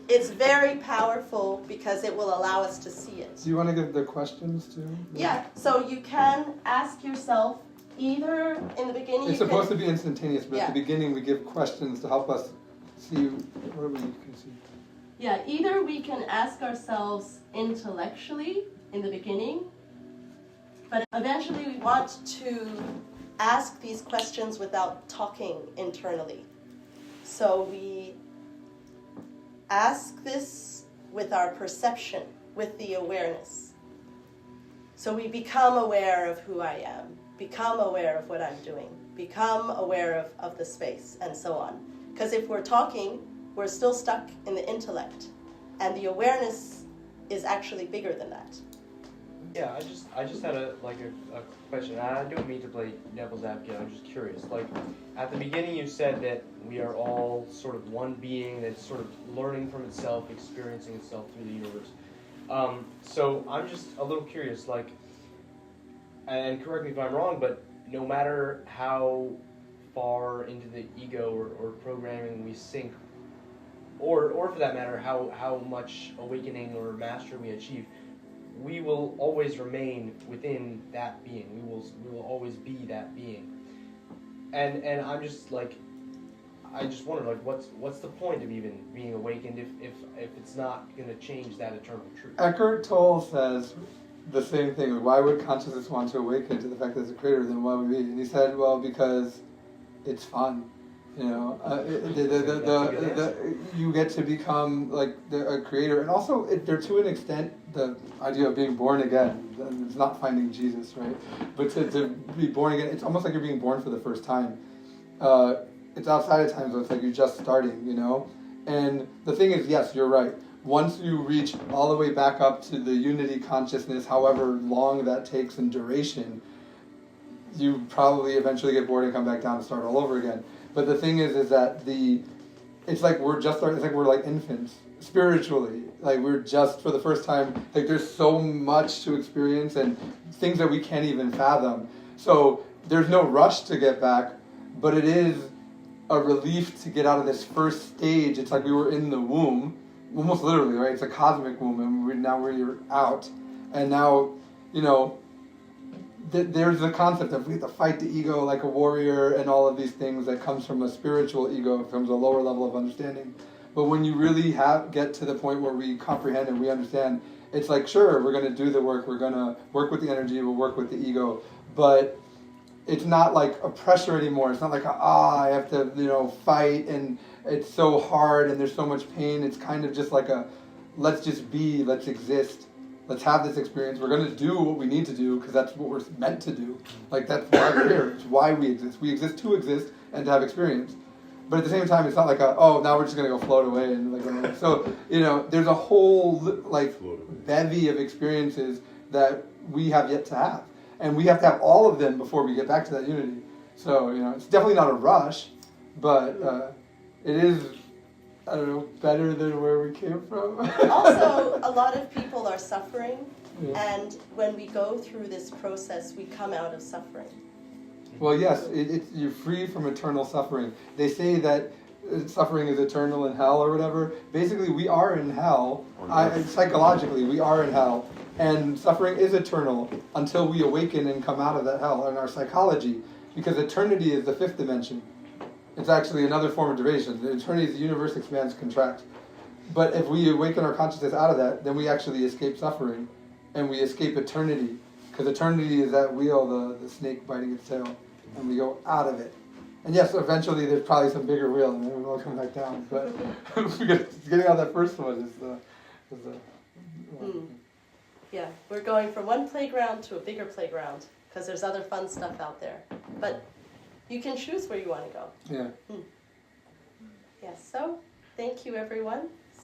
it's very powerful because it will allow us to see it. Do you want to give the questions too? Yeah, so you can ask yourself either in the beginning. It's supposed to be instantaneous, but at the beginning we give questions to help us see what we can see. Yeah, either we can ask ourselves intellectually in the beginning, but eventually we want to ask these questions without talking internally. So we ask this with our perception, with the awareness. So we become aware of who I am, become aware of what I'm doing, become aware of the space, and so on. Because if we're talking, we're still stuck in the intellect, and the awareness is actually bigger than that. Yeah, I just had a question. I don't mean to play devil's advocate. I'm just curious. Like at the beginning, you said that we are all sort of one being that's sort of learning from itself, experiencing itself through the universe. So I'm just a little curious. Like, and correct me if I'm wrong, but no matter how far into the ego or programming we sink, or for that matter, how much awakening or mastery we achieve, we will always remain within that being. We will always be that being. And I'm just like, I just wonder, like, what's the point of even being awakened if it's not going to change that eternal truth? Eckhart Tolle says the same thing. Why would consciousness want to awaken to the fact that it's a creator? Then why would we? And he said, well, because it's fun. You know, you get to become like a creator, and also there to an extent the idea of being born again. It's not finding Jesus, right? But to be born again, it's almost like you're being born for the first time. It's outside of time, so it's like you're just starting, you know. And the thing is, yes, you're right. Once you reach all the way back up to the unity consciousness, however long that takes in duration, you probably eventually get bored and come back down and start all over again. But the thing is that it's like we're just starting. It's like we're like infants spiritually. Like we're just for the first time. Like there's so much to experience and things that we can't even fathom. So there's no rush to get back, but it is a relief to get out of this first stage. It's like we were in the womb, almost literally, right? It's a cosmic womb, and now we're out, and now, you know, there's the concept of we have to fight the ego like a warrior and all of these things that comes from a spiritual ego, comes a lower level of understanding. But when you really get to the point where we comprehend and we understand, it's like, sure, we're going to do the work, we're going to work with the energy, we'll work with the ego, but it's not like a pressure anymore. It's not like, I have to, you know, fight and it's so hard and there's so much pain. It's kind of just like let's just be, let's exist. Let's have this experience. We're going to do what we need to do because that's what we're meant to do. Like, that's why we're here. It's why we exist. We exist to exist and to have experience. But at the same time, it's not like now we're just going to go float away. And like, so, you know, there's a whole, like, bevy of experiences that we have yet to have. And we have to have all of them before we get back to that unity. So, you know, it's definitely not a rush, but it is, I don't know, better than where we came from. Also, a lot of people are suffering, Yeah. and when we go through this process, we come out of suffering. Well, yes, you're free from eternal suffering. They say that suffering is eternal in hell or whatever. Basically, we are in hell. Psychologically, we are in hell. And suffering is eternal until we awaken and come out of that hell in our psychology. Because eternity is the fifth dimension. It's actually another form of duration. The eternity is the universe expands, contracts. But if we awaken our consciousness out of that, then we actually escape suffering. And we escape eternity. Because eternity is that wheel, the snake biting its tail. And we go out of it. And yes, eventually there's probably some bigger wheel and then we'll come back down. But getting out of that first one is the Yeah, we're going from one playground to a bigger playground because there's other fun stuff out there. But you can choose where you want to go. Yeah. Yes, so thank you everyone.